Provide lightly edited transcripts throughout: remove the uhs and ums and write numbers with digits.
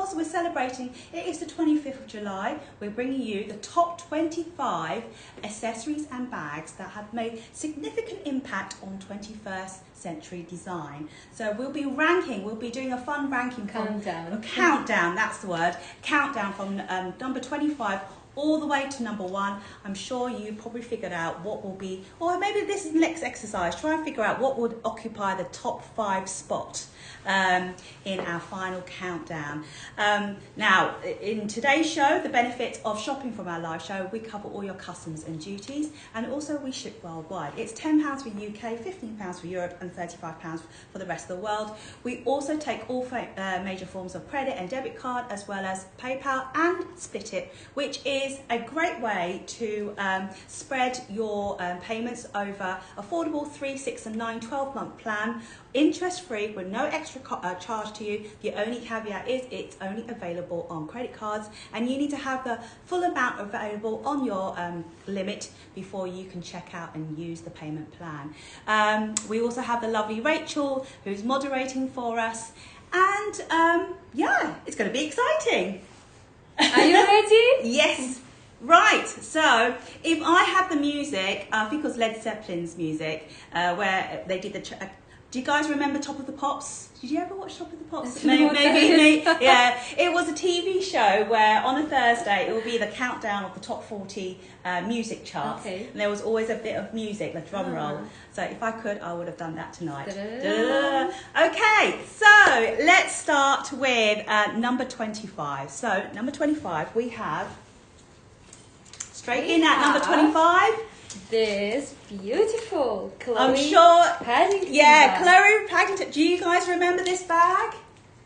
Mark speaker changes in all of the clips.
Speaker 1: because we're celebrating, it is the 25th of July, we're bringing you the top 25 accessories and bags that have made significant impact on 21st century design. So we'll be doing a fun ranking countdown, that's the word, countdown from number 25 all the way to number 1. I'm sure you probably figured out what will be, or maybe this is the next exercise, try and figure out what would occupy the top 5 spot in our final countdown. Now, in today's show, the benefits of shopping from our live show, we cover all your customs and duties, and also we ship worldwide. It's £10 for UK, £15 for Europe, and £35 for the rest of the world. We also take all major forms of credit and debit card, as well as PayPal and Split It, which is a great way to spread your payments over affordable 3, 6 and 9, 12-month plan, interest-free with no extra charge to you. The only caveat is it's only available on credit cards, and you need to have the full amount available on your limit before you can check out and use the payment plan. We also have the lovely Rachel, who's moderating for us, and yeah, it's going to be exciting.
Speaker 2: Are you ready?
Speaker 1: Yes. Right, so if I had the music, I think it was Led Zeppelin's music, where they did the... do you guys remember Top of the Pops? Did you ever watch Top of the Pops? Maybe. Yeah, it was a TV show where on a Thursday it would be the countdown of the top 40 music charts. Okay. And there was always a bit of music, the drum roll. So if I could, I would have done that tonight. Okay, so let's start with number 25. So number 25, we have... Straight in at number 25.
Speaker 2: This beautiful Chloe
Speaker 1: I'm sure,
Speaker 2: Paddington
Speaker 1: yeah,
Speaker 2: bag.
Speaker 1: Chloe Paddington. Do you guys remember this bag?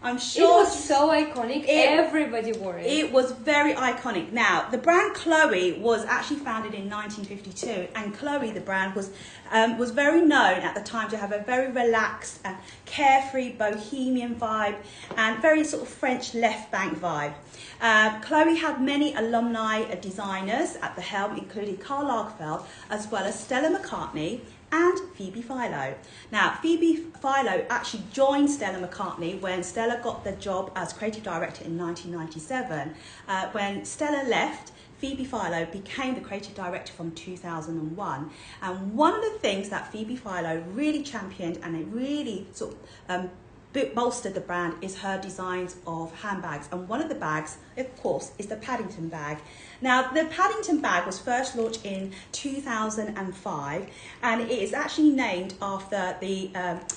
Speaker 1: I'm sure.
Speaker 2: It was so iconic. Everybody wore it.
Speaker 1: It was very iconic. Now, the brand Chloe was actually founded in 1952, and Chloe, the brand, was very known at the time to have a very relaxed and carefree bohemian vibe and very sort of French left bank vibe. Chloe had many alumni designers at the helm, including Karl Lagerfeld, as well as Stella McCartney and Phoebe Philo. Now, Phoebe Philo actually joined Stella McCartney when Stella got the job as creative director in 1997. When Stella left, Phoebe Philo became the creative director from 2001. And one of the things that Phoebe Philo really championed, and it really sort of bolstered the brand, is her designs of handbags, and one of the bags, of course, is the Paddington bag. Now, the Paddington bag was first launched in 2005, and it is actually named after the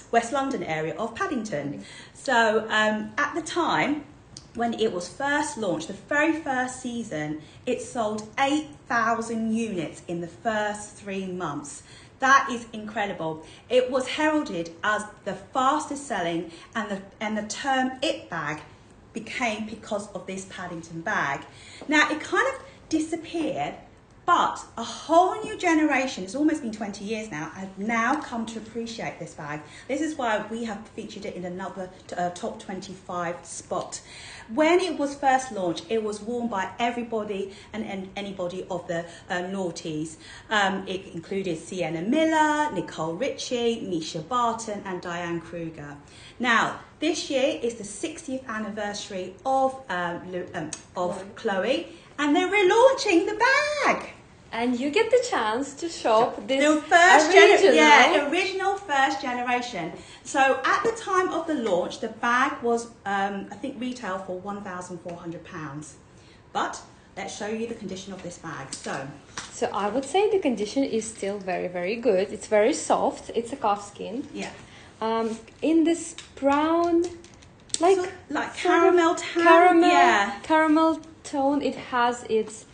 Speaker 1: West London area of Paddington. So at the time when it was first launched, the very first season, it sold 8,000 units in the first 3 months. That is incredible. It was heralded as the fastest selling, and the term "it bag" became because of this Paddington bag. Now, it kind of disappeared, but a whole new generation, it's almost been 20 years now, have now come to appreciate this bag. This is why we have featured it in another top 25 spot. When it was first launched, it was worn by everybody and anybody of the noughties. It included Sienna Miller, Nicole Richie, Misha Barton and Diane Kruger. Now, this year is the 60th anniversary of Chloe, and they're relaunching the bag.
Speaker 2: And you get the chance to shop this
Speaker 1: original first generation. So at the time of the launch, the bag was, I think, retail for £1,400. But let's show you the condition of this bag. So
Speaker 2: I would say the condition is still very, very good. It's very soft. It's a calfskin.
Speaker 1: Yeah.
Speaker 2: In this brown, like
Speaker 1: caramel tone.
Speaker 2: Caramel tone. It has its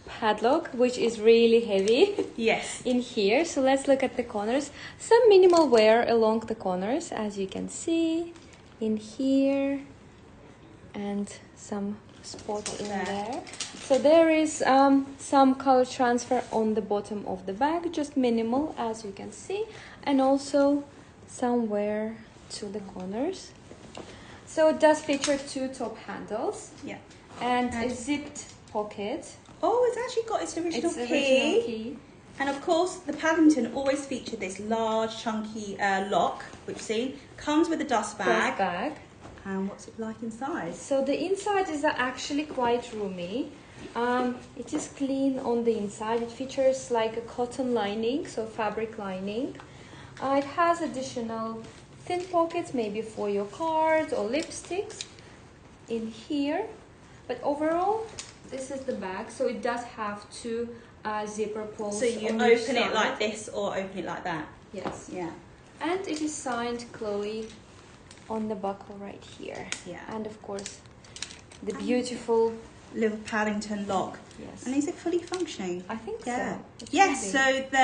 Speaker 2: padlock, which is really heavy.
Speaker 1: Yes.
Speaker 2: In here. So let's look at the corners. Some minimal wear along the corners, as you can see in here, and some spots in there. So there is some color transfer on the bottom of the bag, just minimal, as you can see, and also some wear to the corners. So it does feature 2 top handles.
Speaker 1: Yeah.
Speaker 2: And a zipped pocket.
Speaker 1: Oh, it's actually got its original key. And of course, the Paddington always featured this large, chunky lock, which you see comes with a dust bag. And what's it like inside?
Speaker 2: So the inside is actually quite roomy. It is clean on the inside. It features like a cotton lining, so fabric lining. It has additional thin pockets, maybe for your cards or lipsticks in here. But overall, this is the bag. So it does have two zipper pulls.
Speaker 1: So you open it like this or open it like that?
Speaker 2: Yes.
Speaker 1: Yeah.
Speaker 2: And it is signed Chloe on the buckle right here.
Speaker 1: Yeah.
Speaker 2: And of course, the beautiful
Speaker 1: little Paddington lock.
Speaker 2: Yes.
Speaker 1: And is it fully functioning?
Speaker 2: I think
Speaker 1: yeah.
Speaker 2: so. It
Speaker 1: Yes,
Speaker 2: should be.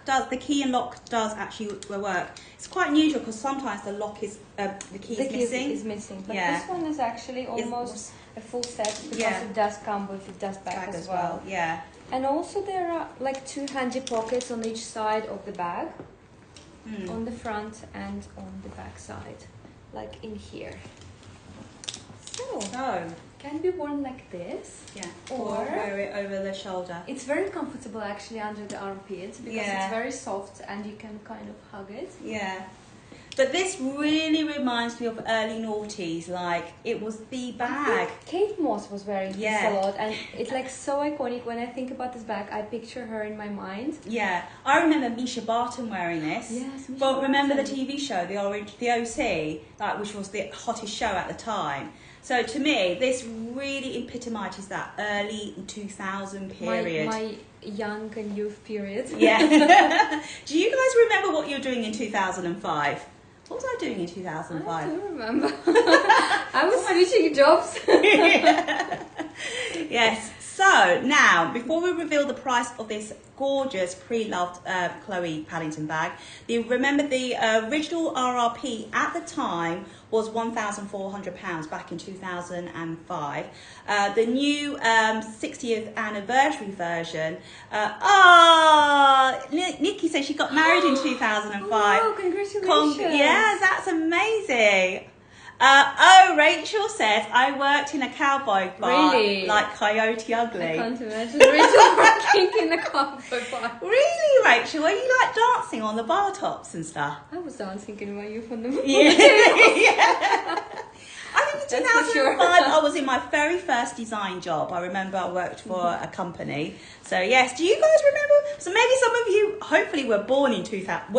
Speaker 1: so the key and lock does actually work. It's quite unusual because sometimes the lock is, the key is missing.
Speaker 2: Is missing. But
Speaker 1: Yeah.
Speaker 2: this one is actually almost a full set because it does come with a dust bag as well.
Speaker 1: Yeah.
Speaker 2: And also there are like two handy pockets on each side of the bag. On the front and on the back side. Like in here. So, can be worn like this.
Speaker 1: Yeah.
Speaker 2: Or
Speaker 1: wear it over the shoulder.
Speaker 2: It's very comfortable actually under the armpits because it's very soft and you can kind of hug it.
Speaker 1: Yeah. But this really reminds me of early noughties, like it was the bag.
Speaker 2: Kate Moss was wearing this a lot and it's like so iconic. When I think about this bag, I picture her in my mind.
Speaker 1: Yeah, I remember Misha Barton wearing this.
Speaker 2: Yes, Misha
Speaker 1: But remember the
Speaker 2: Barton.
Speaker 1: TV show, the OC, like, which was the hottest show at the time. So to me, this really epitomises that early 2000 period.
Speaker 2: My young and youth period.
Speaker 1: Yeah. Do you guys remember what you were doing in 2005? What was I doing in 2005?
Speaker 2: I don't remember. I was switching jobs.
Speaker 1: Yes. So now, before we reveal the price of this gorgeous pre-loved Chloe Paddington bag, remember the original RRP at the time was £1,400 back in 2005. The new 60th anniversary version. Nikki said she got married in 2005.
Speaker 2: Oh, congratulations!
Speaker 1: Yeah, that's amazing. Rachel says, I worked in a cowboy bar like Coyote Ugly.
Speaker 2: I can't imagine Rachel working in a cowboy bar.
Speaker 1: Really, Rachel? Were you like dancing on the bar tops and stuff?
Speaker 2: I was dancing in my youth on the
Speaker 1: Yeah. I think in 2005
Speaker 2: sure.
Speaker 1: I was in my very first design job. I remember I worked for a company. So yes, do you guys remember? So maybe some of you hopefully were born in 2000,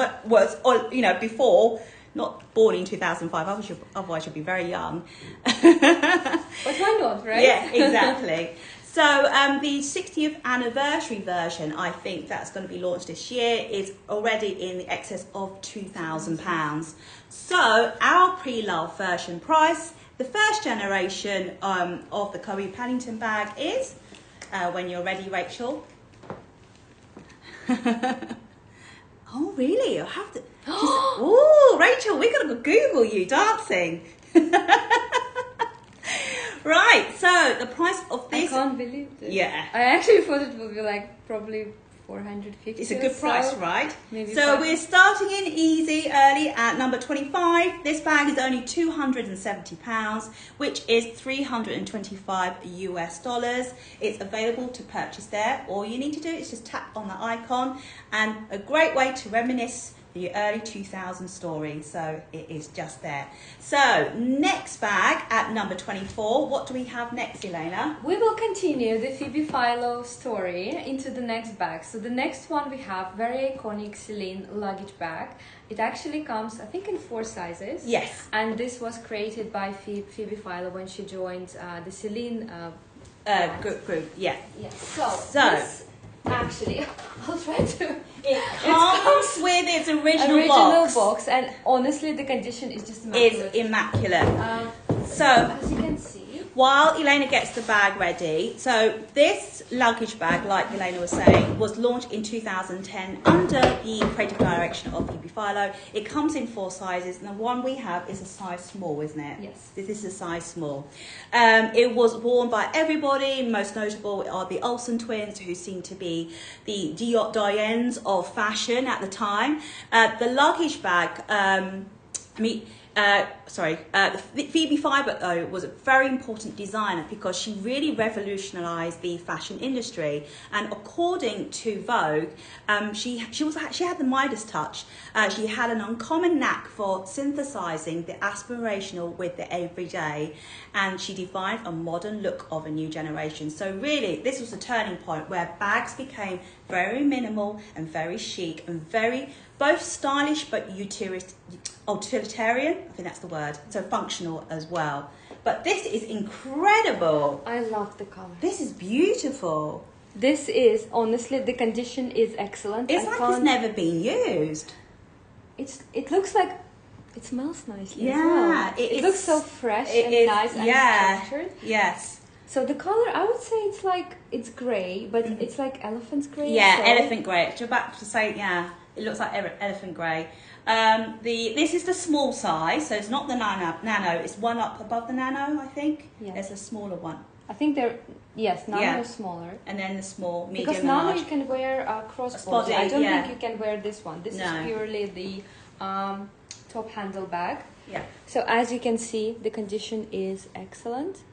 Speaker 1: or you know, before. Not born in 2005, otherwise you'll be very young.
Speaker 2: But why not, right?
Speaker 1: Yeah, exactly. So the 60th anniversary version, I think that's going to be launched this year, is already in the excess of £2,000. So our pre-loved version price, the first generation of the Chloe Paddington bag is, when you're ready, Rachel. Oh, really? I have to. Oh, Rachel, we're going to Google you dancing. Right, so the price of this.
Speaker 2: I can't believe this.
Speaker 1: Yeah.
Speaker 2: I actually thought it would be like probably 450.
Speaker 1: It's a good price, right?
Speaker 2: Maybe
Speaker 1: so we're starting in easy early at number 25. This bag is only £270, which is $325 US. It's available to purchase there. All you need to do is just tap on the icon, and a great way to reminisce the early 2000 story. So it is just there. So next bag at number 24. What do we have next, Elena?
Speaker 2: We will continue the Phoebe Philo story into the next bag. So the next one we have very iconic Celine luggage bag. It actually comes, I think, in 4 sizes.
Speaker 1: Yes.
Speaker 2: And this was created by Phoebe Philo when she joined the Celine
Speaker 1: group. Yeah.
Speaker 2: Yes. So this, actually, I'll try to.
Speaker 1: It comes with its original box.
Speaker 2: And honestly, the condition is just immaculate.
Speaker 1: Is immaculate. So,
Speaker 2: as you can see,
Speaker 1: while Elena gets the bag ready, so this luggage bag, like Elena was saying, was launched in 2010 under the creative direction of Phoebe Philo. It comes in 4 sizes, and the one we have is a size small, isn't it?
Speaker 2: Yes.
Speaker 1: This is a size small. It was worn by everybody. Most notable are the Olsen twins, who seem to be the Dianes of fashion at the time. The luggage bag, Phoebe Fiber though was a very important designer because she really revolutionised the fashion industry. And according to Vogue, she had the Midas touch. She had an uncommon knack for synthesising the aspirational with the everyday, and she defined a modern look of a new generation. So really, this was a turning point where bags became very minimal and very chic and very both stylish but utilitarian, I think that's the word, so functional as well. But this is incredible.
Speaker 2: I love the color.
Speaker 1: This is beautiful.
Speaker 2: This is, honestly, the condition is excellent.
Speaker 1: It's like it's never been used.
Speaker 2: It looks like, it smells nicely as
Speaker 1: Yeah,
Speaker 2: well. It looks so fresh and nice and structured.
Speaker 1: Yes.
Speaker 2: So the color, I would say it's like, it's grey, but it's like elephant grey.
Speaker 1: Yeah,
Speaker 2: so.
Speaker 1: elephant grey. You're about to say, yeah, it looks like elephant grey. This is the small size, so it's not the nano. It's one up above the nano, I think.
Speaker 2: Yes.
Speaker 1: There's a smaller one.
Speaker 2: I think they're, nano is smaller.
Speaker 1: And then the small, medium,
Speaker 2: because
Speaker 1: and
Speaker 2: nano
Speaker 1: large.
Speaker 2: you can wear crossbody.
Speaker 1: Body,
Speaker 2: I don't think you can wear this one. This
Speaker 1: No.
Speaker 2: is purely the top handle bag.
Speaker 1: Yeah.
Speaker 2: So as you can see, the condition is excellent.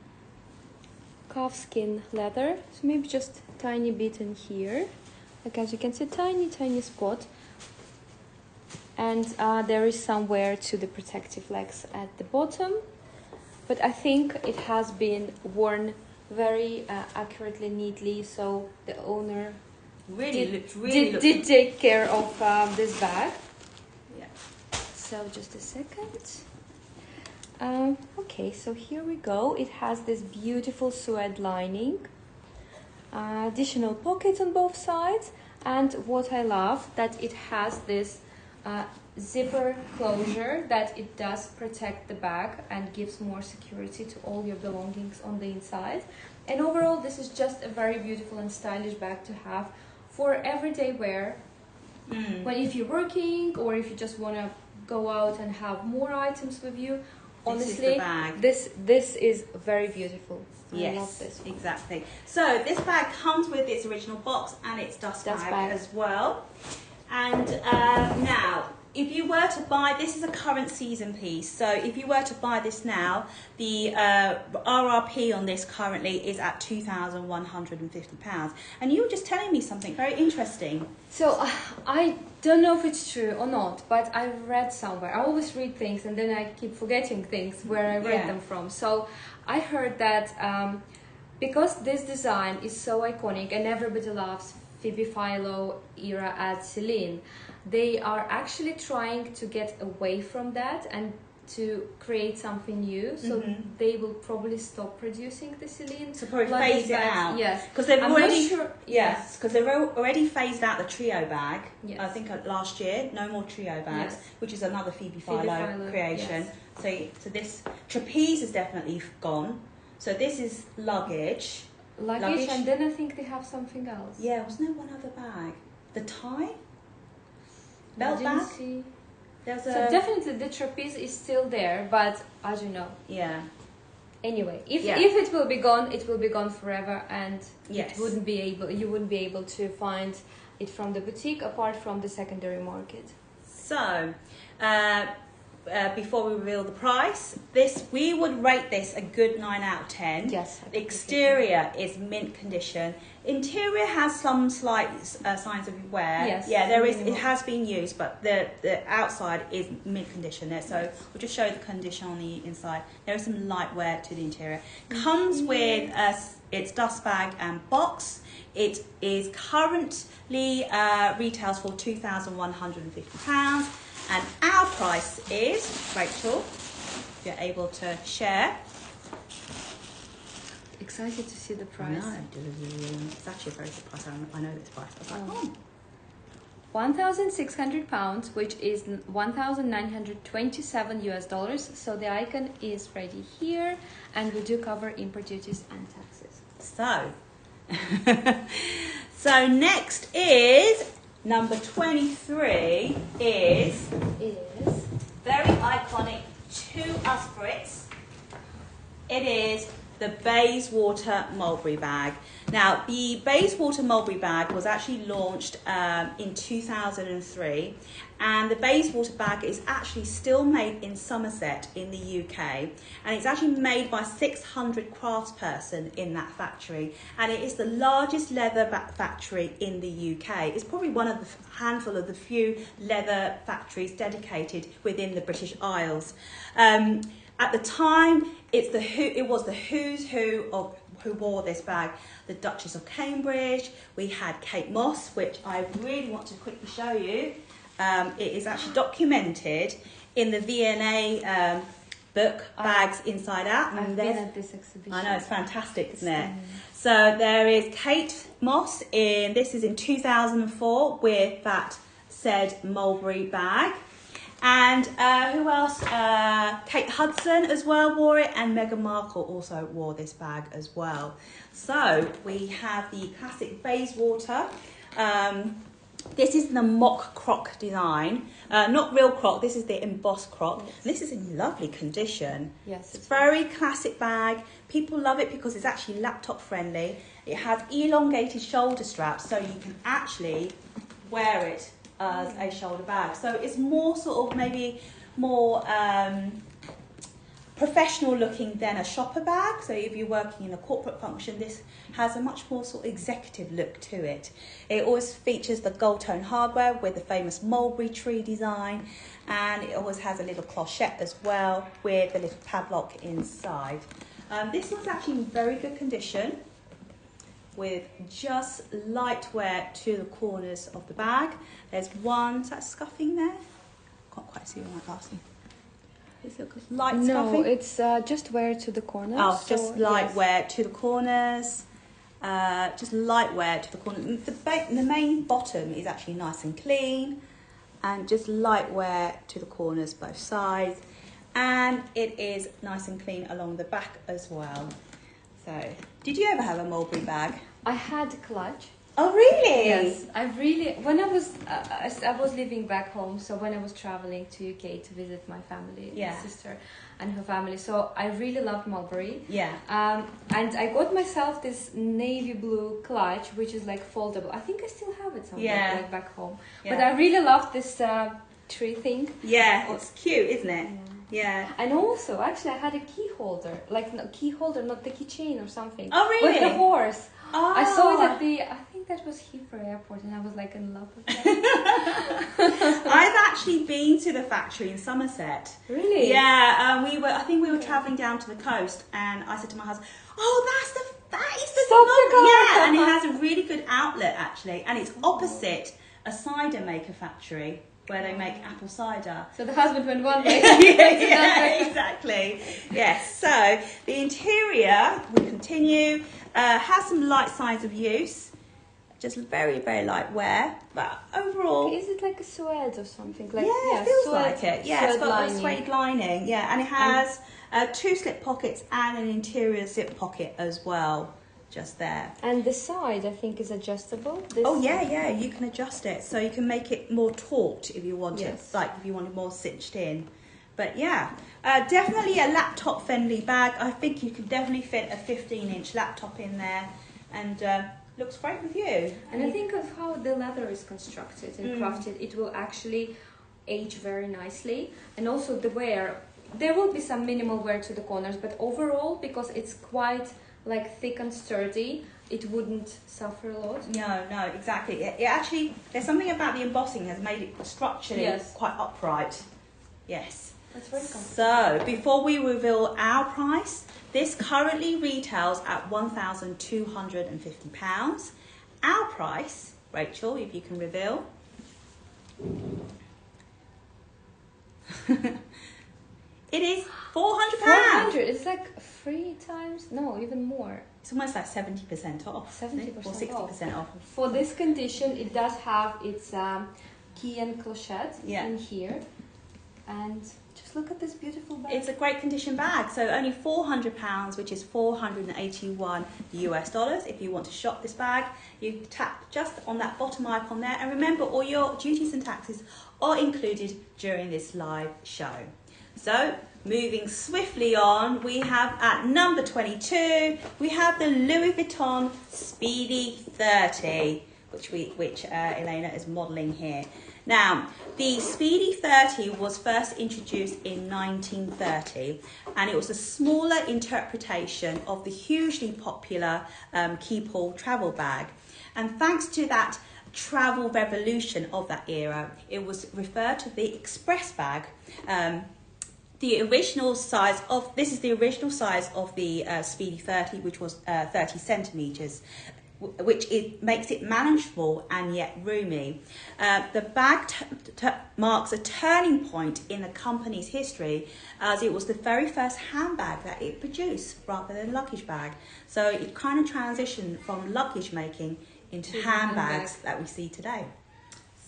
Speaker 2: Calfskin leather, so maybe just tiny bit in here. Like as you can see, tiny spot. And there is some wear to the protective legs at the bottom. But I think it has been worn very accurately, neatly, so the owner did take care of this bag.
Speaker 1: Yeah.
Speaker 2: So just a second. Okay, so here we go. It has this beautiful suede lining, additional pockets on both sides, and what I love that it has this zipper closure that it does protect the bag and gives more security to all your belongings on the inside. And overall, this is just a very beautiful and stylish bag to have for everyday wear. When if you're working or if you just want to go out and have more items with you. Honestly, this is very beautiful.
Speaker 1: Yes,
Speaker 2: I love this one.
Speaker 1: Exactly. So this bag comes with its original box and its dust bag as well. And now, if you were to buy, this is a current season piece. So if you were to buy this now, the RRP on this currently is at £2,150. And you were just telling me something very interesting.
Speaker 2: So I don't know if it's true or not, but I read somewhere. I always read things and then I keep forgetting things where I read them from. So I heard that because this design is so iconic and everybody loves Phoebe Philo era at Celine, they are actually trying to get away from that and to create something new. So they will probably stop producing the Celine.
Speaker 1: So probably phase it out.
Speaker 2: Yes,
Speaker 1: because they've already.
Speaker 2: Sure.
Speaker 1: Yes, because they've already phased out the trio bag.
Speaker 2: Yes.
Speaker 1: I think last year, no more trio bags, which is another Phoebe Philo creation.
Speaker 2: Yes.
Speaker 1: So this trapeze is definitely gone. So this is luggage,
Speaker 2: and then I think they have something else.
Speaker 1: Yeah, wasn't there one other bag? The tie? Belt bag?
Speaker 2: See.
Speaker 1: So
Speaker 2: definitely the trapeze is still there, but I don't know.
Speaker 1: Yeah.
Speaker 2: Anyway, if it will be gone, it will be gone forever, and
Speaker 1: you
Speaker 2: wouldn't be able to find it from the boutique apart from the secondary market.
Speaker 1: So, before we reveal the price, we would rate this a good 9 out of 10.
Speaker 2: Yes.
Speaker 1: The exterior is mint condition. Interior has some slight signs of wear.
Speaker 2: Yes.
Speaker 1: Yeah, there is. It has been used, but the outside is mint condition there. So we'll just show you the condition on the inside. There is some light wear to the interior. Comes with its dust bag and box. It is currently retails for £2,150. And our price is, Rachel, if you're able to share.
Speaker 2: Excited to see the price.
Speaker 1: No, it's actually a very good price. I know this price. I was like,
Speaker 2: £1,600, which is $1,927 US. So the icon is ready here, and we do cover import duties and taxes.
Speaker 1: So next is number 23 is very iconic to us Brits. It is the Bayswater Mulberry bag. Now, the Bayswater Mulberry bag was actually launched in 2003, and the Bayswater bag is actually still made in Somerset in the UK, and it's actually made by 600 craftsperson in that factory, and it is the largest leather factory in the UK. It's probably one of the handful of the few leather factories dedicated within the British Isles. At the time, it was the who's who of who wore this bag. The Duchess of Cambridge, we had Kate Moss, which I really want to quickly show you. It is actually documented in the V&A book, Bags Inside Out.
Speaker 2: I've been at this exhibition.
Speaker 1: I know, it's fantastic, isn't it? So there is Kate Moss, this is in 2004 with that said Mulberry bag. And who else? Kate Hudson as well wore it, and Meghan Markle also wore this bag as well. So we have the classic Bayswater. This is the mock croc design, not real croc. This is the embossed croc. Yes. This is in lovely condition.
Speaker 2: Yes,
Speaker 1: it's very classic bag. People love it because it's actually laptop friendly. It has elongated shoulder straps, so you can actually wear it as a shoulder bag. So it's more sort of maybe more professional looking than a shopper bag. So if you're working in a corporate function, this has a much more sort of executive look to it. It always features the gold tone hardware with the famous mulberry tree design, and it always has a little clochette as well with a little padlock inside. This one's actually in very good condition, with just light wear to the corners of the bag. There's one, is that scuffing there? Can't quite see with my glasses. Is it light scuffing?
Speaker 2: No, it's just wear to the corners.
Speaker 1: Oh, so just light wear to the corners. Just light wear to the corners. The main bottom is actually nice and clean, and just light wear to the corners both sides. And it is nice and clean along the back as well. So, did you ever have a Mulberry bag?
Speaker 2: I had a clutch.
Speaker 1: Oh, really?
Speaker 2: Yes, when I was living back home, so when I was traveling to UK to visit my family, my sister and her family, so I really loved Mulberry.
Speaker 1: Yeah.
Speaker 2: And I got myself this navy blue clutch, which is like foldable. I think I still have it somewhere like back home. Yeah. But I really loved this tree thing.
Speaker 1: Yeah, it's cute, isn't it? Yeah.
Speaker 2: And also, actually, I had a key holder, like key holder, not the keychain or something.
Speaker 1: Oh, really?
Speaker 2: With the horse.
Speaker 1: Oh.
Speaker 2: I saw it at I think that was Heathrow Airport, and I was like in love with that.
Speaker 1: I've actually been to the factory in Somerset.
Speaker 2: Really?
Speaker 1: Yeah. I think we were travelling down to the coast, and I said to my husband, "Oh, that is the
Speaker 2: Stop.
Speaker 1: Yeah." And it has a really good outlet actually, and it's opposite a cider maker factory, where they make apple cider.
Speaker 2: So the husband went one way.
Speaker 1: yeah, exactly. Yes, so the interior, we continue, has some light signs of use, just very, very light wear, but overall...
Speaker 2: Is it like a suede or something? Like,
Speaker 1: it feels
Speaker 2: suede,
Speaker 1: like it. Yeah, it's got
Speaker 2: lining.
Speaker 1: a suede lining. Yeah, and it has 2 slip pockets and an interior zip pocket as well. Just there.
Speaker 2: And the side, I think, is adjustable.
Speaker 1: Oh yeah, you can adjust it, so you can make it more taut if you want it, like if you want it more cinched in. But yeah, definitely a laptop friendly bag. I think you can definitely fit a 15-inch laptop in there, and looks great with you.
Speaker 2: And I think of how the leather is constructed and crafted, it will actually age very nicely. And also the wear, there will be some minimal wear to the corners, but overall, because it's quite like thick and sturdy, it wouldn't suffer a lot.
Speaker 1: No, exactly. It actually, there's something about the embossing has made it structurally quite upright. Yes.
Speaker 2: That's very comfortable.
Speaker 1: So, before we reveal our price, this currently retails at £1,250. Our price, Rachel, if you can reveal. It is £400.
Speaker 2: 400. It's like 3 times, no, even more.
Speaker 1: It's almost like 70% off.
Speaker 2: 70%
Speaker 1: or 60% off.
Speaker 2: For this condition, it does have its key and clochette in here. And just look at this beautiful bag.
Speaker 1: It's a great condition bag. So only £400, which is 481 US dollars. If you want to shop this bag, you tap just on that bottom icon there. And remember, all your duties and taxes are included during this live show. So Moving swiftly on, we have at number 22, we have the Louis Vuitton Speedy 30, which Elena is modelling here. Now, the Speedy 30 was first introduced in 1930, and it was a smaller interpretation of the hugely popular Keepall travel bag. And thanks to that travel revolution of that era, it was referred to the express bag. The original size of this is the original size of the Speedy 30, which was 30 centimeters, which makes it manageable and yet roomy. The bag marks a turning point in the company's history, as it was the very first handbag that it produced rather than luggage bag. So it kind of transitioned from luggage making into handbags that we see today.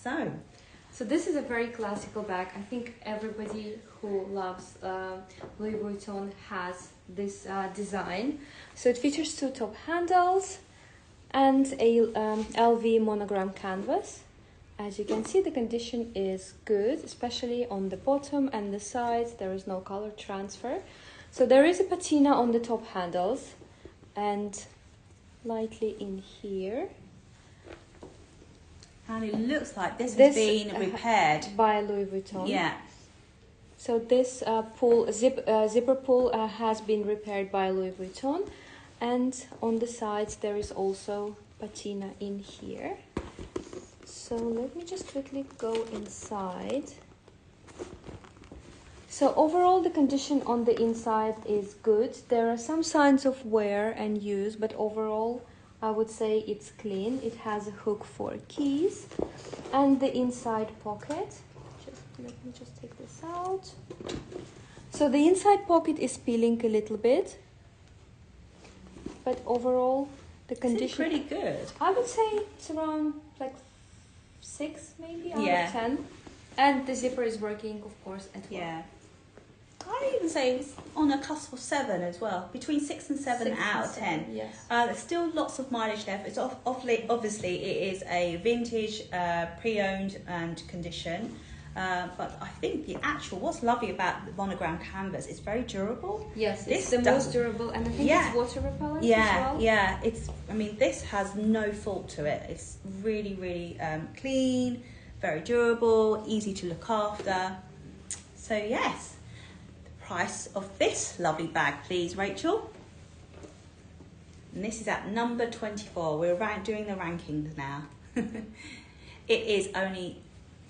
Speaker 1: So
Speaker 2: this is a very classical bag. I think everybody who loves Louis Vuitton has this design. So it features two top handles and a LV monogram canvas. As you can see, the condition is good, especially on the bottom and the sides. There is no color transfer. So there is a patina on the top handles and lightly in here.
Speaker 1: And it looks like this has been repaired
Speaker 2: by Louis Vuitton.
Speaker 1: Yeah.
Speaker 2: So this zipper pull has been repaired by Louis Vuitton, and on the sides there is also patina in here. So let me just quickly go inside. So overall the condition on the inside is good. There are some signs of wear and use, but overall I would say it's clean. It has a hook for keys and the inside pocket. Let me just take this out. So the inside pocket is peeling a little bit, but overall the condition
Speaker 1: is pretty good.
Speaker 2: I would say it's around like 6 maybe out of 10. And the zipper is working, of course, at well.
Speaker 1: Yeah. I'd even say it's on a cusp of 7 as well, between 6 and 7 out of 10.
Speaker 2: Yes.
Speaker 1: There's still lots of mileage left. It's obviously it is a vintage, pre-owned and condition. But I think what's lovely about the monogram canvas, it's very durable.
Speaker 2: Yes, it's the most durable, and I think it's water repellent as well.
Speaker 1: Yeah, this has no fault to it. It's really, really clean, very durable, easy to look after. So yes, the price of this lovely bag, please, Rachel. And this is at number 24. We're doing the rankings now. It is only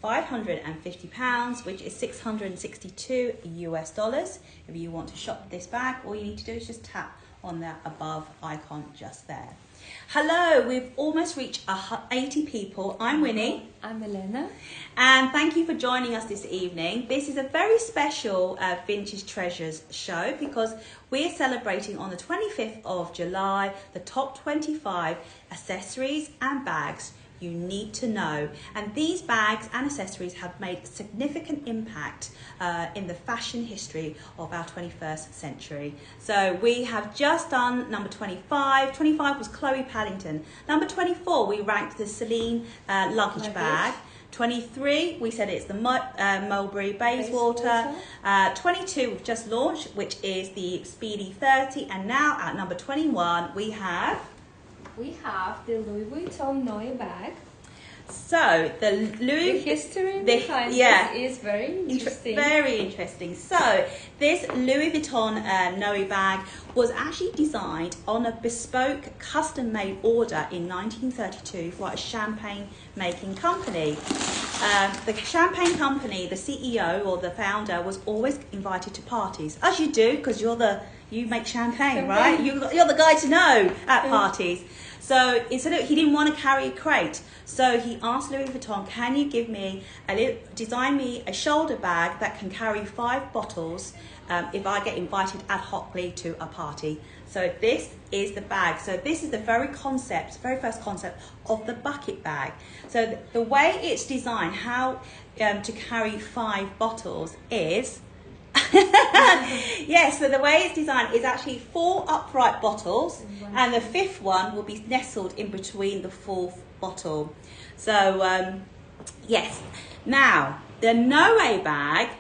Speaker 1: £550, which is 662 US dollars. If you want to shop this bag, all you need to do is just tap on that above icon just there. Hello, we've almost reached 80 people. I'm Winnie.
Speaker 2: I'm Elena.
Speaker 1: And thank you for joining us this evening. This is a very special Vintage Treasures show because we're celebrating on the 25th of July the top 25 accessories and bags you need to know. And these bags and accessories have made a significant impact in the fashion history of our 21st century. So we have just done number 25. 25 was Chloe Paddington. Number 24, we ranked the Celine luggage bag. 23, we said it's the Mulberry Bayswater. 22, we've just launched, which is the Speedy 30. And now at number 21, we have
Speaker 2: the Louis Vuitton Noe bag.
Speaker 1: So the
Speaker 2: history behind this is very interesting.
Speaker 1: Very interesting. So this Louis Vuitton Noe bag was actually designed on a bespoke, custom-made order in 1932 for a champagne making company. The champagne company, the CEO or the founder, was always invited to parties, as you do, because you make champagne, right? You're the guy to know at parties. So he didn't want to carry a crate. So he asked Louis Vuitton, can you design me a shoulder bag that can carry 5 bottles if I get invited ad hocly to a party. So this is the bag. So this is the very first concept of the bucket bag. So the way it's designed, how to carry 5 bottles is yes, so the way it's designed is actually 4 upright bottles, and the 5th one will be nestled in between the 4th bottle. So yes, now the Noe bag,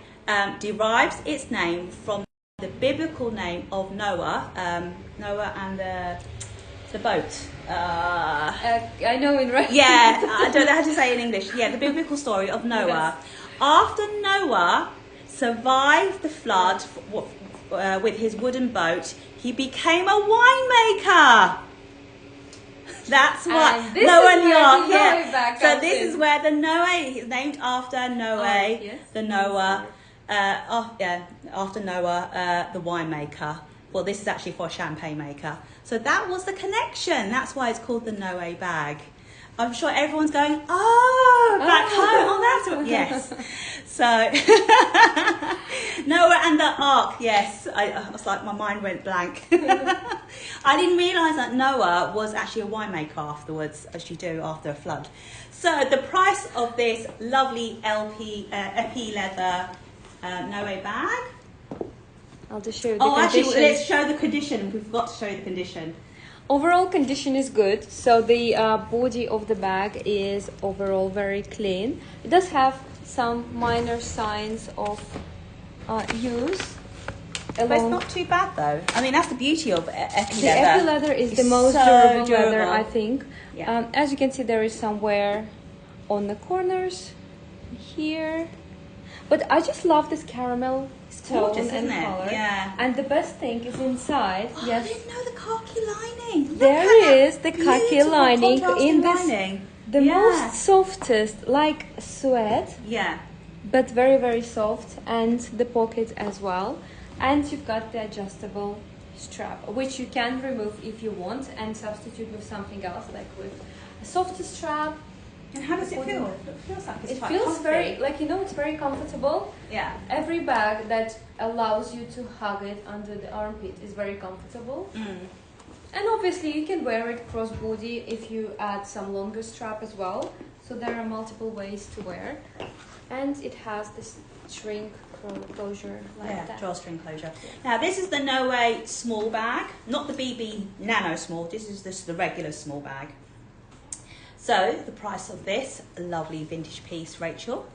Speaker 1: derives its name from the biblical name of Noah, Noah and the boat.
Speaker 2: I know in Russian.
Speaker 1: Yeah, I don't know how to say it in English. Yeah, the biblical story of Noah.
Speaker 2: Yes.
Speaker 1: After Noah survived the flood with his wooden boat, he became a winemaker. That's what
Speaker 2: And this
Speaker 1: Noah
Speaker 2: is
Speaker 1: and
Speaker 2: where
Speaker 1: York.
Speaker 2: the Noah bag
Speaker 1: So
Speaker 2: comes
Speaker 1: this
Speaker 2: in.
Speaker 1: is where the Noah is named after Noah,
Speaker 2: yes.
Speaker 1: the Noah. After Noah, the winemaker. Well, this is actually for a champagne maker. So that was the connection. That's why it's called the Noah bag. I'm sure everyone's going, oh, back home. Oh, that's what. Yes. So Noah and the Ark. Yes. I was like, my mind went blank. I didn't realise that Noah was actually a winemaker afterwards, as you do after a flood. So the price of this lovely epi leather Noah bag.
Speaker 2: I'll just show you the
Speaker 1: Actually,
Speaker 2: condition.
Speaker 1: let's show the condition. We forgot to show you the condition.
Speaker 2: Overall condition is good. So the body of the bag is overall very clean. It does have some minor signs of use.
Speaker 1: But it's not too bad though. I mean, that's the beauty of epi
Speaker 2: The
Speaker 1: leather.
Speaker 2: epi leather is the
Speaker 1: It's
Speaker 2: most
Speaker 1: so
Speaker 2: durable leather,
Speaker 1: durable.
Speaker 2: I think.
Speaker 1: Yeah.
Speaker 2: As you can see, there is some wear on the corners here. But I just love this caramel tone
Speaker 1: gorgeous,
Speaker 2: and
Speaker 1: isn't it?
Speaker 2: color.
Speaker 1: Yeah.
Speaker 2: And the best thing is inside.
Speaker 1: Oh,
Speaker 2: Yes,
Speaker 1: I didn't know the khaki lining. Look
Speaker 2: there
Speaker 1: at that
Speaker 2: is the khaki
Speaker 1: beautiful
Speaker 2: lining
Speaker 1: contrasting
Speaker 2: in this.
Speaker 1: lining.
Speaker 2: The
Speaker 1: Yeah.
Speaker 2: most softest, like sweat,
Speaker 1: Yeah.
Speaker 2: but very, very soft, and the pocket as well. And you've got the adjustable strap, which you can remove if you want and substitute with something else, like with a softer strap.
Speaker 1: And how does it feel? It feels like it's
Speaker 2: It
Speaker 1: quite
Speaker 2: feels
Speaker 1: comfy.
Speaker 2: very, like, it's very comfortable.
Speaker 1: Yeah.
Speaker 2: Every bag that allows you to hug it under the armpit is very comfortable. And obviously you can wear it crossbody if you add some longer strap as well. So there are multiple ways to wear. And it has this shrink closure like that.
Speaker 1: Drawstring closure. Now this is the Noah small bag, not the BB Nano small. This is just the regular small bag. So the price of this lovely vintage piece, Rachel.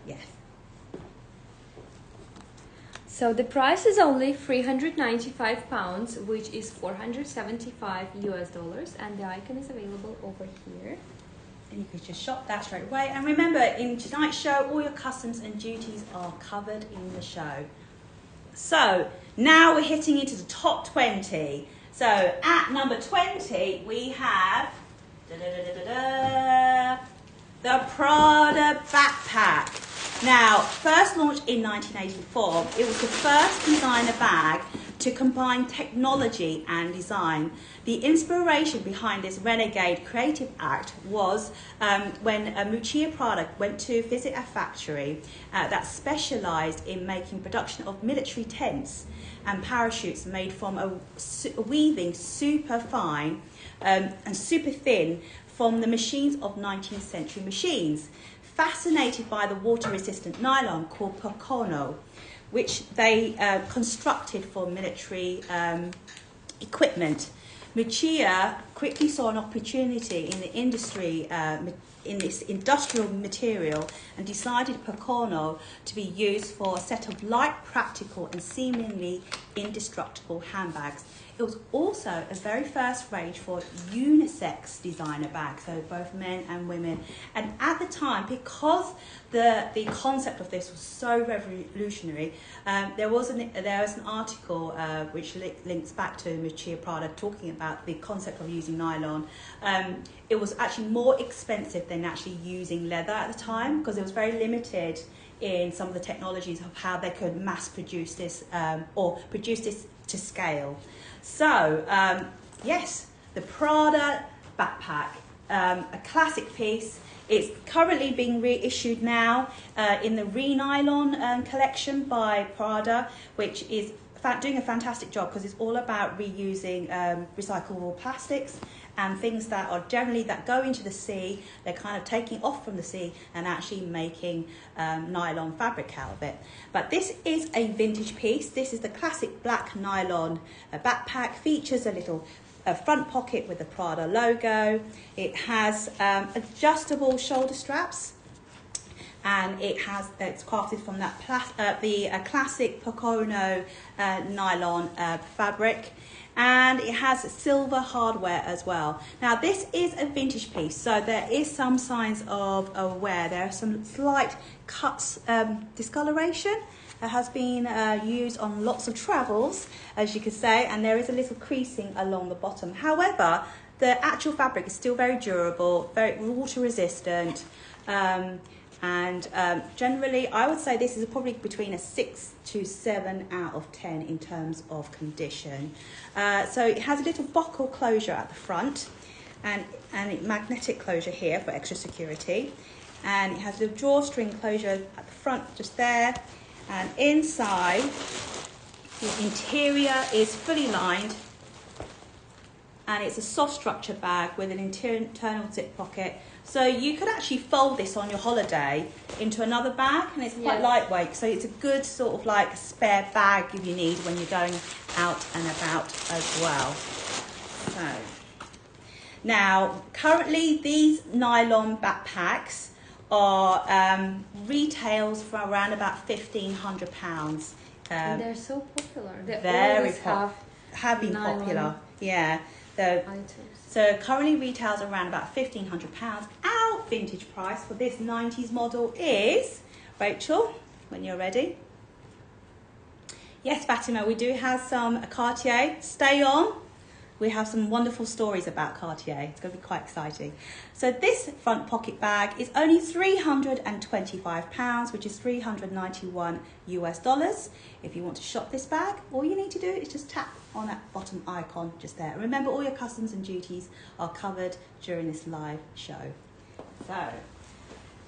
Speaker 1: Yes.
Speaker 2: So the price is only £395, which is $475 US, and the icon is available over here.
Speaker 1: And you could just shop that straight away. And remember, in tonight's show, all your customs and duties are covered in the show. So now we're hitting into the top 20. So at number 20, we have the Prada Backpack. Now, first launched in 1984, it was the first designer bag to combine technology and design. The inspiration behind this renegade creative act was when Prada Prada went to visit a factory that specialised in making production of military tents and parachutes made from a weaving super fine and super thin from the machines of 19th century machines. Fascinated by the water-resistant nylon called Pocono, which they constructed for military equipment. Muccia quickly saw an opportunity in the industry, in this industrial material, and decided Pocono to be used for a set of light, practical and seemingly indestructible handbags. It was also a very first range for unisex designer bags, so both men and women. And at the time, because the concept of this was so revolutionary, there was an article which links back to Prada Prada talking about the concept of using nylon. It was actually more expensive than actually using leather at the time, because it was very limited in some of the technologies of how they could mass produce this or produce this to scale. So yes, the Prada Backpack, a classic piece. It's currently being reissued now in the Re-Nylon collection by Prada, which is doing a fantastic job, because it's all about reusing recyclable plastics and things that are generally that go into the sea. They're kind of taking off from the sea and actually making nylon fabric out of it. But this is a vintage piece. This is the classic black nylon backpack. Features a little front pocket with the Prada logo. It has adjustable shoulder straps. and it's crafted from that classic Pocono nylon fabric, and it has silver hardware as well. Now this is a vintage piece, so there is some signs of wear. There are some slight cuts, discoloration. It has been used on lots of travels, as you could say, and there is a little creasing along the bottom. However, the actual fabric is still very durable, very water resistant, and generally I would say this is probably between a 6 to 7 out of 10 in terms of condition. So it has a little buckle closure at the front, and a magnetic closure here for extra security, and it has a little drawstring closure at the front just there. And inside, the interior is fully lined, and it's a soft structure bag with an internal zip pocket. So you could actually fold this on your holiday into another bag, and it's quite lightweight. So it's a good sort of like spare bag if you need when you're going out and about as well. So now, currently these nylon backpacks are retails for around about £1,500.
Speaker 2: And they're so popular. They
Speaker 1: very
Speaker 2: always
Speaker 1: have been popular. Yeah. So currently retails around about £1,500. Our vintage price for this 90s model is, Rachel, when you're ready. Yes, Fatima, we do have some Cartier. Stay on. We have some wonderful stories about Cartier. It's going to be quite exciting. So this front pocket bag is only £325, which is $391 US. If you want to shop this bag, all you need to do is just tap on that bottom icon just there. Remember, all your customs and duties are covered during this live show. So,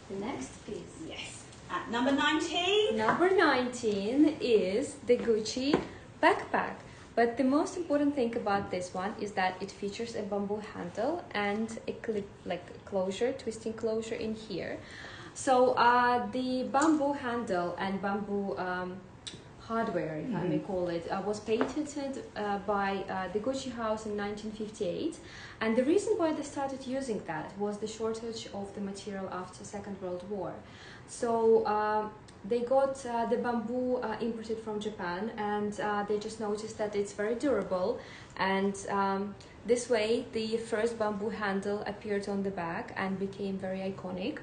Speaker 2: the next piece.
Speaker 1: Yes. At number 19.
Speaker 2: Number 19 is the Gucci backpack. But the most important thing about this one is that it features a bamboo handle and a clip, like closure, twisting closure in here. So the bamboo handle and bamboo hardware, if I may call it, was patented by the Gucci house in 1958. And the reason why they started using that was the shortage of the material after Second World War. So they got the bamboo imported from Japan, and they just noticed that it's very durable, and this way the first bamboo handle appeared on the bag and became very iconic.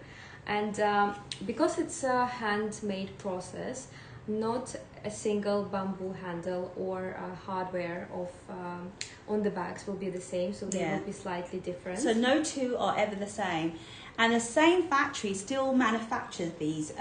Speaker 2: And because it's a handmade process, not a single bamboo handle or hardware of on the bags will be the same, so they will be slightly different.
Speaker 1: So no two are ever the same, and the same factory still manufactures these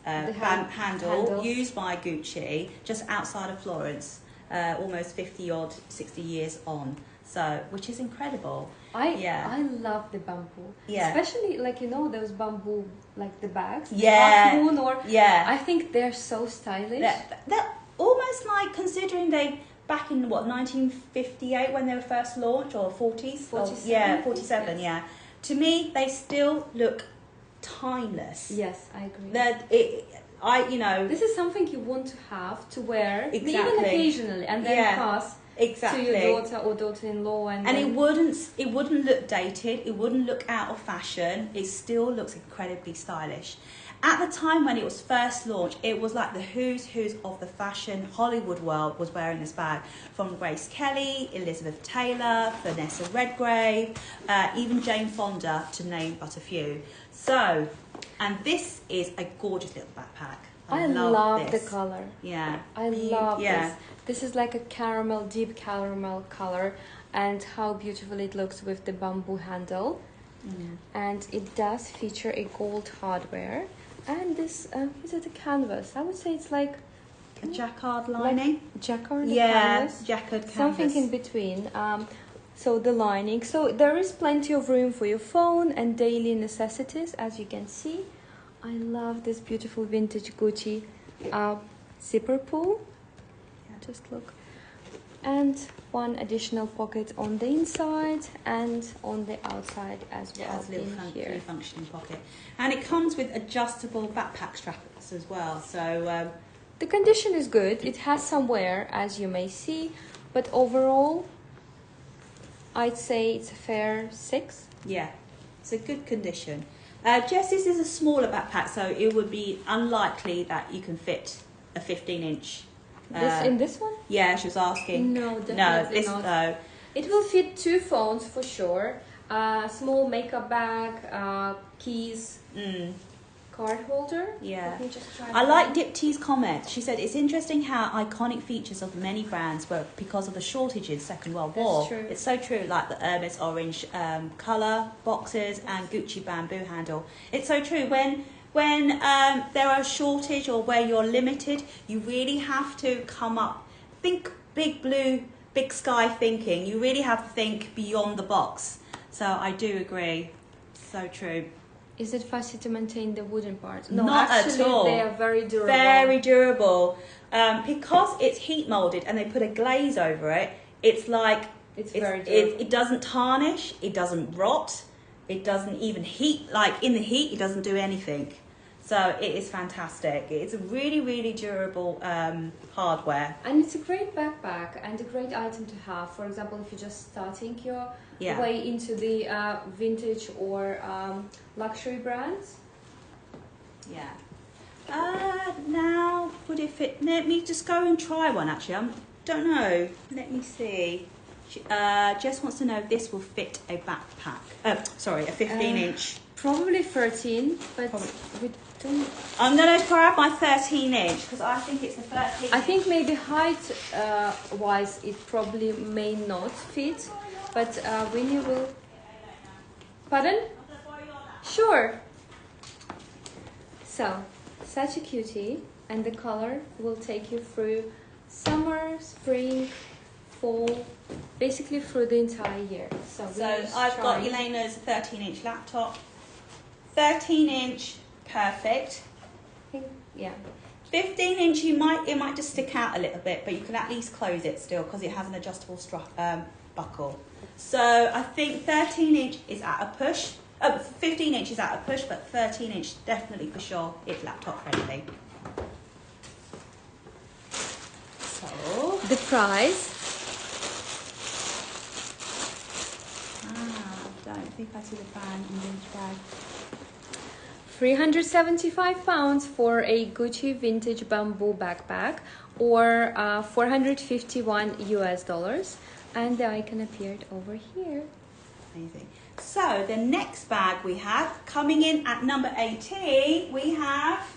Speaker 1: handle used by Gucci just outside of Florence, almost 60 years on. So, which is incredible.
Speaker 2: I love the bamboo. Especially like, you know, those bamboo, like the bags. I think they're so stylish.
Speaker 1: They're almost like, considering they back in what, 1958 when they were first launched, or 40s?
Speaker 2: 47.
Speaker 1: 47, yes. To me, they still look timeless.
Speaker 2: Yes, I agree.
Speaker 1: This
Speaker 2: is something you want to have to wear,
Speaker 1: exactly,
Speaker 2: even occasionally, and then pass to your daughter or daughter-in-law, and
Speaker 1: it wouldn't look dated. It wouldn't look out of fashion. It still looks incredibly stylish. At the time when it was first launched, it was like the who's of the fashion Hollywood world was wearing this bag. From Grace Kelly, Elizabeth Taylor, Vanessa Redgrave, even Jane Fonda, to name but a few. So, and this is a gorgeous little backpack.
Speaker 2: I love the color.
Speaker 1: Yeah.
Speaker 2: I love this. This is like a caramel, deep caramel color, and how beautiful it looks with the bamboo handle. And it does feature a gold hardware. And this, is it a canvas? I would say it's like
Speaker 1: a jacquard lining.
Speaker 2: Like jacquard canvas.
Speaker 1: Jacquard canvas.
Speaker 2: Something in between. So the lining. So there is plenty of room for your phone and daily necessities, as you can see. I love this beautiful vintage Gucci zipper pull. Just look. And one additional pocket on the inside and on the outside as well.
Speaker 1: Has a little fully functioning pocket, and it comes with adjustable backpack straps as well. So
Speaker 2: the condition is good. It has some wear, as you may see, but overall, I'd say it's a fair 6.
Speaker 1: Yeah, it's a good condition. Jess, this is a smaller backpack, so it would be unlikely that you can fit a 15-inch.
Speaker 2: In this one?
Speaker 1: Yeah, she was asking.
Speaker 2: No, definitely
Speaker 1: no, this
Speaker 2: not.
Speaker 1: though.
Speaker 2: It will fit 2 phones for sure. Small makeup bag, keys, card holder.
Speaker 1: Yeah.
Speaker 2: Let me just try
Speaker 1: I
Speaker 2: that.
Speaker 1: like Dipty's comment. She said it's interesting how iconic features of many brands were because of the shortage in Second World War.
Speaker 2: True.
Speaker 1: It's so true, like the Hermes orange colour boxes and Gucci bamboo handle. It's so true. When there are a shortage or where you're limited, you really have to come up, think big blue, big sky thinking. You really have to think beyond the box. So I do agree. So true.
Speaker 2: Is it fussy to maintain the wooden parts?
Speaker 1: No, not
Speaker 2: actually,
Speaker 1: at all.
Speaker 2: They are very durable.
Speaker 1: Very durable. Because it's heat molded and they put a glaze over it, it's like
Speaker 2: It's very durable.
Speaker 1: it doesn't tarnish, it doesn't rot, it doesn't even heat. Like in the heat, it doesn't do anything. So it is fantastic. It's a really, really durable hardware.
Speaker 2: And it's a great backpack and a great item to have. For example, if you're just starting your way into the vintage or luxury brands.
Speaker 1: Yeah. Now, would it fit? Let me just go and try one actually. I don't know. Let me see. Jess wants to know if this will fit a backpack. Sorry, a 15-inch.
Speaker 2: Probably 13, but we don't...
Speaker 1: I'm going to grab my 13-inch because I think it's a 13.
Speaker 2: I think maybe height wise it probably may not fit, but when you will... Pardon? Sure. So, such a cutie, and the color will take you through summer, spring, fall, basically through the entire year. So
Speaker 1: I've got Elena's 13-inch laptop. 13-inch, perfect.
Speaker 2: Yeah.
Speaker 1: 15-inch, it might just stick out a little bit, but you can at least close it still because it has an adjustable buckle. So I think 13-inch is at a push. 15-inch is at a push, but 13-inch definitely for sure it's laptop friendly. So
Speaker 2: The price.
Speaker 1: I don't think I see the brand in this bag.
Speaker 2: £375 for a Gucci vintage bamboo backpack, or $451 and the icon appeared over here.
Speaker 1: Amazing. So the next bag we have, coming in at number 18, we have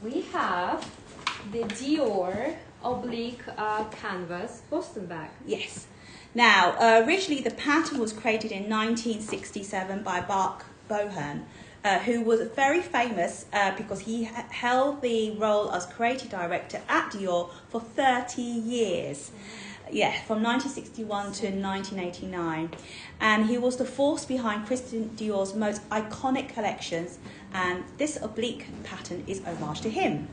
Speaker 2: the Dior oblique canvas Boston bag.
Speaker 1: Yes. Now, originally the pattern was created in 1967 by Mark Bohan, who was very famous because he held the role as creative director at Dior for 30 years. Yeah, from 1961 to 1989. And he was the force behind Christian Dior's most iconic collections, and this oblique pattern is homage to him.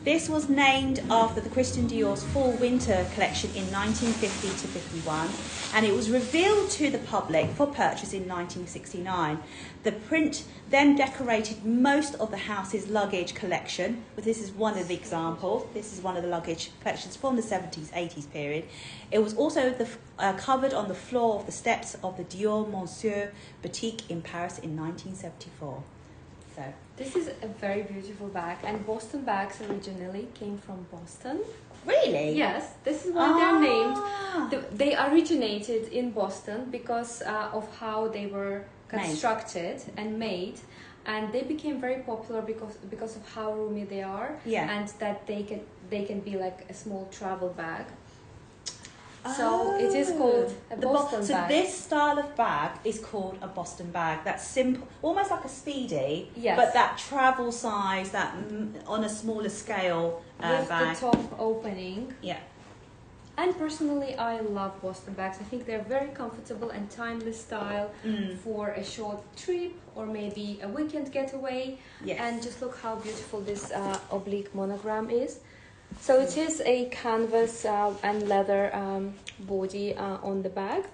Speaker 1: This was named after the Christian Dior's fall winter collection in 1950 to 51, and it was revealed to the public for purchase in 1969. The print then decorated most of the house's luggage collection, but this is one of the examples. This is one of the luggage collections from the 70s, 80s period. It was also covered on the floor of the steps of the Dior Monsieur boutique in Paris in 1974. So
Speaker 2: This is a very beautiful bag, and Boston bags originally came from Boston.
Speaker 1: really?
Speaker 2: Yes, this is why they're named. They originated in Boston because of how they were constructed and made, and they became very popular because of how roomy they are, and that they can be like a small travel bag. So it is called a Boston bag.
Speaker 1: So this style of bag is called a Boston bag. That's simple, almost like a Speedy, but that travel size, that on a smaller scale
Speaker 2: with
Speaker 1: bag.
Speaker 2: the top opening.
Speaker 1: Yeah.
Speaker 2: And personally, I love Boston bags. I think they're very comfortable and timeless style for a short trip or maybe a weekend getaway.
Speaker 1: Yes.
Speaker 2: And just look how beautiful this oblique monogram is. So it is a canvas and leather body on the bag.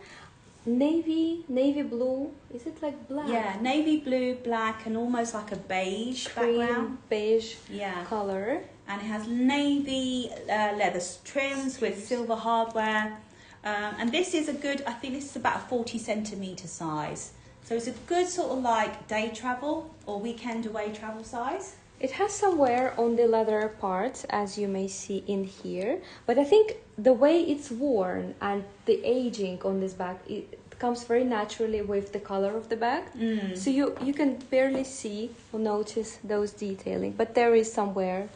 Speaker 2: Navy blue. Is it like black?
Speaker 1: Yeah, navy blue, black, and almost like a beige background.
Speaker 2: Beige color.
Speaker 1: And it has navy leather trims with silver hardware. And this is a good, I think this is about a 40 centimetre size. So it's a good sort of like day travel or weekend away travel size.
Speaker 2: It has some wear on the leather part, as you may see in here, but I think the way it's worn and the aging on this bag, it comes very naturally with the color of the bag. So you can barely see or notice those detailing, but there is some wear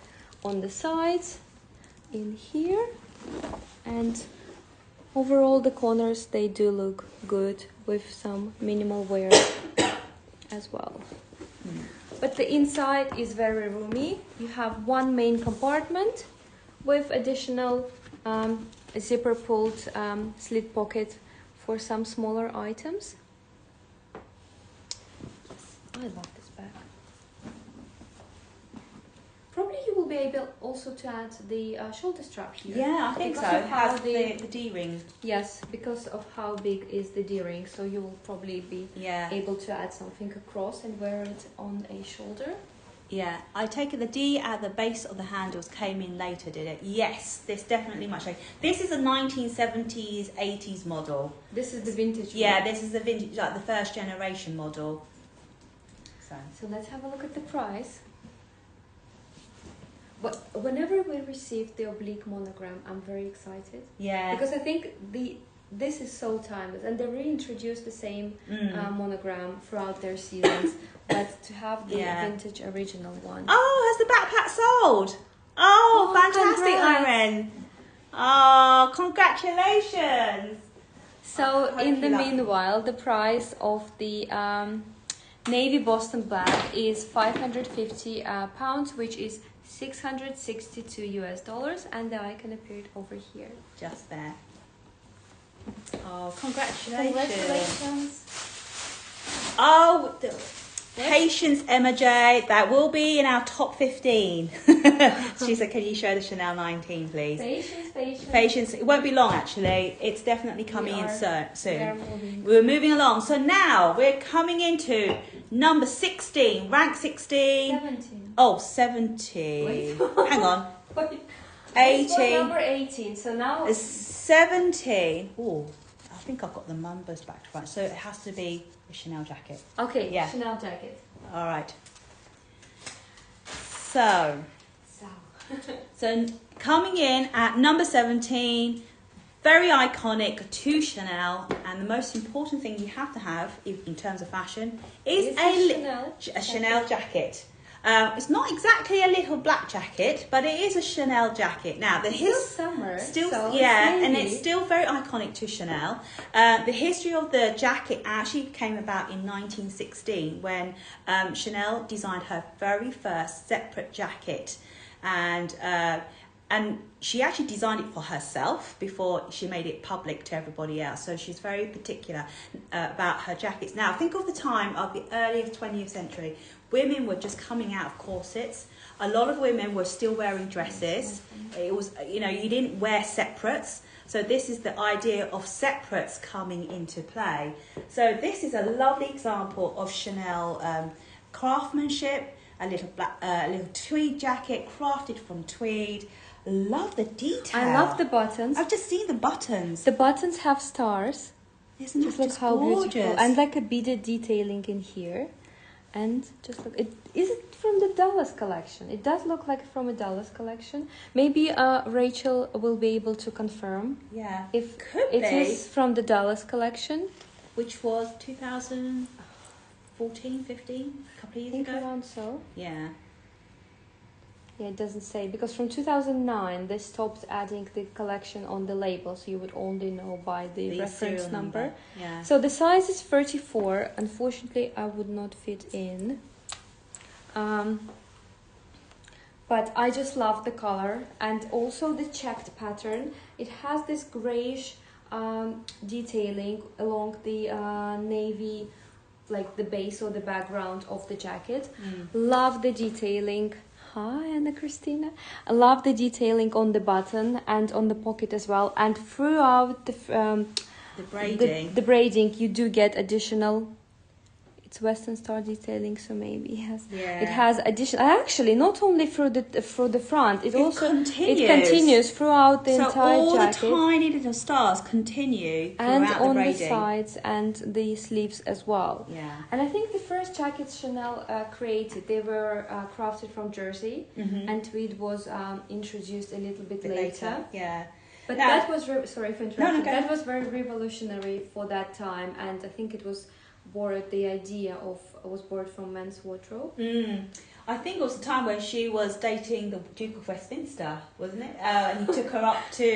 Speaker 2: on the sides, in here, and overall the corners, they do look good with some minimal wear as well. But the inside is very roomy. You have one main compartment with additional zipper pulled slit pocket for some smaller items. I love this bag. Probably you will be able also to add the shoulder strap here.
Speaker 1: Yeah, I think so. It has the D-ring.
Speaker 2: Yes, because of how big is the D-ring, so you will probably be able to add something across and wear it on a shoulder.
Speaker 1: Yeah, I take it the D at the base of the handles came in later, did it? Yes, this definitely much later. This is a 1970s, 80s model.
Speaker 2: This is the vintage one.
Speaker 1: Yeah, this is the vintage, like the first generation model.
Speaker 2: So let's have a look at the price. But whenever we receive the oblique monogram, I'm very excited.
Speaker 1: Yeah.
Speaker 2: Because I think this is so timeless, and they reintroduced the same monogram throughout their seasons, but to have the vintage original one.
Speaker 1: Oh, has the backpack sold? Oh, fantastic, Irene. Oh, congratulations.
Speaker 2: So in the meanwhile, the price of the navy Boston bag is £550, which is $662, and the icon appeared over here.
Speaker 1: Just there. Oh, congratulations. Oh, patience, Emma J. That will be in our top 15. She said, can you show the Chanel 19, please? Patience. It won't be long, actually. It's definitely coming in soon. We're moving along. So now we're coming into number 16, rank 16.
Speaker 2: 17.
Speaker 1: Oh, 17. Hang on. 18.
Speaker 2: Number 18. So now
Speaker 1: 17. Oh, I think I've got the numbers back to front. So it has to be a Chanel jacket.
Speaker 2: Okay, yeah. Chanel jacket.
Speaker 1: All right. So coming in at number 17, very iconic to Chanel, and the most important thing you have to have in terms of fashion is a Chanel jacket. It's not exactly a little black jacket, but it is a Chanel jacket. Now,
Speaker 2: summer,
Speaker 1: and it's still very iconic to Chanel. The history of the jacket actually came about in 1916 when Chanel designed her very first separate jacket, and she actually designed it for herself before she made it public to everybody else. So she's very particular about her jackets. Now, think of the time of the early 20th century. Women were just coming out of corsets. A lot of women were still wearing dresses. It was, you didn't wear separates. So this is the idea of separates coming into play. So this is a lovely example of Chanel craftsmanship. A little tweed jacket crafted from tweed. Love the detail.
Speaker 2: I love the buttons.
Speaker 1: I've just seen the buttons.
Speaker 2: The buttons have stars.
Speaker 1: Isn't it just
Speaker 2: how
Speaker 1: gorgeous?
Speaker 2: Beautiful. And like a beaded detailing in here. And just look, is it from the Dallas collection? It does look like from a Dallas collection. Maybe Rachel will be able to confirm.
Speaker 1: Yeah,
Speaker 2: if
Speaker 1: could
Speaker 2: it is from the Dallas collection,
Speaker 1: which was 2014, 15, a couple of years ago.
Speaker 2: Around so.
Speaker 1: Yeah.
Speaker 2: Yeah, it doesn't say, because from 2009 they stopped adding the collection on the label, so you would only know by the reference number.
Speaker 1: Yeah.
Speaker 2: So the size is 34. Unfortunately, I would not fit in. But I just love the color and also the checked pattern. It has this grayish detailing along the navy, like the base or the background of the jacket. Love the detailing. Hi, Anna Christina. I love the detailing on the button and on the pocket as well. And throughout the braiding, you do get additional. It's Western star detailing, so maybe
Speaker 1: Yeah.
Speaker 2: it has additional. Actually, not only through the front, it also
Speaker 1: continues.
Speaker 2: it continues throughout the entire
Speaker 1: all
Speaker 2: jacket.
Speaker 1: the tiny little stars continue
Speaker 2: And
Speaker 1: throughout
Speaker 2: on
Speaker 1: the
Speaker 2: the
Speaker 1: braiding.
Speaker 2: sides and the sleeves as well.
Speaker 1: Yeah.
Speaker 2: And I think the first jackets Chanel created, they were crafted from jersey, and tweed was introduced a little bit later.
Speaker 1: Yeah.
Speaker 2: But
Speaker 1: Now-
Speaker 2: that was sorry for interrupting.
Speaker 1: go
Speaker 2: That
Speaker 1: ahead.
Speaker 2: was very revolutionary for that time, and I think it was borrowed. The idea was borrowed from men's wardrobe.
Speaker 1: I think it was the time when she was dating the Duke of Westminster, wasn't it? And he took her up to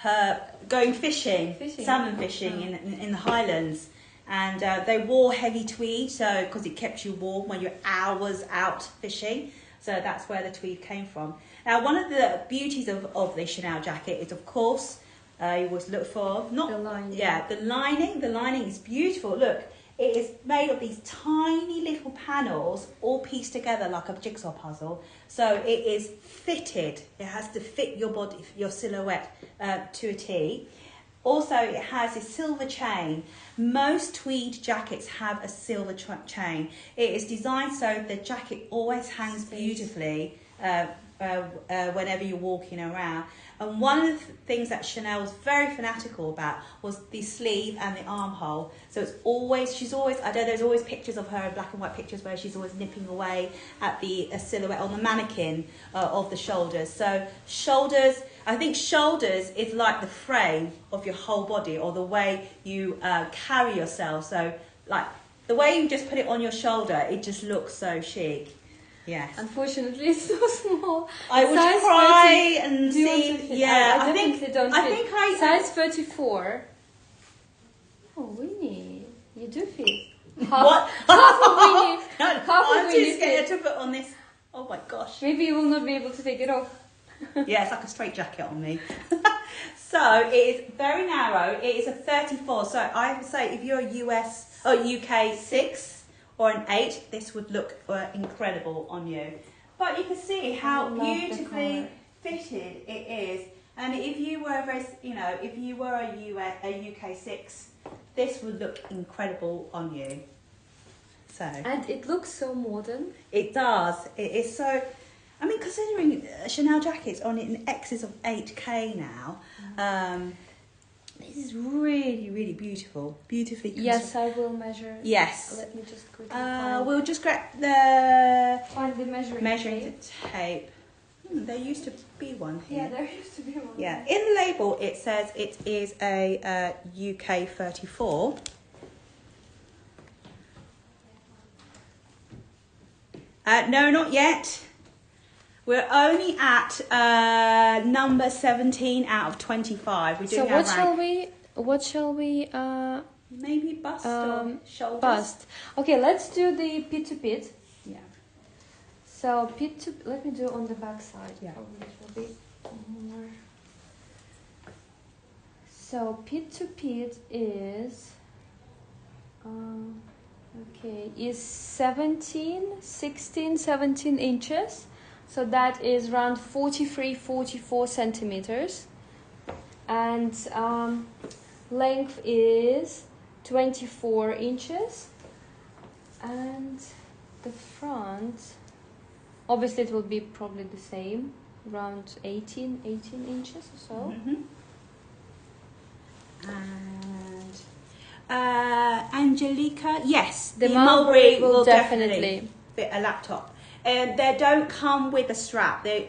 Speaker 1: her going fishing, salmon fishing in the Highlands. And they wore heavy tweed, so because it kept you warm when you're hours out fishing. So that's where the tweed came from. Now, one of the beauties of the Chanel jacket is, of course, you always look for
Speaker 2: The lining.
Speaker 1: Yeah, the lining. The lining is beautiful. Look, it is made of these tiny little panels, all pieced together like a jigsaw puzzle. So it is fitted. It has to fit your body, your silhouette to a T. Also, it has a silver chain. Most tweed jackets have a silver chain. It is designed so the jacket always hangs beautifully whenever you're walking around. And one of the things that Chanel was very fanatical about was the sleeve and the armhole. So it's always, I know there's always pictures of her, black and white pictures, where she's always nipping away at the silhouette on the mannequin of the shoulders. So shoulders, I think shoulders is like the frame of your whole body, or the way you carry yourself. So like the way you just put it on your shoulder, it just looks so chic. Yes.
Speaker 2: Unfortunately, it's so small.
Speaker 1: I would
Speaker 2: Size
Speaker 1: try
Speaker 2: 30
Speaker 1: and
Speaker 2: do you want to
Speaker 1: see.
Speaker 2: fit?
Speaker 1: Yeah,
Speaker 2: I definitely don't fit.
Speaker 1: I think I
Speaker 2: size 34. Oh, Winnie, you do fit.
Speaker 1: What?
Speaker 2: Half of Winnie.
Speaker 1: No,
Speaker 2: Half of
Speaker 1: I'm
Speaker 2: Winnie
Speaker 1: too scared
Speaker 2: fit.
Speaker 1: to put on this. Oh my gosh.
Speaker 2: Maybe you will not be able to take it off.
Speaker 1: Yeah, it's like a straight jacket on me. So it is very narrow. It is a 34. So I would say if you're a US or UK 6 or an 8, this would look incredible on you. But you can see how beautifully fitted it is. And if you were a UK 6, this would look incredible on you. So. And
Speaker 2: it looks so modern.
Speaker 1: It does. It is so. I mean, considering Chanel jackets on in excess of 8K now, this is really, really beautiful. Beautifully.
Speaker 2: Yes, I will measure.
Speaker 1: Yes.
Speaker 2: Let me just quickly find.
Speaker 1: We'll just grab the
Speaker 2: measuring
Speaker 1: tape. There used to be one here.
Speaker 2: Yeah, there used to be one.
Speaker 1: Yeah, in the label it says it is a UK 34. No, not yet. We're only at number 17 out of 25. We're doing
Speaker 2: what shall we
Speaker 1: maybe bust or shoulders?
Speaker 2: Bust. Okay, let's do the pit to pit.
Speaker 1: Yeah.
Speaker 2: So pit to, let me do on the back side.
Speaker 1: Yeah.
Speaker 2: Probably it will be more. So pit to pit is is 17 inches. So that is around 44 centimeters. And length is 24 inches. And the front, obviously it will be probably the same, around 18 inches or so.
Speaker 1: Mm-hmm. And Angelica, yes,
Speaker 2: The Mulberry will definitely
Speaker 1: fit a laptop. They don't come with a strap. They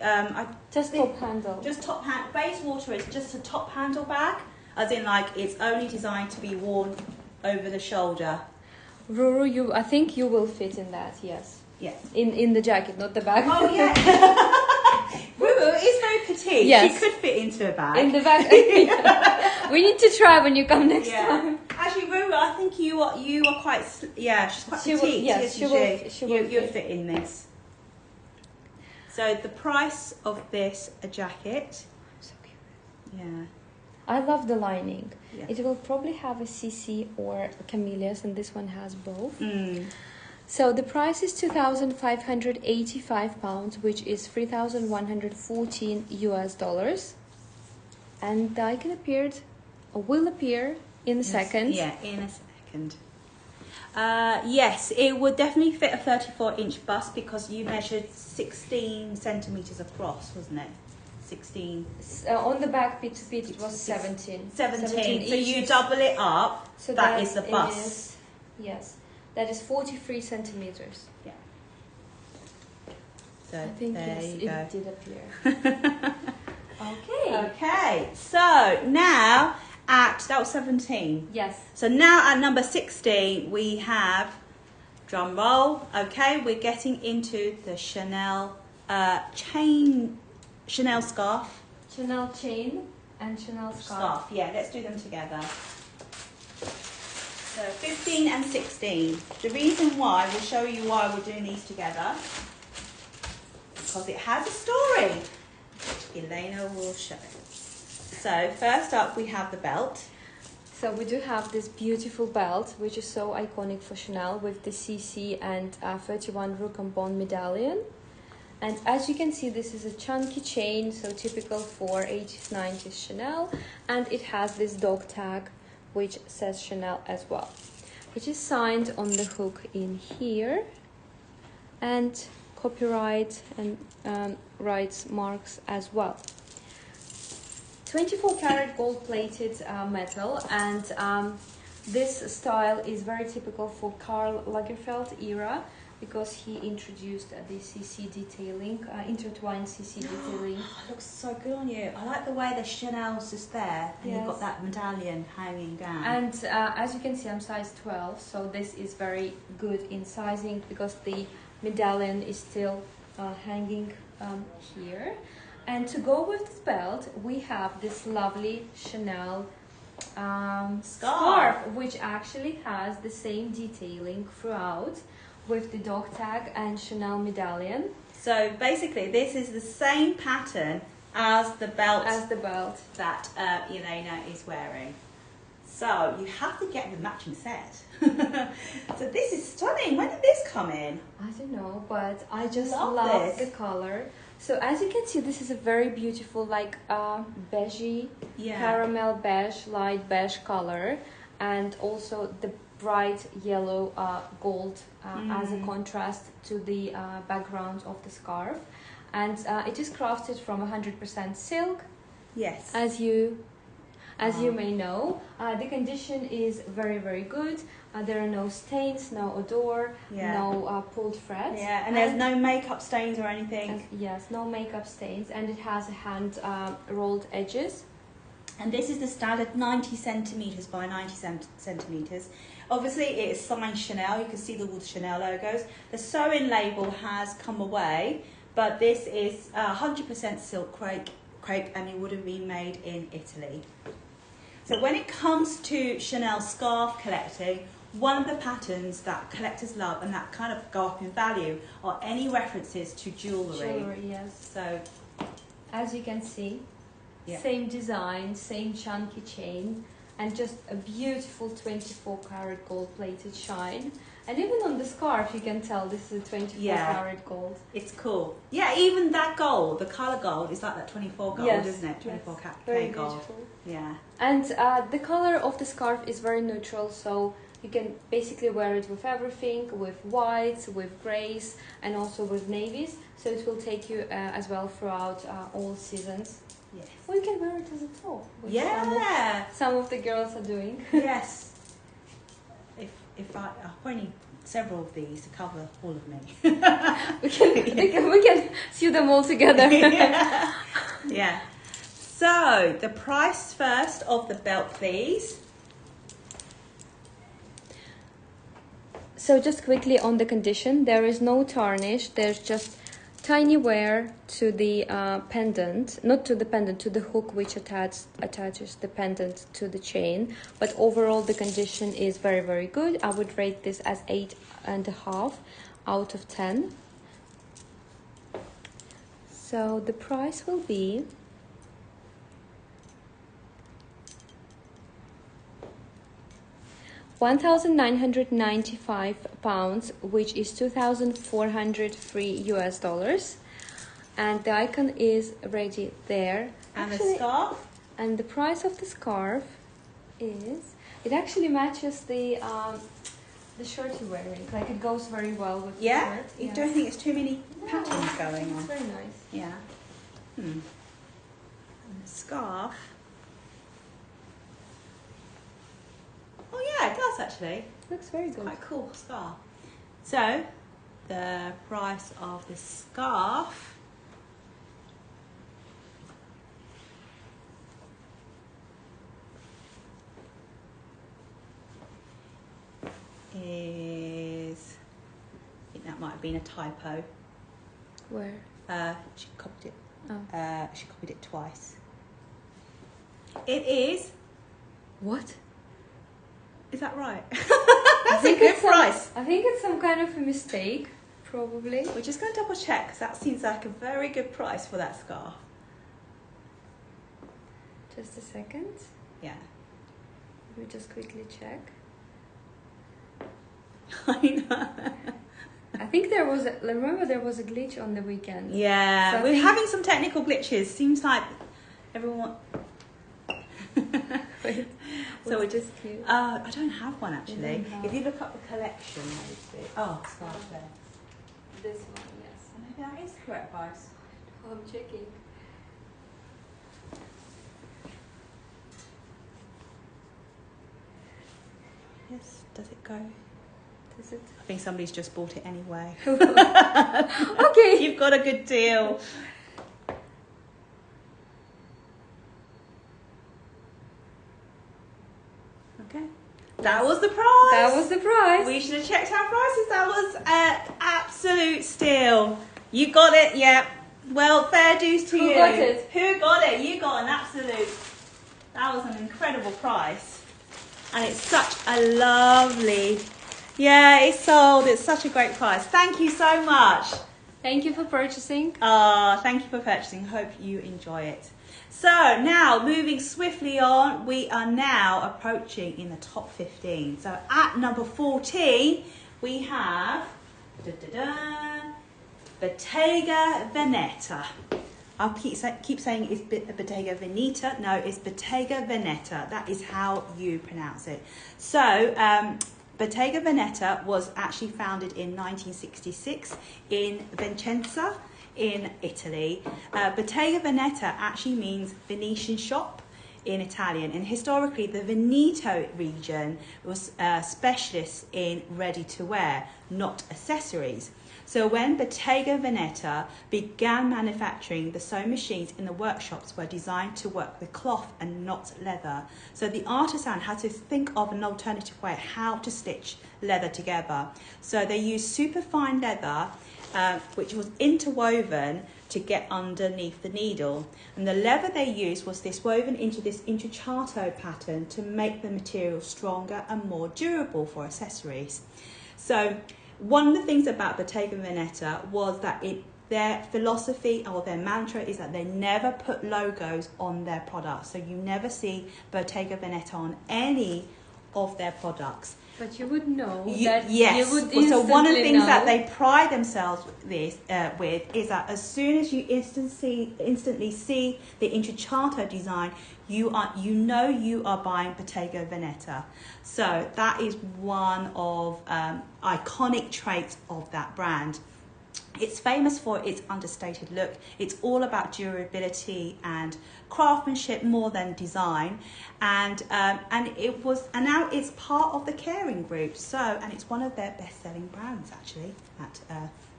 Speaker 2: just top handle.
Speaker 1: Just top hand. Bayswater is just a top handle bag, as in like it's only designed to be worn over the shoulder.
Speaker 2: Ruru, I think you will fit in that. Yes.
Speaker 1: Yes.
Speaker 2: In the jacket, not the bag.
Speaker 1: Oh yeah. Ruru is very petite.
Speaker 2: Yes.
Speaker 1: She could fit into a bag.
Speaker 2: In the bag. We need to try when you come next time.
Speaker 1: Actually, Ruru, I think you are quite. She's quite petite.
Speaker 2: Yes, she will.
Speaker 1: You'll fit in this. So the price of this jacket.
Speaker 2: So cute.
Speaker 1: Yeah.
Speaker 2: I love the lining.
Speaker 1: Yeah.
Speaker 2: It will probably have a CC or a camellias, and this one has both. So the price is £2,585, which is $3,114 US. And the icon will appear in a second.
Speaker 1: Yeah, in a second. Yes, it would definitely fit a 34-inch bust because you measured 16 centimetres across, wasn't it? 16.
Speaker 2: On the back bit it was 17.
Speaker 1: 17. So you double it up, so that is the bust.
Speaker 2: Yes, that is 43 centimetres.
Speaker 1: Yeah. So
Speaker 2: I think
Speaker 1: there
Speaker 2: yes,
Speaker 1: you go.
Speaker 2: it did appear. Okay.
Speaker 1: Okay, so now that was 17.
Speaker 2: Yes.
Speaker 1: So now at number 16 we have, drum roll, okay, we're getting into the Chanel Chanel scarf.
Speaker 2: Chanel chain and Chanel scarf.
Speaker 1: Yeah, let's do them together. So 15 and 16. The reason why, we'll show you why we're doing these together, because it has a story, which Elena will show. So first up we have the belt.
Speaker 2: So we do have this beautiful belt, which is so iconic for Chanel, with the CC and 31 Roucambon medallion. And as you can see, this is a chunky chain, so typical for 80s, 90s Chanel. And it has this dog tag, which says Chanel as well. It is signed on the hook in here. And copyright and rights marks as well. 24 karat gold plated metal, and this style is very typical for Karl Lagerfeld era, because he introduced the CC detailing, intertwined CC detailing.
Speaker 1: Oh, it looks so good on you. I like the way the Chanel's just there, and you've got that medallion hanging down.
Speaker 2: And as you can see, I'm size 12, so this is very good in sizing, because the medallion is still hanging here. And to go with this belt, we have this lovely Chanel scarf, which actually has the same detailing throughout, with the dog tag and Chanel medallion.
Speaker 1: So basically, this is the same pattern as the belt, that Elena is wearing. So you have to get the matching set. So this is stunning. When did this come in?
Speaker 2: I don't know, but I just love the color. So as you can see, this is a very beautiful, like beigey, caramel beige, light beige color, and also the bright yellow gold as a contrast to the background of the scarf. And it is crafted from 100% silk.
Speaker 1: Yes.
Speaker 2: As you may know, the condition is very, very good. There are no stains, no odor, no pulled threads.
Speaker 1: Yeah, and there's no makeup stains or anything.
Speaker 2: Yes, no makeup stains, and it has hand rolled edges.
Speaker 1: And this is the standard 90 centimetres by 90 centimetres. Obviously, it is signed Chanel. You can see all the Chanel logos. The sewing label has come away, but this is 100% silk crepe, and it would have been made in Italy. So when it comes to Chanel scarf collecting, one of the patterns that collectors love and that kind of go up in value are any references to jewellery.
Speaker 2: Jewellery, yes.
Speaker 1: So,
Speaker 2: as you can see, same design, same chunky chain, and just a beautiful 24 karat gold plated shine. And even on the scarf, you can tell this is a 24 karat gold.
Speaker 1: It's cool. Yeah, even that gold, the colour gold, is like that 24 gold, isn't it? 24 karat gold. Beautiful. Yeah.
Speaker 2: And the colour of the scarf is very neutral, so you can basically wear it with everything, with whites, with greys, and also with navies. So it will take you as well throughout all seasons.
Speaker 1: Yes.
Speaker 2: Or you can wear it as a top, which some of the girls are doing.
Speaker 1: Yes. If I probably need several of these to cover all of me.
Speaker 2: we can sew them all together.
Speaker 1: Yeah. So the price first of the belt, please.
Speaker 2: So just quickly on the condition, there is no tarnish. There's just tiny wear to the pendant, not to the pendant, to the hook which attaches the pendant to the chain. But overall, the condition is very, very good. I would rate this as 8.5 out of 10. So the price will be £1,995, which is 2,403 US dollars, and the icon is ready there.
Speaker 1: And the scarf?
Speaker 2: And the price of the scarf is, it actually matches the the shirt you're wearing. Like it goes very well with
Speaker 1: Yeah?
Speaker 2: the shirt.
Speaker 1: You don't think it's too many patterns
Speaker 2: I
Speaker 1: going
Speaker 2: think
Speaker 1: on?
Speaker 2: it's very nice.
Speaker 1: Yeah. And the scarf. Oh yeah, it does actually.
Speaker 2: Looks very good.
Speaker 1: Quite cool scarf. So, the price of the scarf is, I think that might have been a typo.
Speaker 2: Where?
Speaker 1: She copied it.
Speaker 2: Oh.
Speaker 1: She copied it twice. It is.
Speaker 2: What?
Speaker 1: Is that right?
Speaker 2: I
Speaker 1: That's a
Speaker 2: think
Speaker 1: good
Speaker 2: it's
Speaker 1: price.
Speaker 2: I think it's some kind of a mistake, probably.
Speaker 1: We're just going to double check because that seems like a very good price for that scarf.
Speaker 2: Just a second.
Speaker 1: Yeah.
Speaker 2: Let me just quickly check.
Speaker 1: I know.
Speaker 2: I think there was remember there was a glitch on the weekend.
Speaker 1: Yeah,
Speaker 2: So I
Speaker 1: we're
Speaker 2: think-
Speaker 1: having some technical glitches. Seems like everyone.
Speaker 2: Wait,
Speaker 1: So we're just.
Speaker 2: cute.
Speaker 1: I don't have one actually.
Speaker 2: You don't have-
Speaker 1: If you look up the collection, maybe. Oh, scarf there.
Speaker 2: This one, yes.
Speaker 1: Maybe that is the correct price.
Speaker 2: Oh, I'm checking.
Speaker 1: Yes. Does it go?
Speaker 2: Is it?
Speaker 1: I think somebody's just bought it anyway.
Speaker 2: Okay.
Speaker 1: You've got a good deal. Okay. That was the price.
Speaker 2: That was the price.
Speaker 1: We should have checked our prices. That was an absolute steal. You got it, yeah. Well, fair dues to
Speaker 2: Who
Speaker 1: you.
Speaker 2: got it?
Speaker 1: Who got it? You got an absolute. That was an incredible price. And it's such a lovely. Yeah, it's sold. It's such a great price. Thank you so much.
Speaker 2: Thank you for purchasing.
Speaker 1: Thank you for purchasing. Hope you enjoy it. So now, moving swiftly on, we are now approaching in the top 15. So at number 14, we have Bottega Veneta. I'll keep saying it's Bottega Veneta. No, it's Bottega Veneta. That is how you pronounce it. So Bottega Veneta was actually founded in 1966 in Vicenza, in Italy. Bottega Veneta actually means Venetian shop in Italian, and historically the Veneto region was specialist in ready-to-wear, not accessories. So when Bottega Veneta began manufacturing, the sewing machines in the workshops were designed to work with cloth and not leather. So the artisan had to think of an alternative way how to stitch leather together. So they used superfine leather, which was interwoven to get underneath the needle. And the leather they used was this woven into this intrecciato pattern to make the material stronger and more durable for accessories. So one of the things about Bottega Veneta was that their philosophy or their mantra is that they never put logos on their products. So you never see Bottega Veneta on any of their products.
Speaker 2: But you would know
Speaker 1: Yes.
Speaker 2: you would instantly
Speaker 1: So one of the things
Speaker 2: know.
Speaker 1: that they pride themselves with is that as soon as you instantly see the intrecciato design, you know you are buying Bottega Veneta. So that is one of iconic traits of that brand. It's famous for its understated look. It's all about durability and craftsmanship more than design, and now it's part of the Kering Group. So, and it's one of their best-selling brands actually at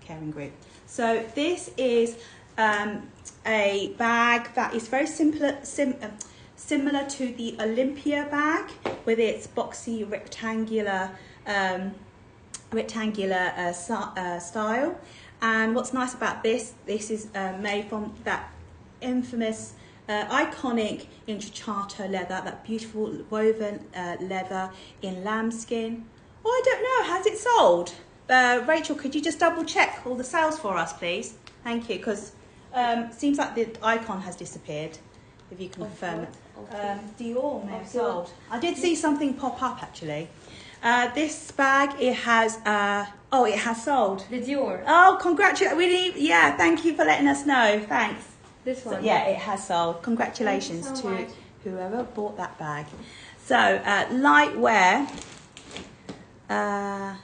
Speaker 1: Kering Group. So this is a bag that is very similar to the Olympia bag with its boxy rectangular style. And what's nice about this is made from that infamous, iconic intrecciato leather, that beautiful woven leather in lambskin. Oh, I don't know, has it sold? Rachel, could you just double check all the sales for us, please? Thank you, because seems like the icon has disappeared. If you can confirm it. Dior may have sold. I did see something pop up actually. This bag, it has sold.
Speaker 2: The Dior.
Speaker 1: Oh, congratulations. Yeah, thank you for letting us know. Thanks.
Speaker 2: This one.
Speaker 1: So, yeah, it has sold. Congratulations
Speaker 2: Thank you so
Speaker 1: to
Speaker 2: much.
Speaker 1: whoever bought that bag. So, light wear. Fun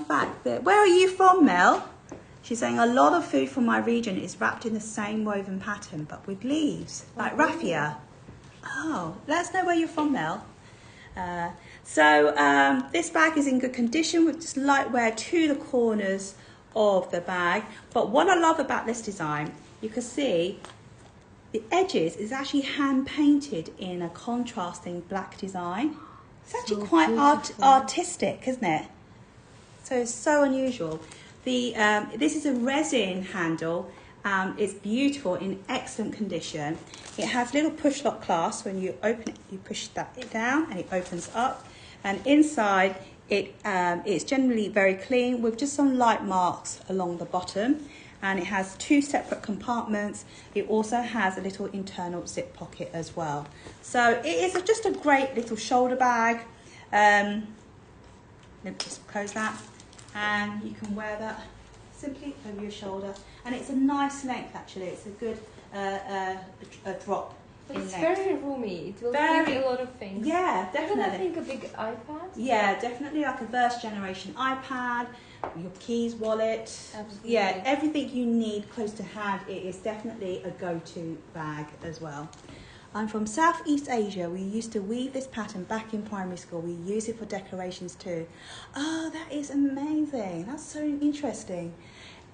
Speaker 1: fact. Where are you from, Mel? She's saying a lot of food from my region is wrapped in the same woven pattern, but with leaves, like raffia. Oh, let us know where you're from, Mel. This bag is in good condition with just light wear to the corners of the bag. But what I love about this design, you can see the edges is actually hand painted in a contrasting black design. It's actually quite artistic, isn't it? So it's so unusual. This is a resin handle. It's beautiful, in excellent condition. It has little push lock clasps. When you open it, you push that down and it opens up. And inside, it's generally very clean with just some light marks along the bottom. And it has 2 separate compartments. It also has a little internal zip pocket as well. So it is just a great little shoulder bag. Let me just close that. And you can wear that simply over your shoulder. And it's a nice length, actually. It's a good a drop in
Speaker 2: It's
Speaker 1: length.
Speaker 2: very roomy. It will carry a lot of things.
Speaker 1: Yeah, definitely.
Speaker 2: Even I think a big iPad.
Speaker 1: Yeah, definitely like a first generation iPad, your keys, wallet.
Speaker 2: Absolutely.
Speaker 1: Yeah, everything you need close to hand. It is definitely a go-to bag as well. I'm from Southeast Asia. We used to weave this pattern back in primary school. We use it for decorations too. Oh, that is amazing. That's so interesting.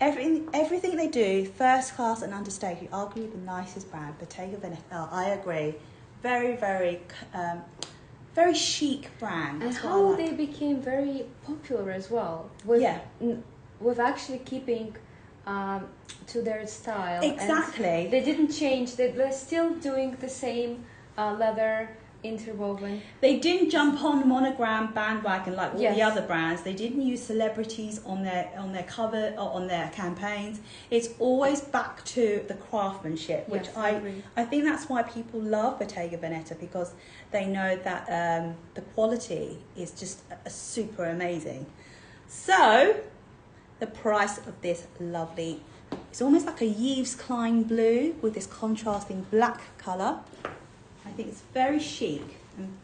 Speaker 1: Everything they do, first class and understated. Arguably the nicest brand, Bottega Veneta. Oh, I agree. Very, very, very chic brand.
Speaker 2: And
Speaker 1: That's what I
Speaker 2: how
Speaker 1: like.
Speaker 2: they became very popular as well. With actually keeping to their style.
Speaker 1: Exactly.
Speaker 2: And they didn't change. They're still doing the same leather interwoven.
Speaker 1: They didn't jump on monogram bandwagon like all
Speaker 2: Yes.
Speaker 1: the other brands. They didn't use celebrities on their cover or on their campaigns. It's always back to the craftsmanship, which
Speaker 2: Yes, I agree.
Speaker 1: I think that's why people love Bottega Veneta, because they know that the quality is just super amazing. So the price of this lovely, it's almost like a Yves Klein blue with this contrasting black colour. I think it's very chic and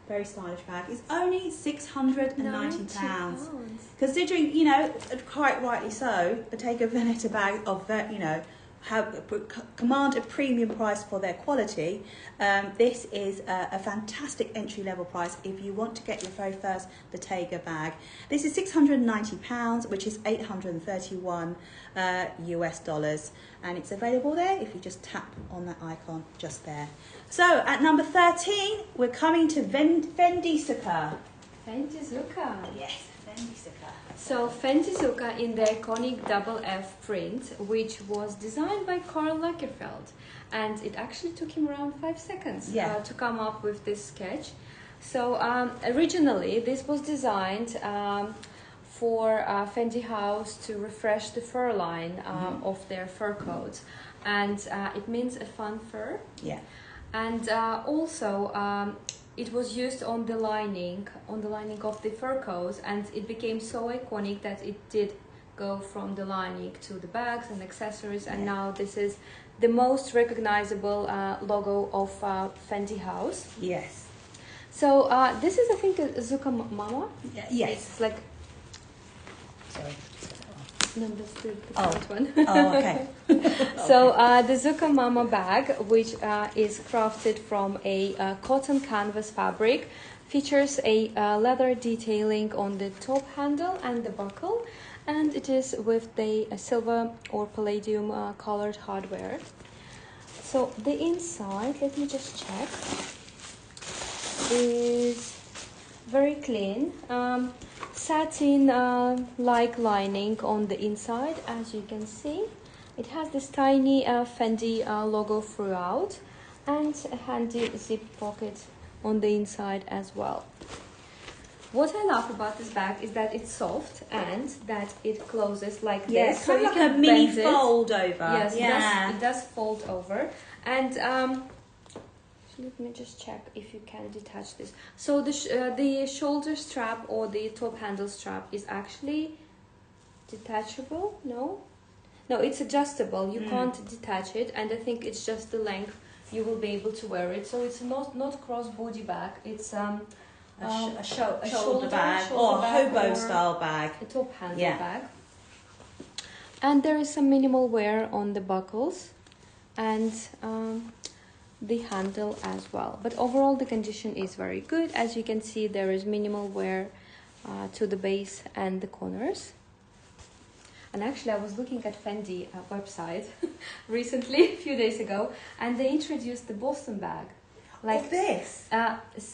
Speaker 1: very stylish bag. It's only £690. Considering, you know, quite rightly so, Bottega Veneta bag command a premium price for their quality. This is a fantastic entry-level price if you want to get your very first Bottega bag. This is £690, which is 831 US dollars, and it's available there if you just tap on that icon just there. So at number 13, we're coming to Fendi Zucca.
Speaker 2: Fendi Zucca.
Speaker 1: Yes, Fendi Zucca.
Speaker 2: So Fendi Zucca in the iconic double F print, which was designed by Karl Lagerfeld, and it actually took him around 5 seconds to come up with this sketch. So originally this was designed for Fendi House to refresh the fur line of their fur coats, and it means a fun fur.
Speaker 1: Yeah.
Speaker 2: And also it was used on the lining of the fur coat, and it became so iconic that it did go from the lining to the bags and accessories, and now this is the most recognizable logo of Fendi House.
Speaker 1: Yes.
Speaker 2: So this is, I think, a Zucca Mama.
Speaker 1: Yes.
Speaker 2: It's like,
Speaker 1: Sorry.
Speaker 2: no, that's the current one.
Speaker 1: Oh, okay.
Speaker 2: So the Zucca Mama bag, which is crafted from a cotton canvas fabric, features a leather detailing on the top handle and the buckle, and it is with the silver or palladium colored hardware. So the inside, let me just check, is very clean. Satin like lining on the inside, as you can see. It has this tiny Fendi logo throughout, and a handy zip pocket on the inside as well. What I love about this bag is that it's soft and that it closes like this.
Speaker 1: So like a mini fold over.
Speaker 2: Yes, it does fold over. And let me just check if you can detach this. So the shoulder strap or the top handle strap is actually detachable. No, it's adjustable. You can't detach it, and I think it's just the length you will be able to wear it. So it's not cross body bag. It's
Speaker 1: a shoulder
Speaker 2: shoulder
Speaker 1: bag or a
Speaker 2: bag
Speaker 1: hobo
Speaker 2: or
Speaker 1: style bag.
Speaker 2: a top handle
Speaker 1: Yeah.
Speaker 2: bag. And there is some minimal wear on the buckles and the handle as well. But overall the condition is very good. As you can see, there is minimal wear to the base and the corners. And actually I was looking at Fendi website recently, a few days ago, and they introduced the Boston bag.
Speaker 1: Like this?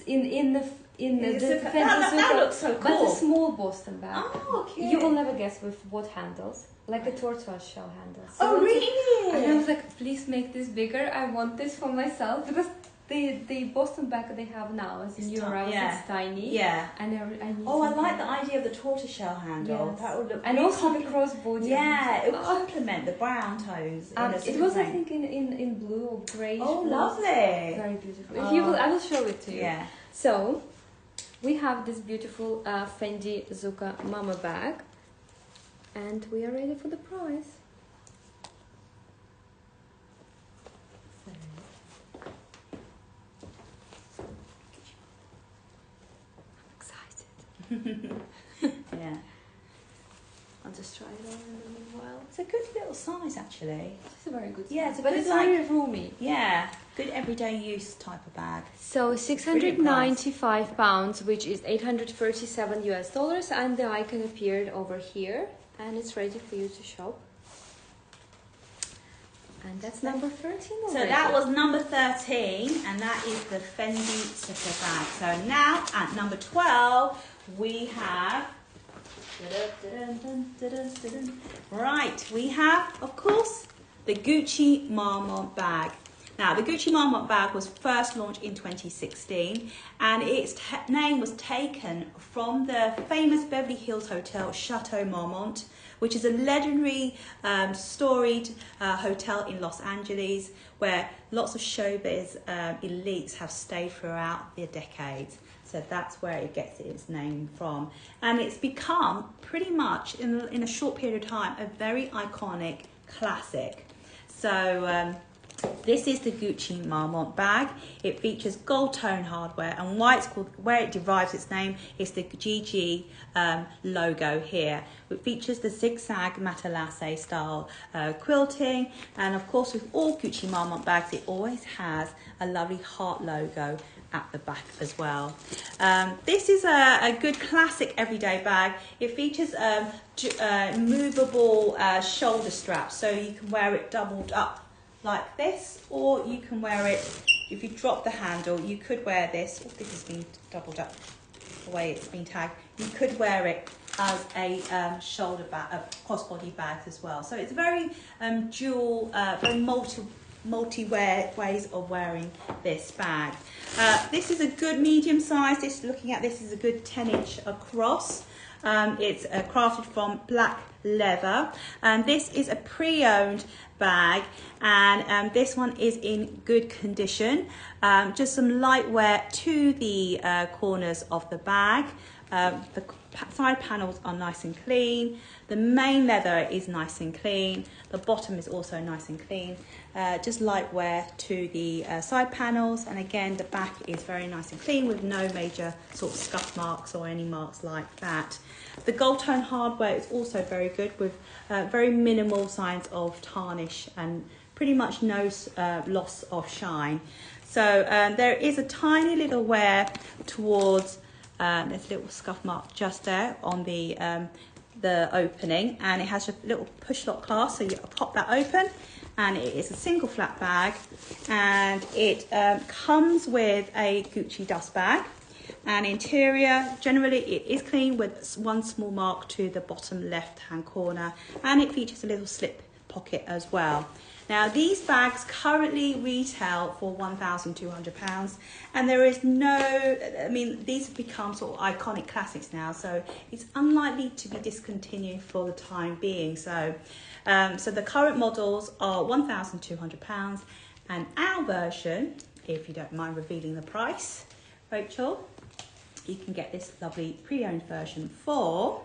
Speaker 2: In the Fendi
Speaker 1: that looks so cool.
Speaker 2: But a small Boston bag.
Speaker 1: Oh, okay.
Speaker 2: You will never guess with what handles. Like a tortoise shell handle.
Speaker 1: Oh, really?
Speaker 2: And I was like, please make this bigger. I want this for myself because the Boston bag they have now is in Euro. It's tiny.
Speaker 1: Yeah.
Speaker 2: And I need
Speaker 1: I like the idea of the tortoiseshell handle.
Speaker 2: Yes.
Speaker 1: That would look.
Speaker 2: And
Speaker 1: really
Speaker 2: also the crossbody.
Speaker 1: Yeah, it would complement the brown toes.
Speaker 2: It was, I think, in blue or grey.
Speaker 1: Oh, lovely.
Speaker 2: Very beautiful. If you will, I will show it to you.
Speaker 1: Yeah.
Speaker 2: So, we have this beautiful Fendi Zucca Mama bag. And we are ready for the prize. I'm excited.
Speaker 1: Yeah.
Speaker 2: I'll just try it on in the meanwhile.
Speaker 1: It's a good little size, actually.
Speaker 2: It's a very good size.
Speaker 1: Yeah, it's a
Speaker 2: but
Speaker 1: good,
Speaker 2: it's very roomy.
Speaker 1: Yeah, good everyday use type of bag.
Speaker 2: So £695, which is $837 US, and the icon appeared over here, and it's ready for you to shop. And that's number 13 already.
Speaker 1: So that was number 13, and that is the Fendi Zucca bag. So now at number 12, we have... Right, we have, of course, the Gucci Marmont bag. Now, the Gucci Marmont bag was first launched in 2016, and its name was taken from the famous Beverly Hills hotel Chateau Marmont, which is a legendary storied hotel in Los Angeles where lots of showbiz elites have stayed throughout the decades. So that's where it gets its name from. And it's become pretty much, in a short period of time, a very iconic classic. So this is the Gucci Marmont bag. It features gold tone hardware, and why it's called, where it derives its name is the GG logo here. It features the zigzag matelasse style quilting, and of course with all Gucci Marmont bags it always has a lovely heart logo at the back as well. This is a good classic everyday bag. It features movable shoulder straps, so you can wear it doubled up like this, or you can wear it, if you drop the handle, you could wear this. Oh, this has been doubled up the way it's been tagged. You could wear it as a shoulder bag, a crossbody bag as well. So it's very dual, very multi-wear ways of wearing this bag. This is a good medium size. Looking at this is a good 10-inch across. It's crafted from black leather, and this is a pre-owned bag, and this one is in good condition. Just some light wear to the corners of the bag. The side panels are nice and clean. The main leather is nice and clean. The bottom is also nice and clean. Just light wear to the side panels, and again the back is very nice and clean with no major sort of scuff marks or any marks like that. The gold tone hardware is also very good with very minimal signs of tarnish and pretty much no loss of shine. So there is a tiny little wear towards, there's a little scuff mark just there on the opening, and it has a little push lock clasp, so you pop that open, and it is a single flat bag, and it comes with a Gucci dust bag, and interior generally it is clean with one small mark to the bottom left hand corner, and it features a little slip pocket as well. Now these bags currently retail for £1,200, and there is no, I mean, these have become sort of iconic classics now, so it's unlikely to be discontinued for the time being. So, so the current models are £1,200, and our version, if you don't mind revealing the price, Rachel, you can get this lovely pre-owned version for,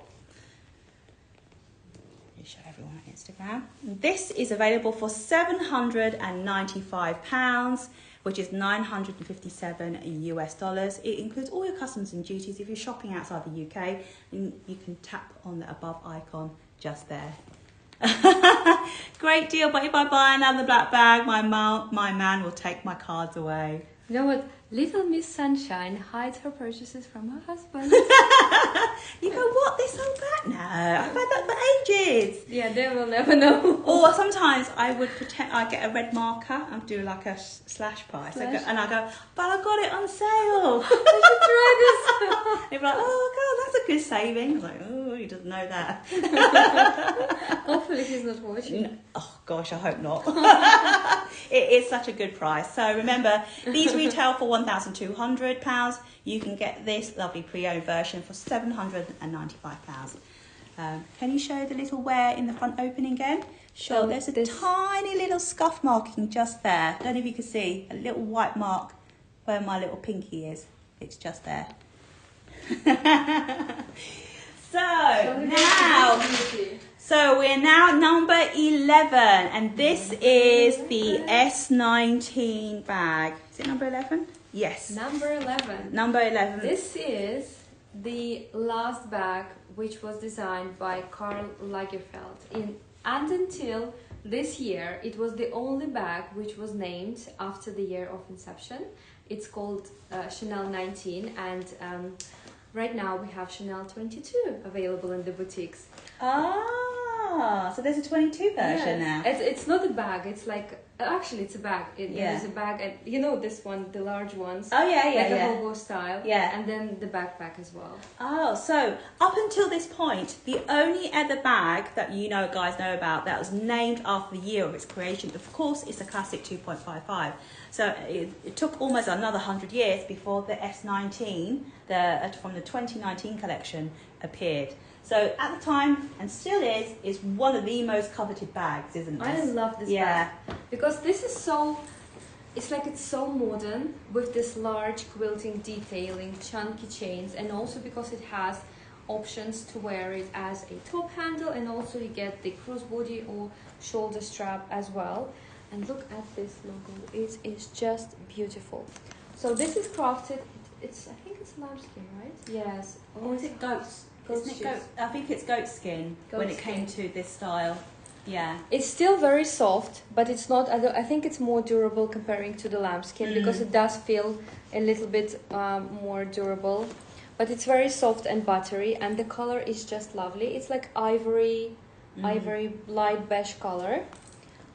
Speaker 1: show everyone on Instagram. This is available for £795, which is $957 US. It includes all your customs and duties. If you're shopping outside the UK, you can tap on the above icon just there. Great deal, but if I buy another black bag, my man will take my cards away.
Speaker 2: You know what? Little Miss Sunshine hides her purchases from her husband.
Speaker 1: You go, what? They're so bad? No, I've had that for ages.
Speaker 2: Yeah, they will never know.
Speaker 1: Or sometimes I would pretend I get a red marker and do like a slash price. And I go, but I got it on sale.
Speaker 2: I should try this.
Speaker 1: They'd be like, oh God, that's a good saving. I was like, oh, he doesn't know that.
Speaker 2: Hopefully he's not watching.
Speaker 1: Oh gosh, I hope not. It is such a good price. So remember, these retail for £1,200. You can get this lovely pre-owned version for £795. Can you show the little wear in the front opening again? Sure. There's a tiny little scuff marking just there. Don't know if you can see a little white mark where my little pinky is. It's just there. So we're now at number 11, and this is the S19 bag. Is it number 11? Yes.
Speaker 2: Number 11.
Speaker 1: Number 11.
Speaker 2: This is the last bag which was designed by Karl Lagerfeld. And until this year, it was the only bag which was named after the year of inception. It's called Chanel 19, and right now we have Chanel 22 available in the boutiques.
Speaker 1: Ah, so there's a 22 version now.
Speaker 2: It's not a bag, it's like, actually it's a bag. There's a bag, and you know this one, the large ones.
Speaker 1: Oh yeah,
Speaker 2: like a hobo style.
Speaker 1: Yeah.
Speaker 2: And then the backpack as well.
Speaker 1: Oh, so up until this point, the only other bag that guys know about that was named after the year of its creation, of course, is the classic 2.55. So it took almost another 100 years before the S19, from the 2019 collection, appeared. So at the time, and still is one of the most coveted bags, isn't it?
Speaker 2: I love this bag. Because this is it's so modern with this large quilting detailing, chunky chains, and also because it has options to wear it as a top handle, and also you get the crossbody or shoulder strap as well. And look at this logo, it is just beautiful. So this is crafted, I think it's lambskin, right? Yes.
Speaker 1: Or is it goat's? Isn't it goat? I think it's goat skin when it came to this style. Yeah. It's
Speaker 2: still very soft, but it's not, I think it's more durable comparing to the lambskin because it does feel a little bit more durable. But it's very soft and buttery, and the color is just lovely. It's like ivory light beige color.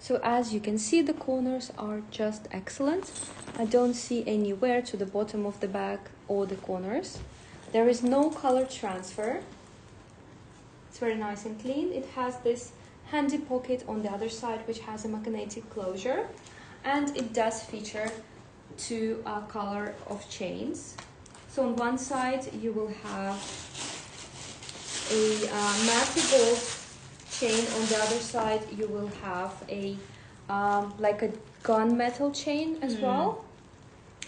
Speaker 2: So as you can see, the corners are just excellent. I don't see any wear to the bottom of the bag or the corners. There is no color transfer. It's very nice and clean. It has this handy pocket on the other side which has a magnetic closure, and it does feature two color of chains. So on one side you will have a matte gold chain, on the other side you will have a like a gunmetal chain as well.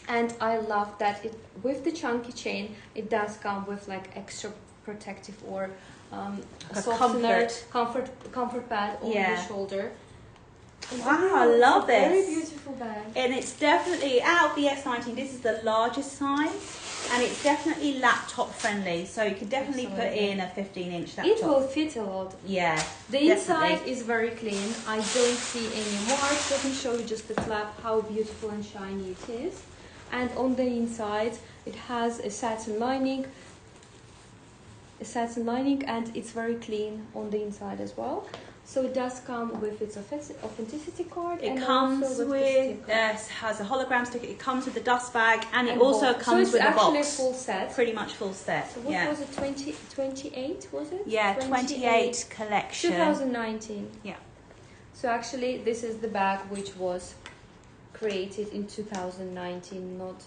Speaker 2: And I love that with the chunky chain, it does come with like extra protective or softener, comfort pad on the shoulder.
Speaker 1: Wow, I love this.
Speaker 2: Very beautiful bag.
Speaker 1: And it's definitely, out of the S19, this is the largest size. And it's definitely laptop friendly, so you could definitely put in a 15-inch laptop.
Speaker 2: It will fit a lot.
Speaker 1: Yeah,
Speaker 2: the inside is very clean. I don't see any marks. Let me show you just the flap, how beautiful and shiny it is. And on the inside, it has a satin lining, and it's very clean on the inside as well. So it does come with its authenticity card.
Speaker 1: It comes with has a hologram sticker. It comes with the dust bag, and it also comes with a box. So it's actually a
Speaker 2: full set.
Speaker 1: Pretty much full set.
Speaker 2: So what was it? 28 was it?
Speaker 1: Yeah, 28 collection.
Speaker 2: 2019.
Speaker 1: Yeah.
Speaker 2: So actually, this is the bag which was created in 2019, not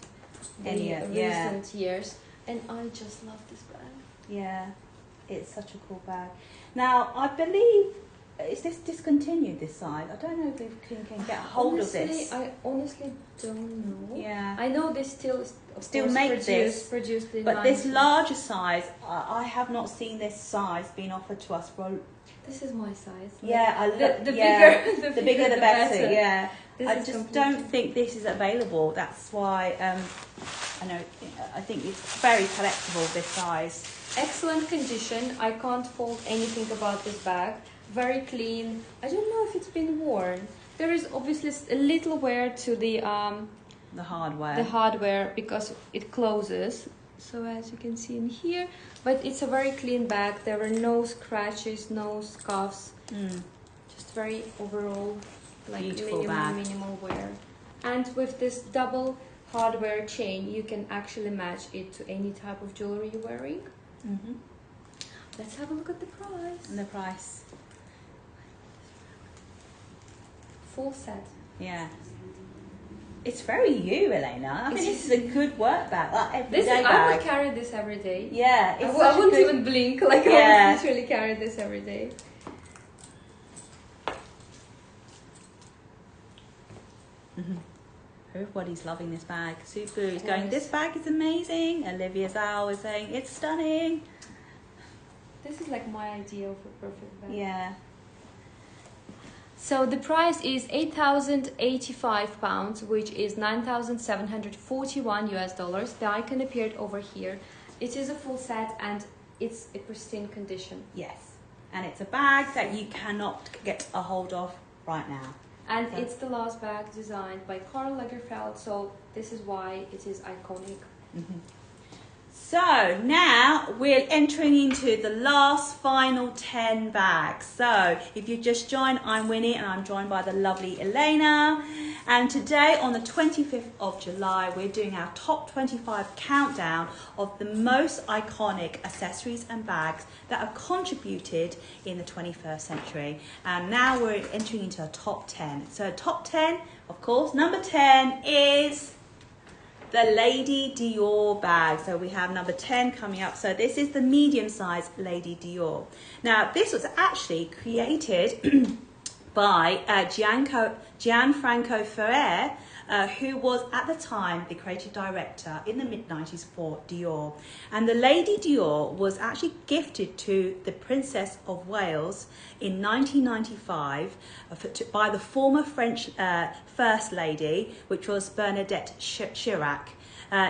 Speaker 2: the recent years. And I just love this bag.
Speaker 1: Yeah, it's such a cool bag. Now, I believe, is this discontinued, this size? I don't know if we can get a hold of this.
Speaker 2: I honestly don't know.
Speaker 1: Yeah.
Speaker 2: I know they still
Speaker 1: make this,
Speaker 2: produced in
Speaker 1: but this larger size, I have not seen this size being offered to us for.
Speaker 2: This is my size.
Speaker 1: Yeah,
Speaker 2: the bigger the better.
Speaker 1: Yeah. I just don't think this is available. That's why I think it's very collectible, this size.
Speaker 2: Excellent condition. I can't fault anything about this bag. Very clean. I don't know if it's been worn. There is obviously a little wear to the
Speaker 1: hardware.
Speaker 2: The hardware, because it closes. So as you can see in here, but it's a very clean bag. There are no scratches, no scuffs. Just very overall like minimal wear. And with this double hardware chain, you can actually match it to any type of jewelry you're wearing. Let's have a look at the price.
Speaker 1: And the price.
Speaker 2: Full set.
Speaker 1: Yeah. It's very you, Elena. I mean, this is a good work bag, like everyday bag.
Speaker 2: I would carry this every day.
Speaker 1: Yeah.
Speaker 2: I wouldn't even blink. Like, I would literally carry this every day.
Speaker 1: Everybody's loving this bag. Supu is going, this bag is amazing. Olivia Zhao is saying, it's stunning.
Speaker 2: This is like my idea of a perfect bag.
Speaker 1: Yeah.
Speaker 2: So the price is £8,085, which is $9,741 US. The icon appeared over here. It is a full set and it's a pristine condition.
Speaker 1: Yes. And it's a bag that you cannot get a hold of right now.
Speaker 2: And it's the last bag designed by Karl Lagerfeld, so this is why it is iconic.
Speaker 1: So now we're entering into the last final 10 bags. So if you just joined, I'm Winnie and I'm joined by the lovely Elena. And today on the 25th of July, we're doing our top 25 countdown of the most iconic accessories and bags that have contributed in the 21st century. And now we're entering into a top 10. So top 10, of course, number 10 is the Lady Dior bag. So we have number 10 coming up. So this is the medium-sized Lady Dior. Now this was actually created by Gianfranco Ferrer, who was at the time the creative director in the mid-90s for Dior. And the Lady Dior was actually gifted to the Princess of Wales in 1995 by the former French First Lady, which was Bernadette Chirac.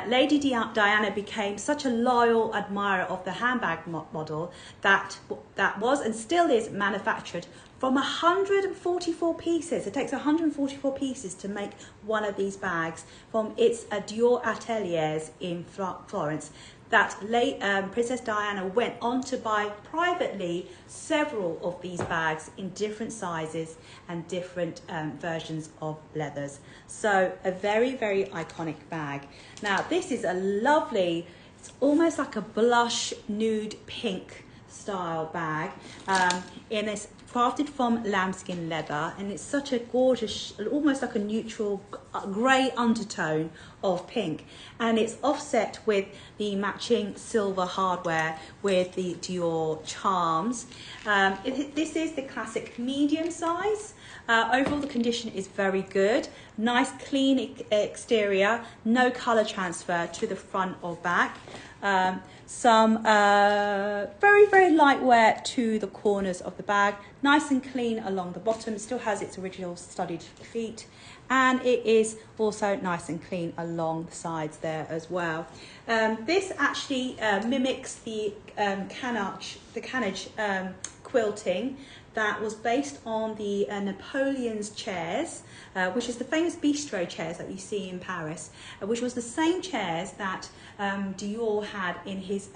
Speaker 1: Lady Diana became such a loyal admirer of the handbag model that was and still is manufactured from 144 pieces. It takes 144 pieces to make one of these bags from its Dior ateliers in Florence. That Princess Diana went on to buy privately several of these bags in different sizes and different versions of leathers. So a very, very iconic bag. Now this is a lovely, it's almost like a blush nude pink style bag in this crafted from lambskin leather, and it's such a gorgeous, almost like a neutral grey undertone of pink, and it's offset with the matching silver hardware with the Dior charms. This is the classic medium size. Overall the condition is very good, nice clean exterior, no colour transfer to the front or back. Some very, very light wear to the corners of the bag, nice and clean along the bottom. It still has its original studded feet, and it is also nice and clean along the sides there as well. This actually mimics the canage quilting that was based on the Napoleon's chairs, which is the famous bistro chairs that you see in Paris, which was the same chairs that Dior had in his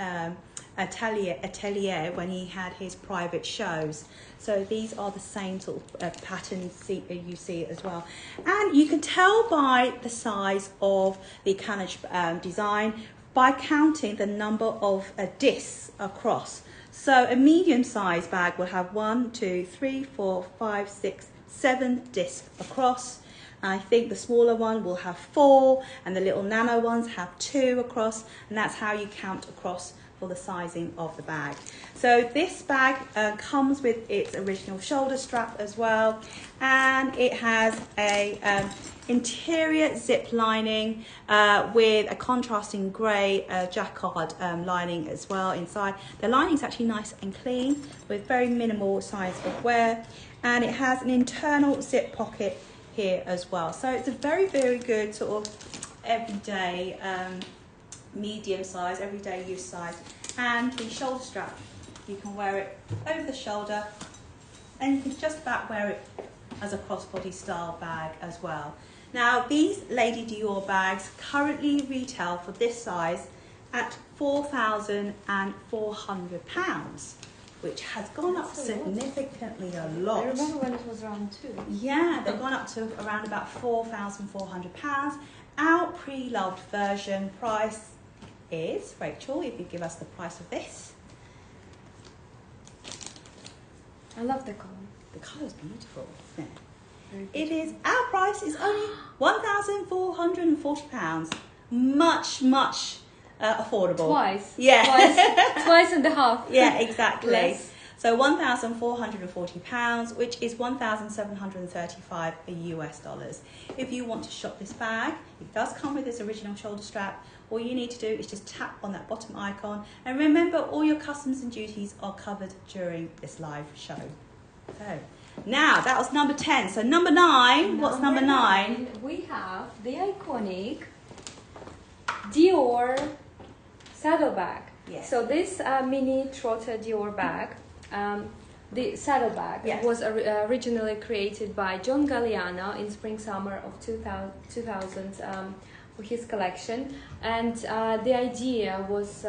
Speaker 1: atelier when he had his private shows. So these are the same sort of patterns you see as well. And you can tell by the size of the canage design by counting the number of discs across. So a medium-sized bag will have 1, 2, 3, 4, 5, 6, 7 discs across. I think the smaller one will have 4, and the little nano ones have 2 across, and that's how you count across for the sizing of the bag. So this bag comes with its original shoulder strap as well, and it has a interior zip lining with a contrasting grey jacquard lining as well inside. The lining is actually nice and clean with very minimal signs of wear, and it has an internal zip pocket here as well. So it's a very, very good sort of everyday medium size, everyday use size. And the shoulder strap, you can wear it over the shoulder, and you can just about wear it as a crossbody style bag as well. Now these Lady Dior bags currently retail for this size at £4,400, which has gone up significantly a lot.
Speaker 2: I remember when it was around 2.
Speaker 1: Yeah, they've gone up to around about £4,400. Our pre-loved version price is, Rachel, if you give us the price of this.
Speaker 2: I love the color.
Speaker 1: The colour's beautiful, isn't it?
Speaker 2: Very
Speaker 1: It is, our price is only £1,440. Much, much affordable.
Speaker 2: Twice.
Speaker 1: Yeah.
Speaker 2: Twice and a half.
Speaker 1: Yeah, exactly.
Speaker 2: Less.
Speaker 1: So £1,440, which is $1,735 US dollars. If you want to shop this bag, it does come with this original shoulder strap. All you need to do is just tap on that bottom icon, and remember, all your customs and duties are covered during this live show. So now that was number 10. So number 9. What's number 9?
Speaker 2: We have the iconic Dior saddlebag.
Speaker 1: Yes.
Speaker 2: So this mini trotter Dior bag, the saddlebag,
Speaker 1: Yes.
Speaker 2: was originally created by John Galliano in spring-summer of 2000 for his collection, and the idea was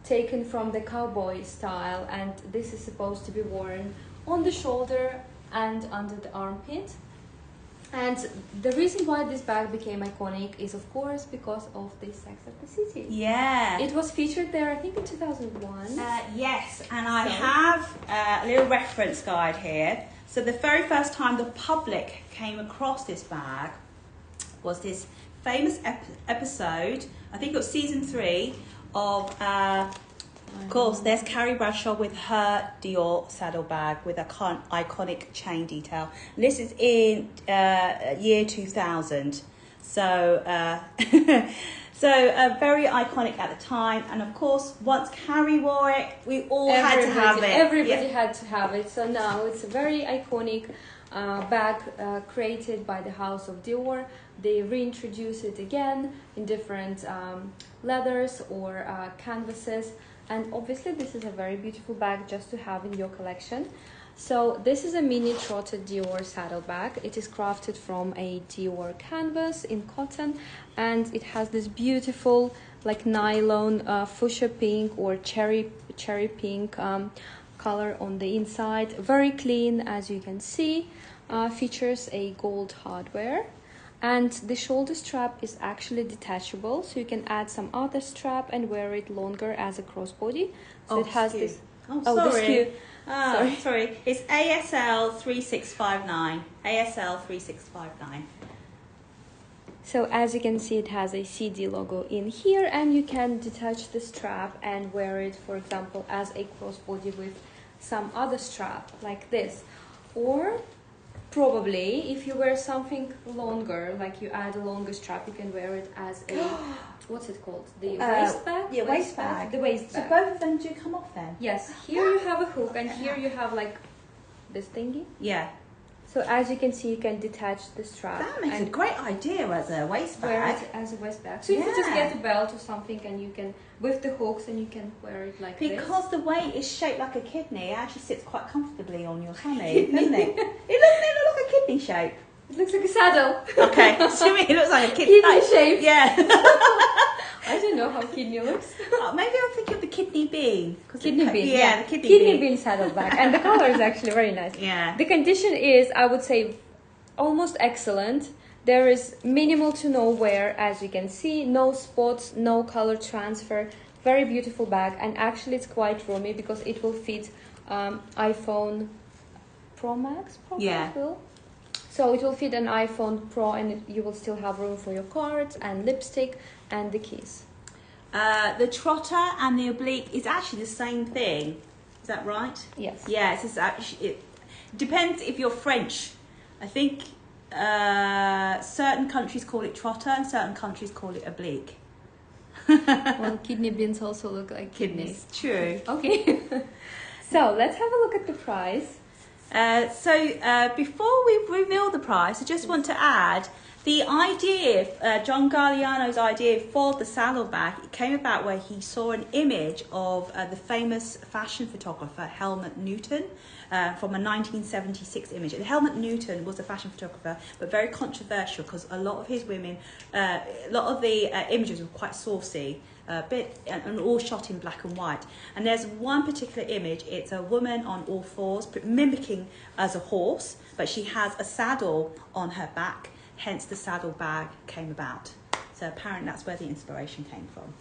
Speaker 2: taken from the cowboy style, and this is supposed to be worn on the shoulder and under the armpit. And the reason why this bag became iconic is, of course, because of the Sex of the City.
Speaker 1: Yeah.
Speaker 2: It was featured there, I think, in 2001.
Speaker 1: Yes, and I have a little reference guide here. So the very first time the public came across this bag was this famous episode, I think it was season 3 of course, there's Carrie Bradshaw with her Dior saddlebag with a iconic chain detail. And this is in year 2000. So, very iconic at the time. And of course, once Carrie wore it, we all had to have it.
Speaker 2: Everybody had to have it. So now it's a very iconic bag created by the House of Dior. They reintroduce it again in different leathers or canvases. And obviously this is a very beautiful bag just to have in your collection. So this is a mini trotted Dior saddlebag. It is crafted from a Dior canvas in cotton, and it has this beautiful like nylon fuchsia pink or cherry pink color on the inside. Very clean, as you can see. Features a gold hardware. And the shoulder strap is actually detachable, so you can add some other strap and wear it longer as a crossbody. So it has this.
Speaker 1: Sorry. Sorry. It's ASL 3659. ASL 3659.
Speaker 2: So as you can see, it has a CD logo in here, and you can detach the strap and wear it, for example, as a crossbody with some other strap like this, or probably, if you wear something longer, like you add a longer strap, you can wear it as a, what's it called? The waist bag?
Speaker 1: Yeah, waist bag.
Speaker 2: The waist bag.
Speaker 1: So both of them do come off then?
Speaker 2: Yes, here you have a hook, and here you have like this thingy.
Speaker 1: Yeah.
Speaker 2: So as you can see, you can detach the strap.
Speaker 1: That makes a great idea as a waist bag.
Speaker 2: Wear it as a waist bag. So you can just get a belt or something, and you can, with the hooks, and you can wear it like this.
Speaker 1: Because the way it's shaped like a kidney, it actually sits quite comfortably on your tummy, doesn't it? It looks like a kidney shape.
Speaker 2: It looks like a saddle.
Speaker 1: Okay, to me it looks like a kidney
Speaker 2: shape.
Speaker 1: Yeah.
Speaker 2: I don't know how kidney looks.
Speaker 1: Maybe I'm thinking of the kidney bean.
Speaker 2: Kidney bean,
Speaker 1: yeah. The kidney
Speaker 2: bean saddlebag. And the color is actually very nice.
Speaker 1: Yeah.
Speaker 2: The condition is, I would say, almost excellent. There is minimal to no wear, as you can see. No spots, no color transfer. Very beautiful bag. And actually it's quite roomy because it will fit iPhone Pro Max. Will. So it will fit an iPhone Pro, and you will still have room for your cards and lipstick and the keys.
Speaker 1: The trotter and the oblique is actually the same thing. Is that right?
Speaker 2: Yes.
Speaker 1: Yes, it's actually, it depends if you're French. I think certain countries call it trotter and certain countries call it oblique.
Speaker 2: Well, kidney beans also look like kidneys.
Speaker 1: True.
Speaker 2: Okay. So let's have a look at the price.
Speaker 1: Before we reveal the price, I just want to add the idea, John Galliano's idea for the saddle bag, it came about where he saw an image of the famous fashion photographer Helmut Newton from a 1976 image. And Helmut Newton was a fashion photographer, but very controversial because a lot of his women, a lot of the images were quite saucy. And all shot in black and white. And there's one particular image, it's a woman on all fours, mimicking as a horse, but she has a saddle on her back, hence the saddle bag came about. So apparently that's where the inspiration came from.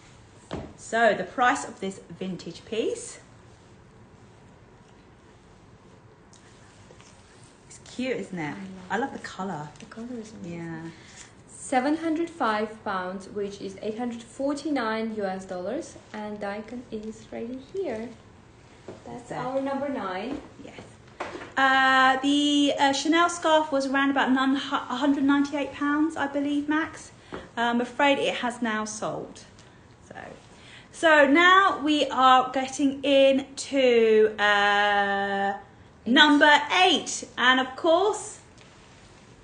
Speaker 1: So the price of this vintage piece. It's cute, isn't it? I love the colour.
Speaker 2: The colour is amazing.
Speaker 1: Yeah.
Speaker 2: £705, which is $849 US, and the icon is right in here. That's our number 9.
Speaker 1: Yes. The Chanel scarf was around about £198, I believe, max. I'm afraid it has now sold. So now we are getting into number 8, and of course,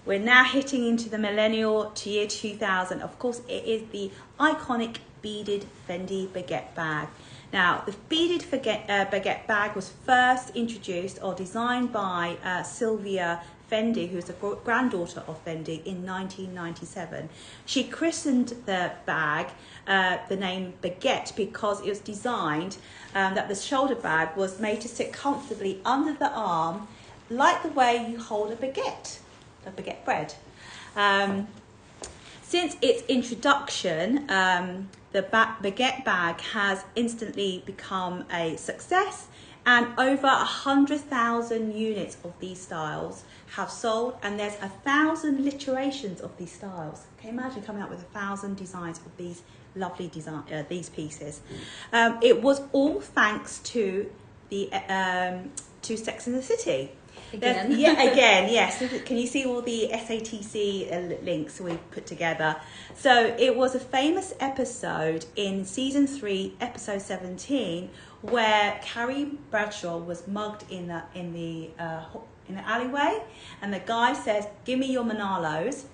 Speaker 1: we're now hitting into the millennial to year 2000. Of course, it is the iconic beaded Fendi baguette bag. Now, the beaded baguette bag was first introduced or designed by Sylvia Fendi, who's the granddaughter of Fendi, in 1997. She christened the bag the name baguette because it was designed that the shoulder bag was made to sit comfortably under the arm, like the way you hold a baguette bread. Since its introduction, the baguette bag has instantly become a success, and over 100,000 units of these styles have sold, and there's 1,000 literations of these styles. Can you imagine coming up with 1,000 designs of these lovely these pieces? It was all thanks to the to Sex and the City. Again, yes. Can you see all the SATC links we put together? So it was a famous episode in season 3, episode 17, where Carrie Bradshaw was mugged in the alleyway, and the guy says, "Give me your Manalos,"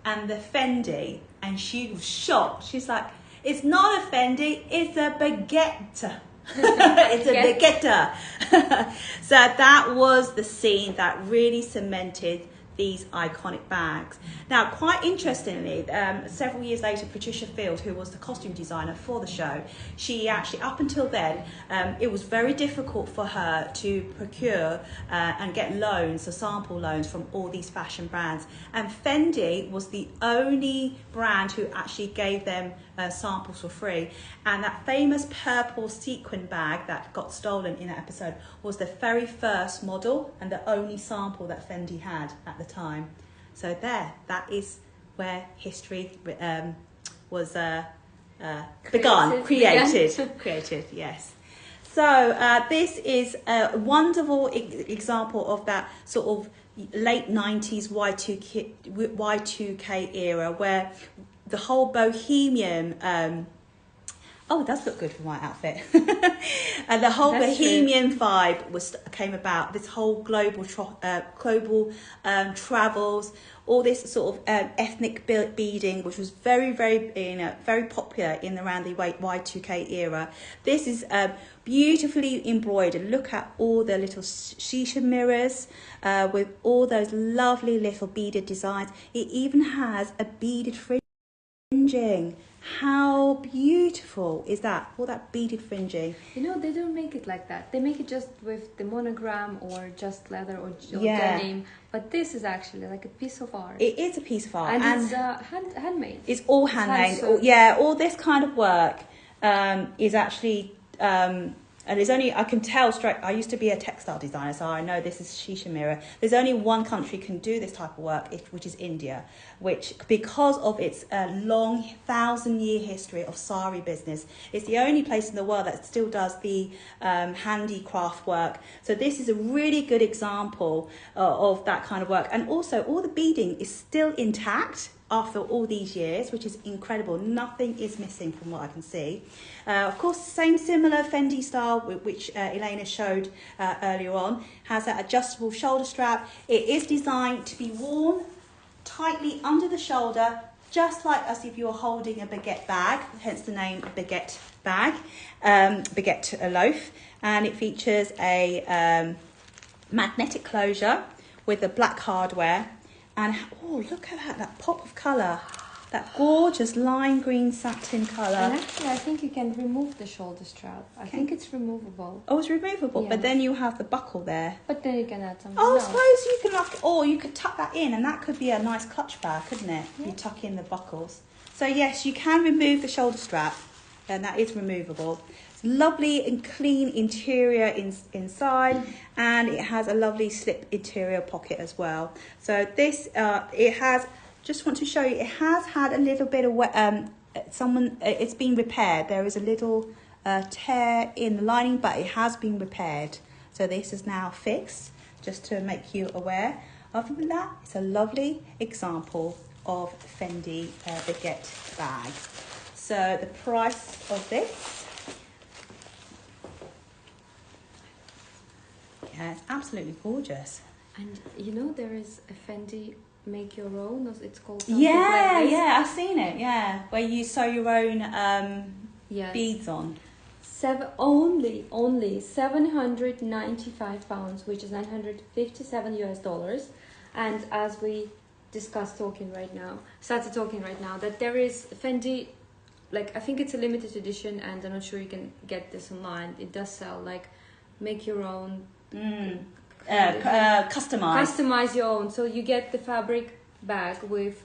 Speaker 1: and the Fendi, and she was shocked. She's like, "It's not a Fendi, it's a baguette." It's a baguette. So that was the scene that really cemented these iconic bags. Now, quite interestingly, several years later, Patricia Field, who was the costume designer for the show, she actually, up until then, it was very difficult for her to procure and get loans, or sample loans, from all these fashion brands. And Fendi was the only brand who actually gave them samples for free. And that famous purple sequin bag that got stolen in that episode was the very first model and the only sample that Fendi had at the time. So that is where history was created, yes. So this is a wonderful example of that sort of late 90s Y2K era, where the whole bohemian, oh, it does look good for my outfit. And the whole bohemian vibe came about. This whole global travels, all this sort of ethnic beading, which was very popular in around the Y2K era. This is beautifully embroidered. Look at all the little shisha mirrors with all those lovely little beaded designs. It even has a beaded fringing. How beautiful is that? All that beaded fringing.
Speaker 2: You know, they don't make it like that. They make it just with the monogram or just leather or denim. But this is actually like a piece of art.
Speaker 1: It is a piece of art.
Speaker 2: And it's handmade.
Speaker 1: It's all handmade. All this kind of work is actually... and there's only, I can tell straight, I used to be a textile designer, so I know this is shisha mirror. There's only one country can do this type of work, which is India, which, because of its long 1,000-year history of sari business, it's the only place in the world that still does the handicraft work. So this is a really good example of that kind of work. And also, all the beading is still intact. after all these years, which is incredible. Nothing is missing from what I can see. Of course, same similar Fendi style, which Elena showed earlier on, has that adjustable shoulder strap. It is designed to be worn tightly under the shoulder, just like as if you were holding a baguette bag, hence the name baguette bag, baguette loaf. And it features a magnetic closure with the black hardware. And oh, look at that pop of colour. That gorgeous lime green satin colour.
Speaker 2: And actually, I think you can remove the shoulder strap. I think it's removable.
Speaker 1: Oh, it's removable,
Speaker 2: Yes.
Speaker 1: but then you have the buckle there.
Speaker 2: But then you can add something
Speaker 1: Oh, I
Speaker 2: else.
Speaker 1: suppose you can you could tuck that in, and that could be a nice clutch bag, couldn't it?
Speaker 2: Yeah.
Speaker 1: You tuck in the buckles. So yes, you can remove the shoulder strap, and that is removable. It's lovely and clean interior inside, and it has a lovely slip interior pocket as well. So this, it has. Just want to show you, it has had a little bit of it's been repaired. There is a little tear in the lining, but it has been repaired. So this is now fixed, just to make you aware. Other than that, it's a lovely example of Fendi baguette bag. So the price of this, yeah, it's absolutely gorgeous.
Speaker 2: And you know, there is a Fendi make your own, as it's called. Something
Speaker 1: Yeah,
Speaker 2: like this.
Speaker 1: yeah, I've seen it. Yeah, where you sew your own
Speaker 2: Yes.
Speaker 1: beads on.
Speaker 2: Only 795 pounds, which is 957 US dollars. And as we started talking right now, that there is Fendi, like I think it's a limited edition, and I'm not sure you can get this online. It does sell like make your own. Customize your own, so you get the fabric bag with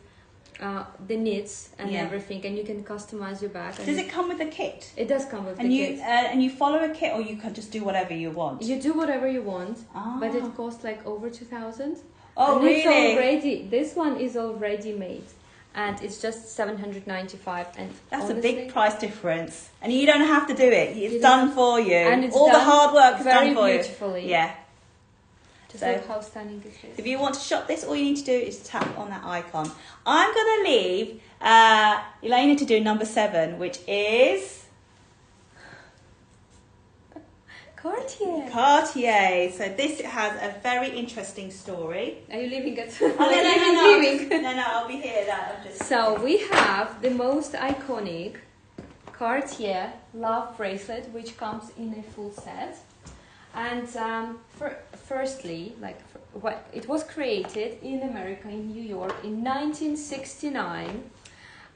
Speaker 2: the knits and everything, and you can customize your bag.
Speaker 1: Does it come with a kit?
Speaker 2: It does come with
Speaker 1: And
Speaker 2: the
Speaker 1: you
Speaker 2: kit.
Speaker 1: and you follow a kit, or you can just do whatever you want?
Speaker 2: You do whatever you want, but it
Speaker 1: Ah.
Speaker 2: costs like over 2,000.
Speaker 1: Oh,
Speaker 2: and
Speaker 1: really?
Speaker 2: This one is already made, and it's just 795. And
Speaker 1: That's
Speaker 2: honestly,
Speaker 1: a big price difference, and you don't have to do it. It's
Speaker 2: You
Speaker 1: done
Speaker 2: don't-
Speaker 1: for you.
Speaker 2: and it's
Speaker 1: all the
Speaker 2: done
Speaker 1: hard work is
Speaker 2: very
Speaker 1: done for
Speaker 2: beautifully.
Speaker 1: you. Yeah.
Speaker 2: Just
Speaker 1: So-
Speaker 2: look how stunning this is.
Speaker 1: If you want to shop this, all you need to do is tap on that icon. I'm going to leave Elena to do number 7, which is
Speaker 2: Cartier.
Speaker 1: Cartier. So this has a very interesting story.
Speaker 2: Are you leaving it?
Speaker 1: Oh, no, I'll be here.
Speaker 2: So we have the most iconic Cartier love bracelet, which comes in a full set. And firstly, it was created in America, in New York, in 1969,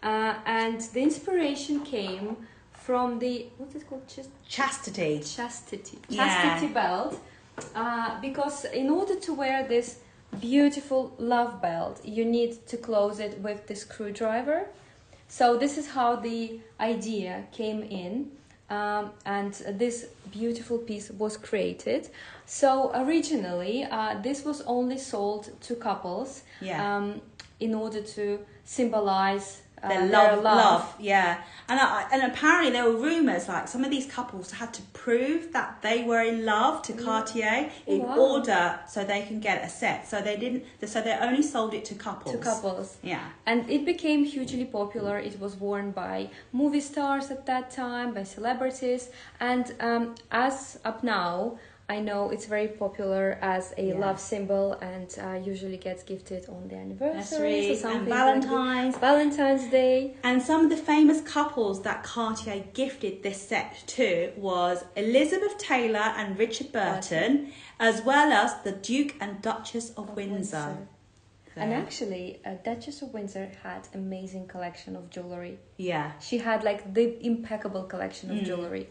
Speaker 2: and the inspiration came from the what's it called?
Speaker 1: Chastity
Speaker 2: Chastity belt, because in order to wear this beautiful love belt, you need to close it with the screwdriver. So this is how the idea came in. And this beautiful piece was created. So originally, this was only sold to couples in order to symbolize
Speaker 1: their
Speaker 2: their
Speaker 1: love. Yeah. And apparently there were rumours like some of these couples had to prove that they were in love to Cartier in order so they can get a set. So they only sold it to couples. Yeah.
Speaker 2: And it became hugely popular. It was worn by movie stars at that time, by celebrities, and as up now, I know it's very popular as a love symbol, and usually gets gifted on the anniversaries or something,
Speaker 1: and
Speaker 2: Valentine's Day.
Speaker 1: And some of the famous couples that Cartier gifted this set to was Elizabeth Taylor and Richard Burton, as well as the Duke and Duchess of Windsor.
Speaker 2: And actually, Duchess of Windsor had amazing collection of jewelry.
Speaker 1: Yeah.
Speaker 2: She had like the impeccable collection of jewelry.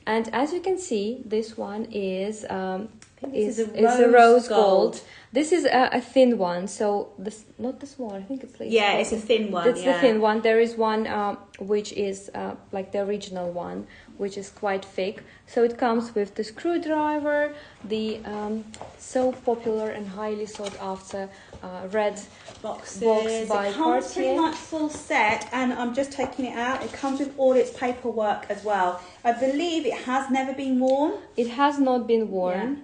Speaker 2: And as you can see, this one is a rose gold. This is a thin one, so this not the small. I think it's like
Speaker 1: it's a thin one.
Speaker 2: It's the thin one. There is one which is like the original one, which is quite thick. So it comes with the screwdriver, the so popular and highly sought after red box by
Speaker 1: it comes
Speaker 2: Cartier.
Speaker 1: pretty much full set, and I'm just taking it out. It comes with all its paperwork as well. I believe it has never been worn.
Speaker 2: It has not been worn.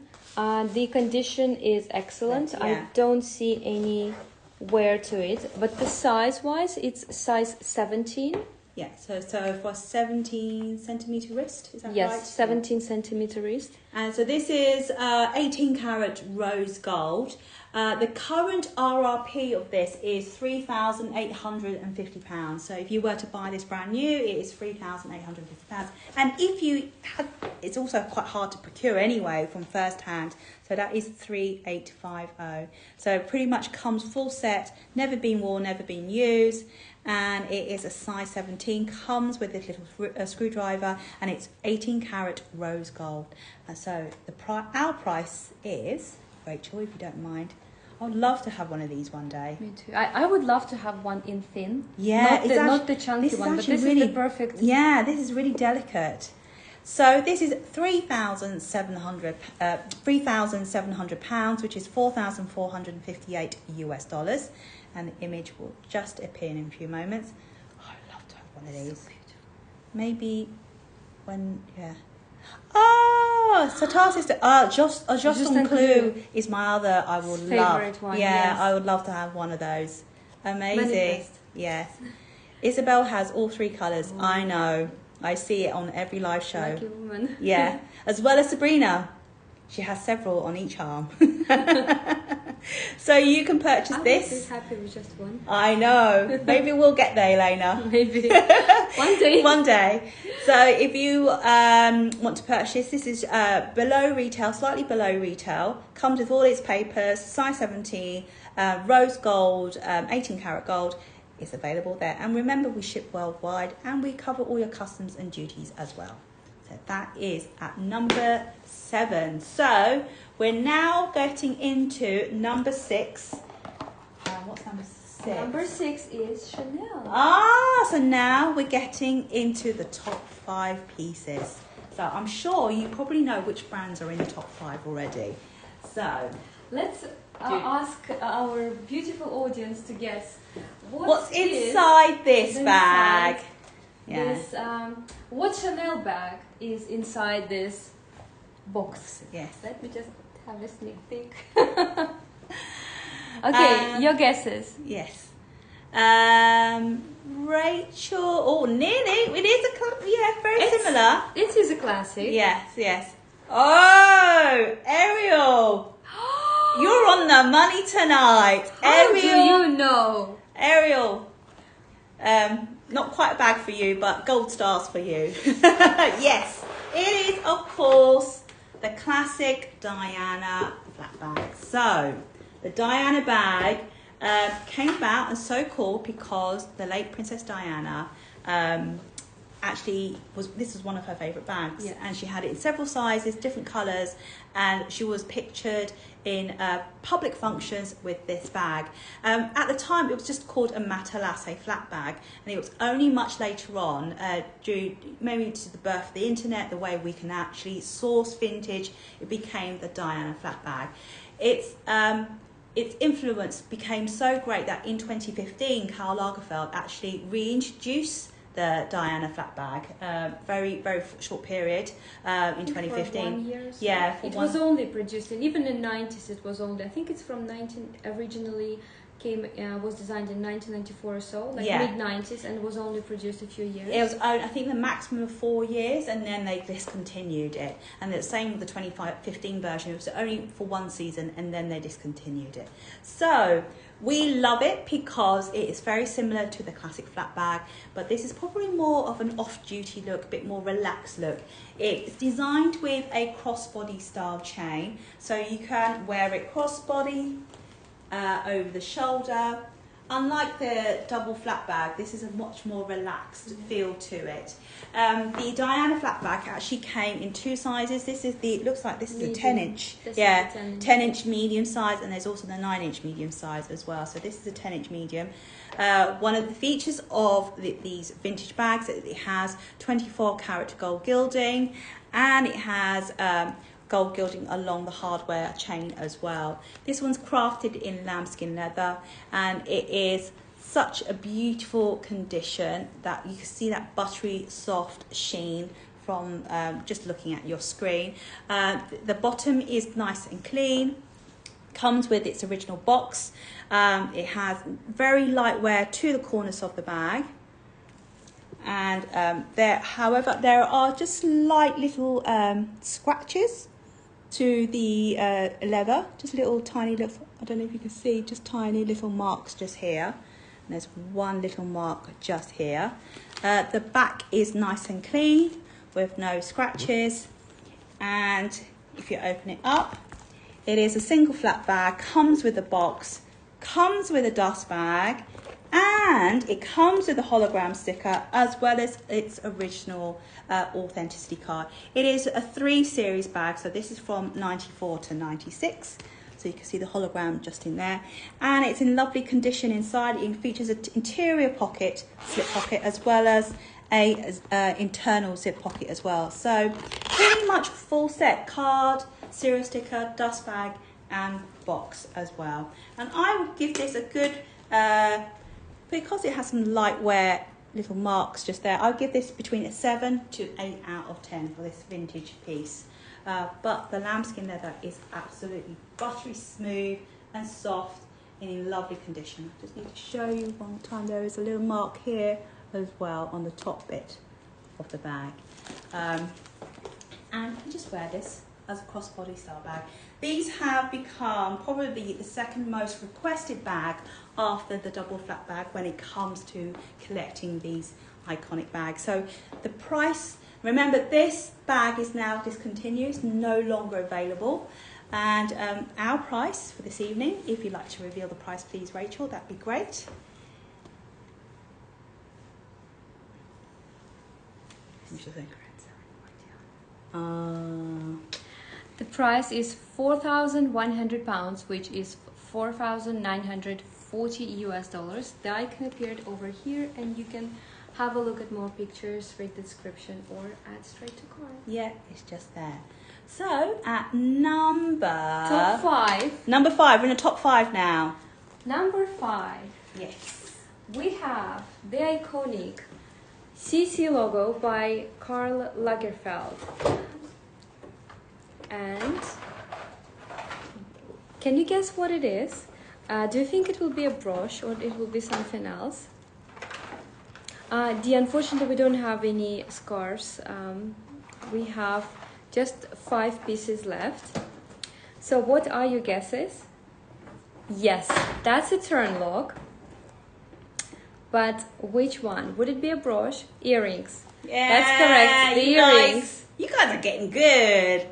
Speaker 2: The condition is excellent.
Speaker 1: Yeah.
Speaker 2: I don't see any wear to it, but the size-wise, it's size 17.
Speaker 1: Yeah, so for 17 centimeter wrist, is that right?
Speaker 2: Yes, 17 centimeter wrist.
Speaker 1: And so this is 18 karat rose gold. The current RRP of this is £3,850. So if you were to buy this brand new, it is £3,850. And if you had, it's also quite hard to procure anyway from first hand. So that is 3,850. So pretty much comes full set, never been worn, never been used. And it is a size 17, comes with this little screwdriver, and it's 18 karat rose gold. And so our price is, Rachel, if you don't mind, I'd love to have one of these one day.
Speaker 2: Me too. I would love to have one in thin.
Speaker 1: Yeah,
Speaker 2: not the chunky one, but this
Speaker 1: really,
Speaker 2: is the perfect.
Speaker 1: Yeah, this is really delicate. So this is £3,700, which is $4,458 , and the image will just appear in a few moments. Oh, I'd love to have one of these. So maybe when, yeah. Oh, so Tara sister. Justin Clue is my other. I would
Speaker 2: favorite
Speaker 1: love.
Speaker 2: One,
Speaker 1: yeah,
Speaker 2: yes.
Speaker 1: I would love to have one of those. Amazing.
Speaker 2: Manifest.
Speaker 1: Yes. Isabel has all three colours.
Speaker 2: Oh.
Speaker 1: I know. I see it on every live show.
Speaker 2: Lucky woman.
Speaker 1: Yeah, as well as Sabrina. She has several on each arm. So you can purchase this.
Speaker 2: I'm happy with just one.
Speaker 1: I know. Maybe we'll get there, Elena.
Speaker 2: Maybe. One day.
Speaker 1: One day. So if you want to purchase, this is below retail, slightly below retail. Comes with all its papers, size 17, rose gold, 18 karat gold. Is available there. And remember, we ship worldwide and we cover all your customs and duties as well. So that is at number 7. So we're now getting into number 6. What's number 6?
Speaker 2: Number 6 is Chanel.
Speaker 1: So now we're getting into the top 5 pieces. So I'm sure you probably know which brands are in the top 5 already. So
Speaker 2: let's ask our beautiful audience to guess
Speaker 1: what's inside this bag.
Speaker 2: This what Chanel bag is inside this box?
Speaker 1: Yes.
Speaker 2: Let me just have a sneak peek. Okay, your guesses.
Speaker 1: Yes. Rachel. Oh, nearly. It is very similar.
Speaker 2: It is a classic.
Speaker 1: Yes. Oh, Ariel. You're on the money tonight.
Speaker 2: How
Speaker 1: Ariel.
Speaker 2: do you know?
Speaker 1: Ariel. Not quite a bag for you, but gold stars for you. Yes, it is, of course, the classic Diana flat bag. So, the Diana bag came about and so called because the late Princess Diana this was one of her favourite bags, and she had it in several sizes, different colours, and she was pictured in public functions with this bag. At the time, it was just called a matelasse flat bag, and it was only much later on, due maybe to the birth of the internet, the way we can actually source vintage, it became the Diana flat bag. Its influence became so great that in 2015, Karl Lagerfeld actually reintroduced the Diana flat bag, very short period in 2015.
Speaker 2: 1 year. So
Speaker 1: yeah,
Speaker 2: was only produced, and even in the 90s, it was only. I think it's from originally was designed in 1994 or so, like mid-90s, and was only produced a few years.
Speaker 1: It was, I think, the maximum of 4 years, and then they discontinued it. And the same with the 2015 version. It was only for 1 season, and then they discontinued it. So we love it because it is very similar to the classic flat bag, but this is probably more of an off-duty look, a bit more relaxed look. It's designed with a crossbody style chain, so you can wear it crossbody, over the shoulder. Unlike the double flat bag, this is a much more relaxed feel to it. The Diana flat bag actually came in 2 sizes. This is it looks like this medium. Is a 10-inch. Yeah, 10-inch medium size, and there's also the 9-inch medium size as well. So this is a 10-inch medium. One of the features of these vintage bags is it has 24 karat gold gilding, and it has gold gilding along the hardware chain as well. This one's crafted in lambskin leather, and it is such a beautiful condition that you can see that buttery soft sheen from just looking at your screen. The bottom is nice and clean, Comes with its original box. It has very light wear to the corners of the bag. And however, there are just slight little scratches to the leather, just little tiny little, I don't know if you can see, just tiny little marks just here. And there's one little mark just here. The back is nice and clean with no scratches. And if you open it up, it is a single flat bag, comes with a box, comes with a dust bag, and it comes with a hologram sticker as well as its original authenticity card. It is a 3 series bag, so this is from 94 to 96. So you can see the hologram just in there. And it's in lovely condition inside. It features an interior pocket, slip pocket, as well as a internal zip pocket as well. So pretty much full set: card, serial sticker, dust bag, and box as well. And I would give this a good, because it has some light wear little marks just there, I'll give this between a 7 to 8 out of 10 for this vintage piece. But the lambskin leather is absolutely buttery smooth and soft and in lovely condition. I just need to show you one more time. There is a little mark here as well on the top bit of the bag. And you just wear this as a crossbody style bag. These have become probably the second most requested bag after the double flat bag when it comes to collecting these iconic bags. So the price, remember, this bag is now discontinued, it's no longer available. And our price for this evening, if you'd like to reveal the price, please, Rachel, that'd be great.
Speaker 2: The price is £4,100, which is 4,940 US dollars. The icon appeared over here, and you can have a look at more pictures, read the description, or add straight to cart.
Speaker 1: Yeah, it's just there. So at top
Speaker 2: 5.
Speaker 1: Number 5, we're in the top 5 now.
Speaker 2: Number 5.
Speaker 1: Yes.
Speaker 2: We have the iconic CC logo by Karl Lagerfeld. And can you guess what it is? Do you think it will be a brooch or it will be something else? Unfortunately, we don't have any scarves. We have just 5 pieces left. So what are your guesses? Yes, that's a turn lock. But which one? Would it be a brooch? Earrings.
Speaker 1: Yeah,
Speaker 2: that's correct. The earrings.
Speaker 1: You guys are getting good.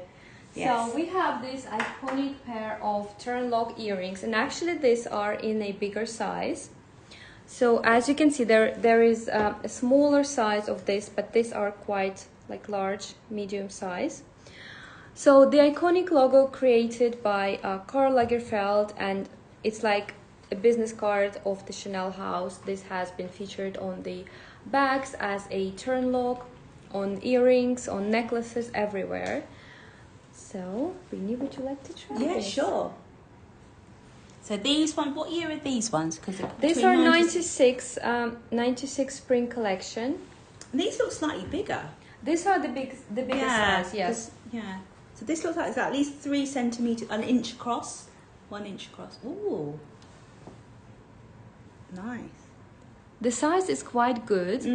Speaker 1: Yes.
Speaker 2: So we have this iconic pair of turn lock earrings, and actually these are in a bigger size. So as you can see, there is a smaller size of this, but these are quite like large, medium size. So the iconic logo created by Karl Lagerfeld, and it's like a business card of the Chanel house. This has been featured on the bags as a turn lock, on earrings, on necklaces, everywhere. So, Rini, would you like to try
Speaker 1: Yeah,
Speaker 2: this?
Speaker 1: sure. So these ones, what year are these ones? Because
Speaker 2: these are 96 spring collection.
Speaker 1: These look slightly bigger.
Speaker 2: These are the bigger size, yes.
Speaker 1: Yeah. So this looks like it's at least 3 centimeters, an inch across, 1 inch across. Ooh. Nice.
Speaker 2: The size is quite good,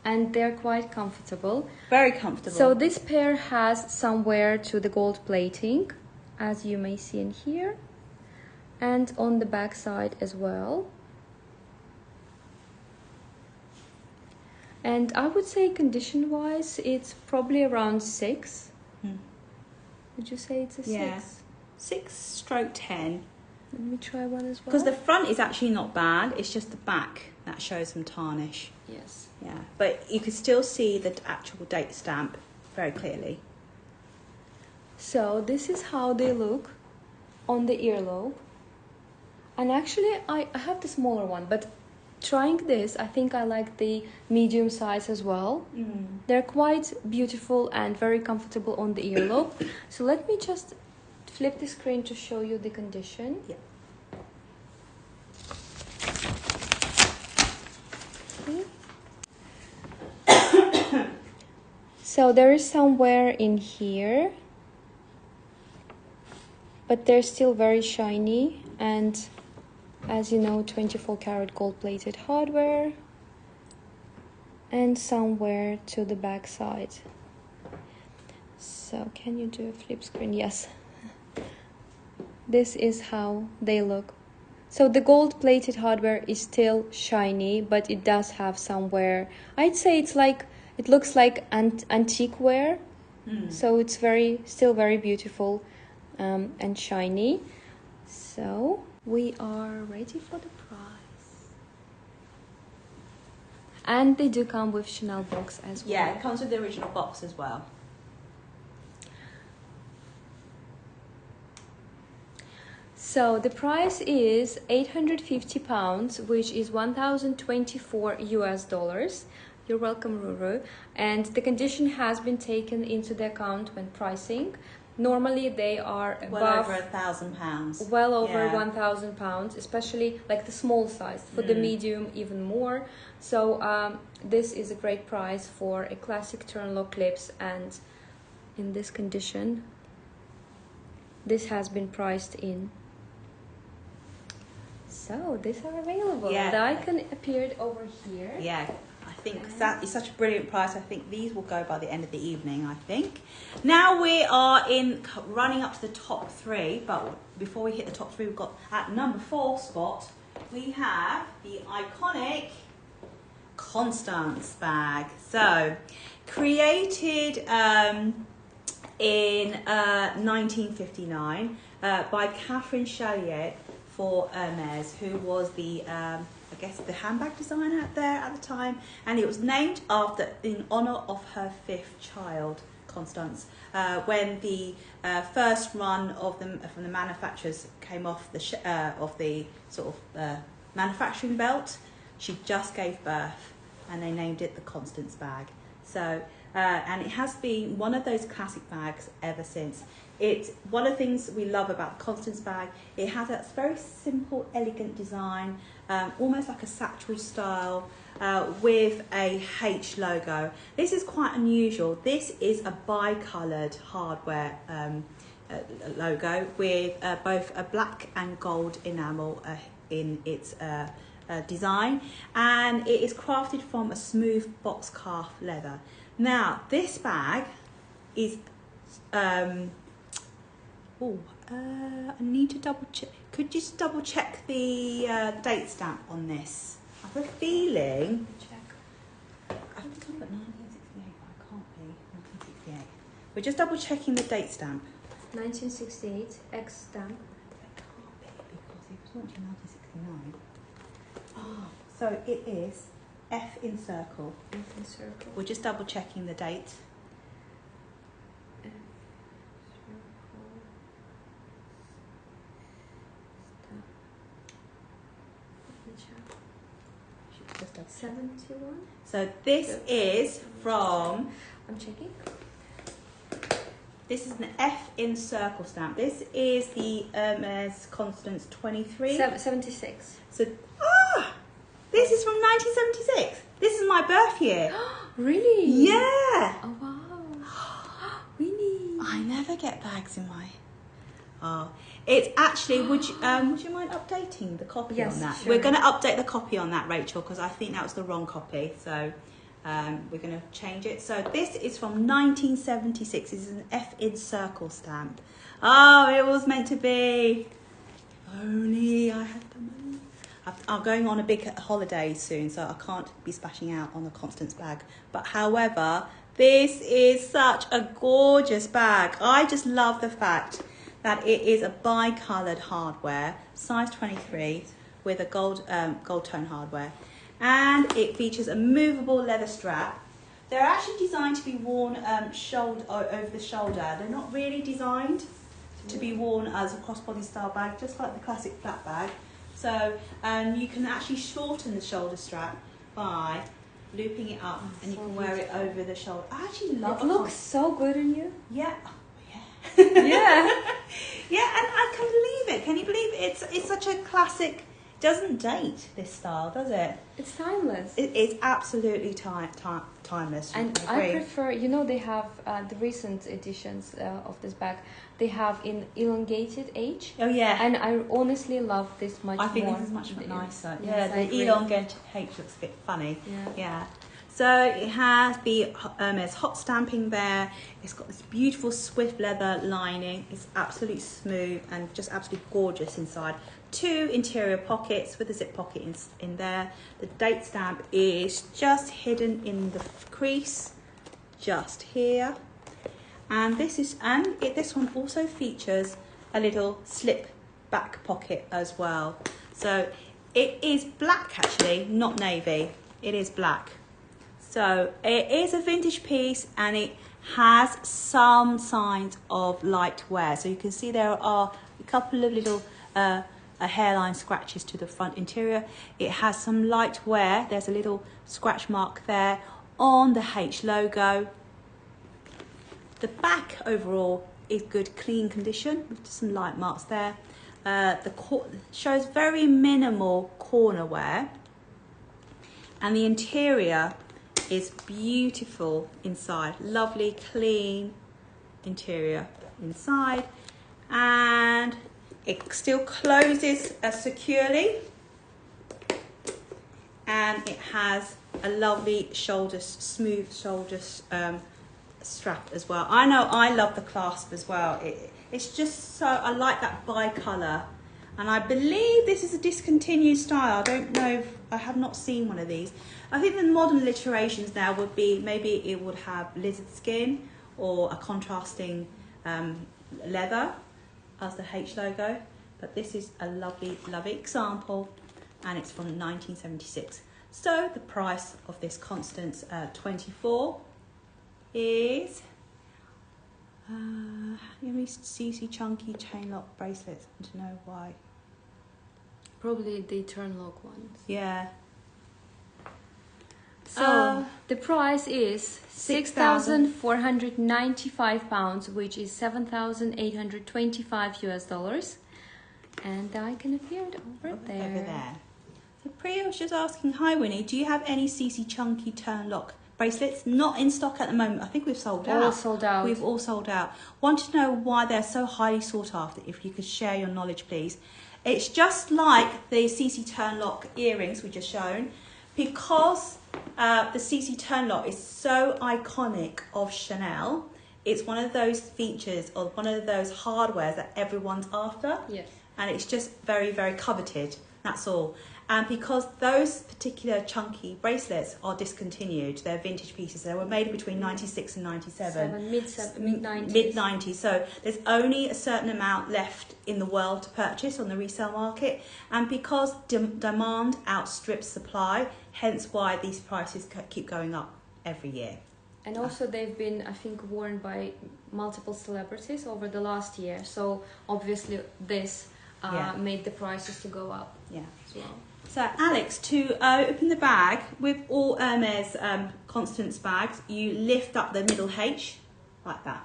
Speaker 2: and they're quite comfortable.
Speaker 1: Very comfortable.
Speaker 2: So this pair has some wear to the gold plating, as you may see in here, and on the back side as well. And I would say condition-wise, it's probably around 6. Would you say it's a 6?
Speaker 1: Yeah. 6/10.
Speaker 2: Let me try one as well.
Speaker 1: Because the front is actually not bad, it's just the back that shows some tarnish.
Speaker 2: Yes.
Speaker 1: Yeah, but you can still see the actual date stamp very clearly.
Speaker 2: So this is how they look on the earlobe. And actually I have the smaller one, but trying this, I think I like the medium size as well. They're quite beautiful and very comfortable on the earlobe. So let me just flip the screen to show you the condition.
Speaker 1: Yeah.
Speaker 2: So there is some wear in here. but they're still very shiny, and as you know, 24 karat gold plated hardware, and some wear to the back side. So can you do a flip screen? Yes. This is how they look. So the gold plated hardware is still shiny, but it does have some wear. I'd say it's like, it looks like antique wear. So it's still very beautiful and shiny. So we are ready for the price. And they do come with Chanel box as well.
Speaker 1: Yeah, it comes with the original box as well.
Speaker 2: So the price is £850, which is 1,024 US dollars. You're welcome, Ruru. And the condition has been taken into the account when pricing. Normally they are above,
Speaker 1: well over £1,000.
Speaker 2: well over £1,000, especially like the small size. For the medium, even more. So this is a great price for a classic turn lock clips, and in this condition, this has been priced in. So these are available.
Speaker 1: Yeah.
Speaker 2: The icon appeared over here.
Speaker 1: Yeah, I think that is such a brilliant price. I think these will go by the end of the evening, I think. Now we are running up to the top 3, but before we hit the top 3, we've got at number 4 spot, we have the iconic Constance bag. So, created in 1959 by Catherine Chalier for Hermes, who was the I guess the handbag designer out there at the time, and it was named in honor of her 5th child, Constance. When the first run of them from the manufacturers came off the sort of manufacturing belt, she just gave birth, and they named it the Constance bag. So and it has been one of those classic bags ever since. It's one of the things we love about the Constance bag. It has a very simple, elegant design, almost like a satchel style, with a H logo. This is quite unusual. This is a bi-coloured hardware logo with both a black and gold enamel in its design, and it is crafted from a smooth box calf leather. Now, this bag is I need to double check. Could you just double check the date stamp on this? I have a feeling.
Speaker 2: Check.
Speaker 1: I think I've got 1968, but I can't be 1968. We're just double checking the date stamp.
Speaker 2: 1968 X stamp.
Speaker 1: It can't be because it was launched in 1969. Oh, so it is F in circle.
Speaker 2: F in circle.
Speaker 1: We're just double checking the date.
Speaker 2: F 71.
Speaker 1: So this is from.
Speaker 2: I'm checking.
Speaker 1: This is an F in circle stamp. This is the Hermes Constance 23.
Speaker 2: 76.
Speaker 1: So this is from 1976. This is my birth year.
Speaker 2: Really?
Speaker 1: Yeah.
Speaker 2: Oh wow. Really?
Speaker 1: I never get bags in my. Oh, it's actually. Would you mind updating the copy on that?
Speaker 2: Sure.
Speaker 1: We're going to update the copy on that, Rachel, because I think that was the wrong copy. So we're going to change it. So this is from 1976. This is an F in circle stamp. Oh, it was meant to be. If only I had the money. I'm going on a big holiday soon, so I can't be splashing out on the Constance bag. But however, this is such a gorgeous bag. I just love the fact that it is a bi-coloured hardware, size 23, with a gold tone hardware, and it features a movable leather strap. They're actually designed to be worn over the shoulder. They're not really designed to be worn as a crossbody style bag, just like the classic flat bag. So you can actually shorten the shoulder strap by looping it up, and you can wear it over the shoulder. I actually love it.
Speaker 2: It looks so good on you.
Speaker 1: Yeah.
Speaker 2: Yeah.
Speaker 1: Yeah, and I can believe it. Can you believe it? It's such a classic doesn't date, this style, does it?
Speaker 2: It's timeless.
Speaker 1: It is absolutely timeless.
Speaker 2: And I prefer, you know, they have the recent editions of this bag. They have in elongated H.
Speaker 1: Oh yeah.
Speaker 2: And I honestly love this much more.
Speaker 1: I think this is much nicer.
Speaker 2: Yes,
Speaker 1: yeah, the elongated H looks a bit funny.
Speaker 2: Yeah.
Speaker 1: Yeah. So it has the Hermes hot stamping there. It's got this beautiful swift leather lining. It's absolutely smooth and just absolutely gorgeous inside. 2 interior pockets with a zip pocket in there. The date stamp is just hidden in the crease, just here. And this one also features a little slip back pocket as well. So it is black actually, not navy. It is black. So it is a vintage piece and it has some signs of light wear. So you can see there are a couple of little hairline scratches to the front interior. It has some light wear. There's a little scratch mark there on the H logo. The back overall is good, clean condition with some light marks there. Shows very minimal corner wear. And the interior is beautiful inside. Lovely, clean interior inside. And it still closes securely. And it has a lovely smooth shoulders strap as well. I know I love the clasp as well. It's just so, I like that bi-colour. And I believe this is a discontinued style. I don't know, I have not seen one of these. I think the modern iterations now would be, maybe it would have lizard skin or a contrasting leather as the H logo. But this is a lovely, lovely example and it's from 1976. So the price of this Constance 24 is let me see chunky chain lock bracelets. I want to know why.
Speaker 2: Probably the turn lock ones.
Speaker 1: Yeah.
Speaker 2: So the price is £6,495, which is $7,825 US. And the icon appeared over there.
Speaker 1: Over there. So Priya was just asking, hi Winnie, do you have any CC chunky turn lock bracelets? Not in stock at the moment. I think we've sold out.
Speaker 2: All sold out.
Speaker 1: We've all sold out. Want to know why they're so highly sought after? If you could share your knowledge, please. It's just like the CC turn lock earrings we just shown, because the CC turn lock is so iconic of Chanel. It's one of those features or one of those hardwares that everyone's after.
Speaker 2: Yes.
Speaker 1: And it's just very, very coveted. That's all. And because those particular chunky bracelets are discontinued, they're vintage pieces. They were made between 96 and 97.
Speaker 2: Mid-90s.
Speaker 1: Mid-90s. So there's only a certain amount left in the world to purchase on the resale market. And because demand outstrips supply, hence why these prices keep going up every year.
Speaker 2: And also they've been, I think, worn by multiple celebrities over the last year. So obviously this made the prices to go up as well.
Speaker 1: So Alex, to open the bag, with all Hermes Constance bags, you lift up the middle H like that.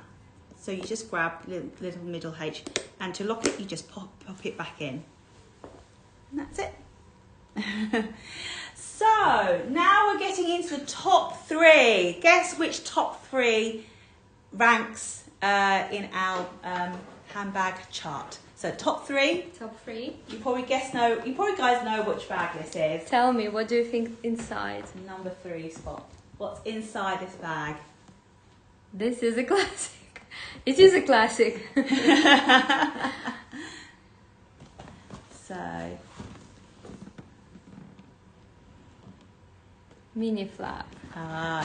Speaker 1: So you just grab little middle H, and to lock it, you just pop it back in. And that's it. So now we're getting into the top 3. Guess which top 3 ranks in our handbag chart. So top 3.
Speaker 2: Top 3.
Speaker 1: You probably guys know which bag this is.
Speaker 2: Tell me, what do you think inside?
Speaker 1: Number 3 spot. What's inside this bag?
Speaker 2: This is a classic. It is a classic.
Speaker 1: So,
Speaker 2: mini flap.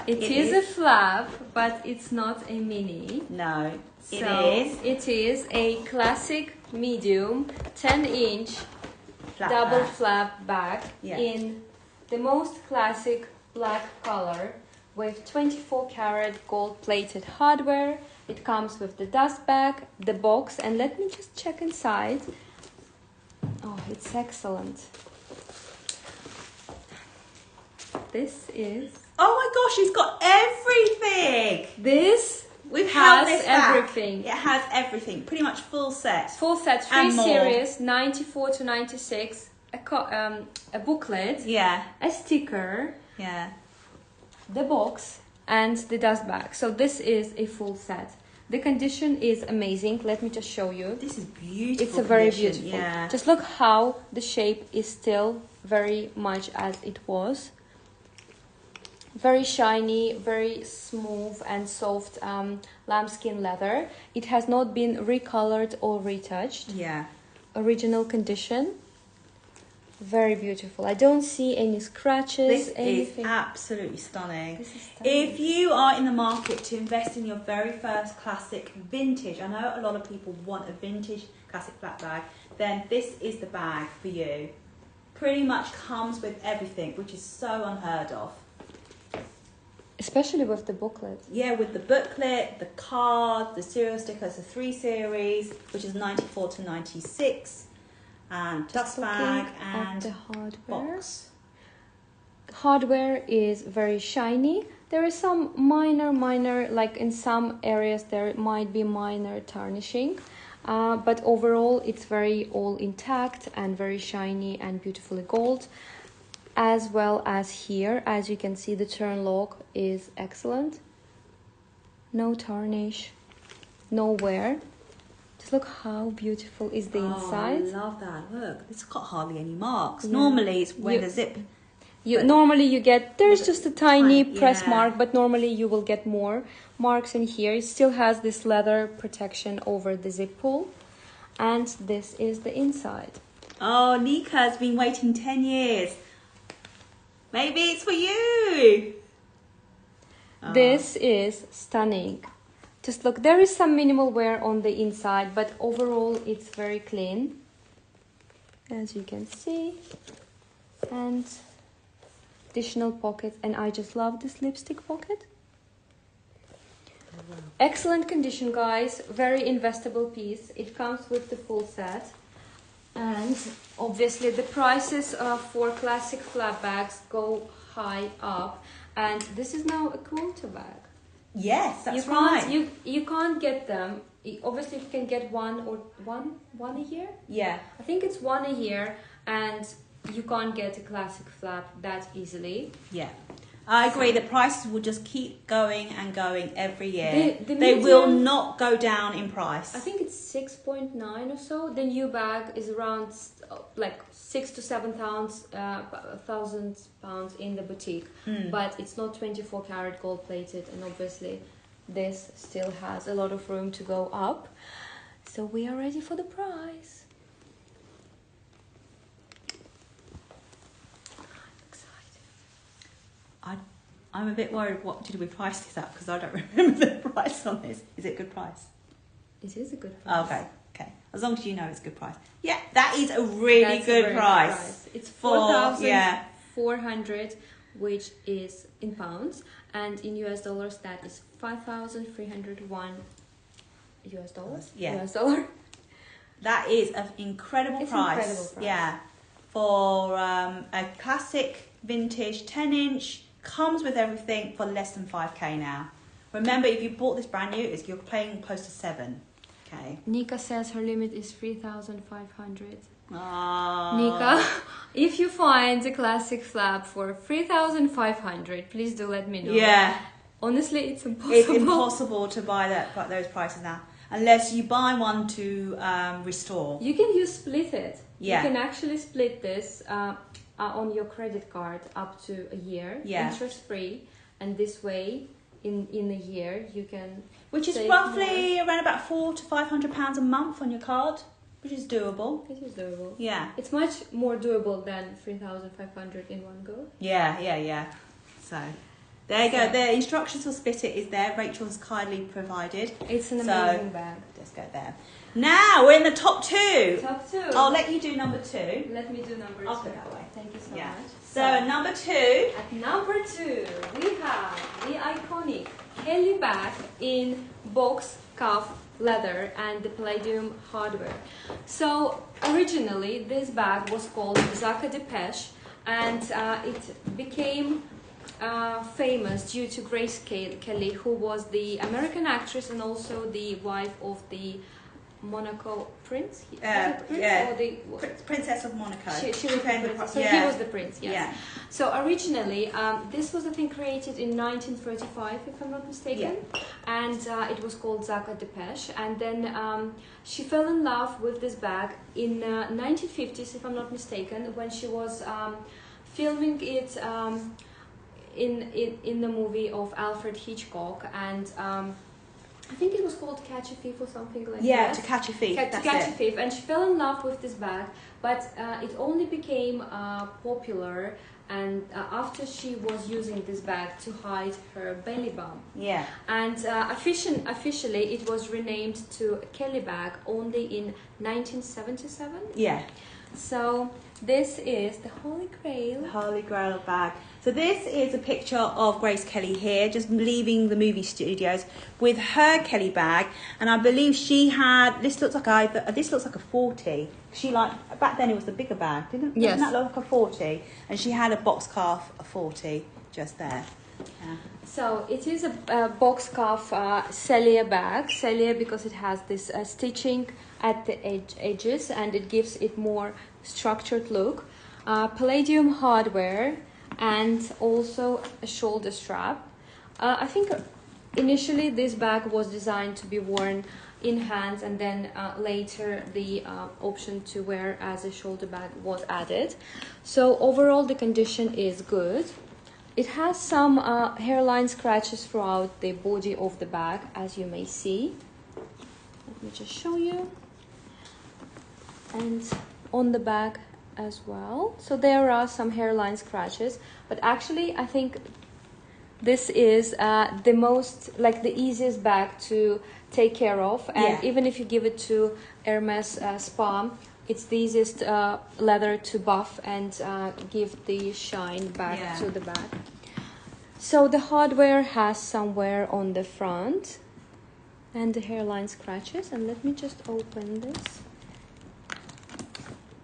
Speaker 1: It
Speaker 2: is a flap, but it's not a mini.
Speaker 1: No,
Speaker 2: It is a classic medium 10-inch double flap bag in the most classic black color with 24 karat gold plated hardware. It comes with the dust bag, the box, and let me just check inside. Oh, it's excellent. This is...
Speaker 1: Oh my gosh, it's got everything!
Speaker 2: This
Speaker 1: We've held
Speaker 2: has
Speaker 1: this back.
Speaker 2: everything.
Speaker 1: It has everything, pretty much full set.
Speaker 2: Full set, 3 series, 94 to 96. a booklet,
Speaker 1: Yeah.
Speaker 2: a sticker,
Speaker 1: Yeah.
Speaker 2: the box, and the dust bag. So this is a full set. The condition is amazing. Let me just show you.
Speaker 1: This is beautiful.
Speaker 2: It's a very
Speaker 1: condition,
Speaker 2: beautiful.
Speaker 1: Yeah.
Speaker 2: Just look how the shape is still very much as it was. Very shiny, very smooth and soft lambskin leather. It has not been recolored or retouched.
Speaker 1: Yeah.
Speaker 2: Original condition. Very beautiful. I don't see any scratches.
Speaker 1: This
Speaker 2: anything.
Speaker 1: is absolutely stunning.
Speaker 2: This is stunning.
Speaker 1: If you are in the market to invest in your very first classic vintage, I know a lot of people want a vintage classic flat bag, then this is the bag for you. Pretty much comes with everything, which is so unheard of.
Speaker 2: Especially with the booklet.
Speaker 1: Yeah, with the booklet, the card, the serial stickers, the 3 series, which is 94 to 96. And dust bag and
Speaker 2: the hardware.
Speaker 1: box.
Speaker 2: Hardware is very shiny. There is some minor, like in some areas there might be minor tarnishing. But overall it's very all intact and very shiny and beautifully gold. As well as here, as you can see, the turn lock is excellent. No tarnish, no wear. Just look how beautiful is the inside.
Speaker 1: I love that. Look, it's got hardly any marks. Yeah. Normally it's when the zip.
Speaker 2: Normally you get, there's just a tiny press
Speaker 1: yeah.
Speaker 2: mark, but normally you will get more marks in here. It still has this leather protection over the zip pull. And this is the inside.
Speaker 1: Oh, Nika's been waiting 10 years. Maybe it's for you. Oh.
Speaker 2: This is stunning. Just look, there is some minimal wear on the inside, but overall it's very clean, as you can see. And additional pockets, and I just love this lipstick pocket. Excellent condition, guys. Very investable piece. It comes with the full set. And obviously the prices for classic flap bags go high up. And this is now a quota bag.
Speaker 1: Yes, that's
Speaker 2: right.
Speaker 1: right.
Speaker 2: You can't get them. Obviously, you can get one a year.
Speaker 1: Yeah.
Speaker 2: I think it's one a year, and you can't get a classic flap that easily.
Speaker 1: Yeah. I agree. The prices will just keep going and going every year.
Speaker 2: The
Speaker 1: they
Speaker 2: medium,
Speaker 1: will not go down in price.
Speaker 2: I think it's 6.9 or so. The new bag is around like 6 to 7 thousand pounds in the boutique, but it's not 24 karat gold plated, and obviously this still has a lot of room to go up. So we are ready for the price.
Speaker 1: I'm a bit worried. What did we price this at? Because I don't remember the price on this. Is it a good price?
Speaker 2: It is a good price.
Speaker 1: Okay. As long as you know it's a good price. Yeah, that is a really good price.
Speaker 2: It's 4,400, which is in pounds, and in US dollars that is 5,301 US dollars.
Speaker 1: Yeah.
Speaker 2: US dollar.
Speaker 1: That is an incredible price.
Speaker 2: Incredible price.
Speaker 1: Yeah, for a classic vintage 10-inch. Comes with everything for less than 5k now. Remember, if you bought this brand new, you're paying close to 7k.
Speaker 2: Nika says her limit is 3,500.
Speaker 1: Oh.
Speaker 2: Nika, if you find a classic flap for 3,500, please do let me know.
Speaker 1: Yeah.
Speaker 2: Honestly, it's impossible.
Speaker 1: It's impossible to buy those prices now, unless you buy one to restore.
Speaker 2: You can split it.
Speaker 1: Yeah.
Speaker 2: You can actually split this on your credit card up to a year, interest free, and this way in a year you can,
Speaker 1: which is roughly around about £400 to £500 a month on your card, which is doable.
Speaker 2: It is doable.
Speaker 1: Yeah,
Speaker 2: it's much more doable than 3,500 in one go.
Speaker 1: Yeah. So there you go. The instructions for split it is there. Rachel has kindly provided.
Speaker 2: It's an amazing bag.
Speaker 1: Let's go there. Now we're in the top two.
Speaker 2: Top two.
Speaker 1: I'll let you do number 2.
Speaker 2: Let me do number 2.
Speaker 1: I'll put that way.
Speaker 2: Thank you so much.
Speaker 1: So number 2.
Speaker 2: At number 2, we have the iconic Kelly bag in box cuff leather and the palladium hardware. So originally this bag was called Zaka de Peche, and it became famous due to Grace Kelly, who was the American actress and also the wife of the Monaco prince. Was
Speaker 1: Yeah,
Speaker 2: it prince
Speaker 1: yeah.
Speaker 2: or the
Speaker 1: Princess of Monaco.
Speaker 2: she was the princess. So
Speaker 1: yeah.
Speaker 2: he was the prince. Yes.
Speaker 1: Yeah.
Speaker 2: So originally, this was I think created in 1935, if I'm not mistaken, and it was called Zaga Depeche. And then she fell in love with this bag in 1950s, if I'm not mistaken, when she was filming it in the movie of Alfred Hitchcock, and I think it was called Catch a Thief or something like that.
Speaker 1: Yeah, To Catch a Thief.
Speaker 2: To Catch a Thief, and she fell in love with this bag, but it only became popular and after she was using this bag to hide her belly bump.
Speaker 1: Yeah.
Speaker 2: And officially it was renamed to Kelly bag only in 1977.
Speaker 1: Yeah.
Speaker 2: So this is the Holy Grail.
Speaker 1: The Holy Grail bag. So this is a picture of Grace Kelly here, just leaving the movie studios with her Kelly bag, and I believe she had. This looks like a 40. She back then it was the bigger bag, didn't?
Speaker 2: Yes.
Speaker 1: Doesn't that look like a 40? And she had a box calf, a 40, just there. Yeah.
Speaker 2: So it is a box calf Celia bag. Celia because it has this stitching at the edges and it gives it more structured look. Palladium hardware and also a shoulder strap. I think initially this bag was designed to be worn in hands, and then later the option to wear as a shoulder bag was added. So overall the condition is good. It has some hairline scratches throughout the body of the bag, as you may see. Let me just show you. And on the bag as well. So there are some hairline scratches, but actually I think this is the most, the easiest bag to take care of. And even if you give it to Hermes Spa, it's the easiest leather to buff and give the shine back to the bag. So the hardware has some wear on the front and the hairline scratches. And let me just open this.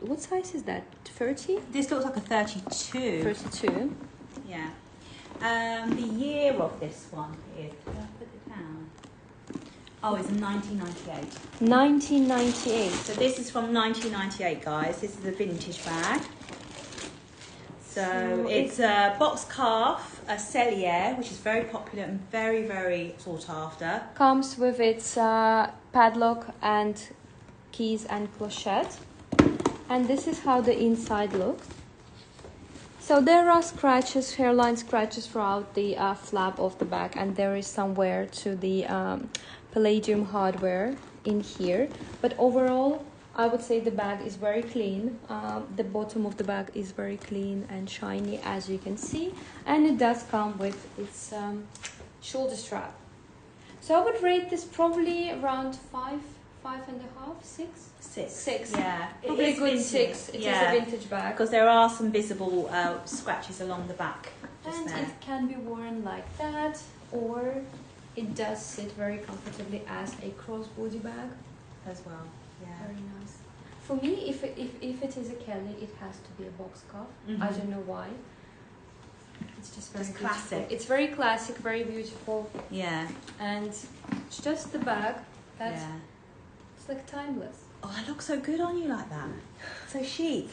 Speaker 2: What size is that? 30?
Speaker 1: This looks like a 32.
Speaker 2: 32.
Speaker 1: Yeah. The year of this one is, can I put it down? Oh, it's 1998.
Speaker 2: 1998.
Speaker 1: So this is from 1998, guys. This is a vintage bag. So it's a box calf, a cellier, which is very popular and very, very sought after.
Speaker 2: Comes with its padlock and keys and clochette. And this is how the inside looks. So there are scratches, hairline scratches throughout the flap of the bag, and there is some wear to the palladium hardware in here. But overall, I would say the bag is very clean. The bottom of the bag is very clean and shiny, as you can see. And it does come with its shoulder strap. So I would rate this probably around 5.5, 6. 6.
Speaker 1: Yeah.
Speaker 2: Probably a good 6. It is a vintage bag.
Speaker 1: Because there are some visible scratches along the back.
Speaker 2: And it can be worn like that, or it does sit very comfortably as a crossbody bag
Speaker 1: as well. Yeah.
Speaker 2: Very nice. For me, if it is a Kelly, it has to be a box cuff. I don't know why. It's just very
Speaker 1: classic.
Speaker 2: It's very classic, very beautiful.
Speaker 1: Yeah.
Speaker 2: And it's just the bag that's it's like timeless.
Speaker 1: Oh, it looks so good on you like that. So chic.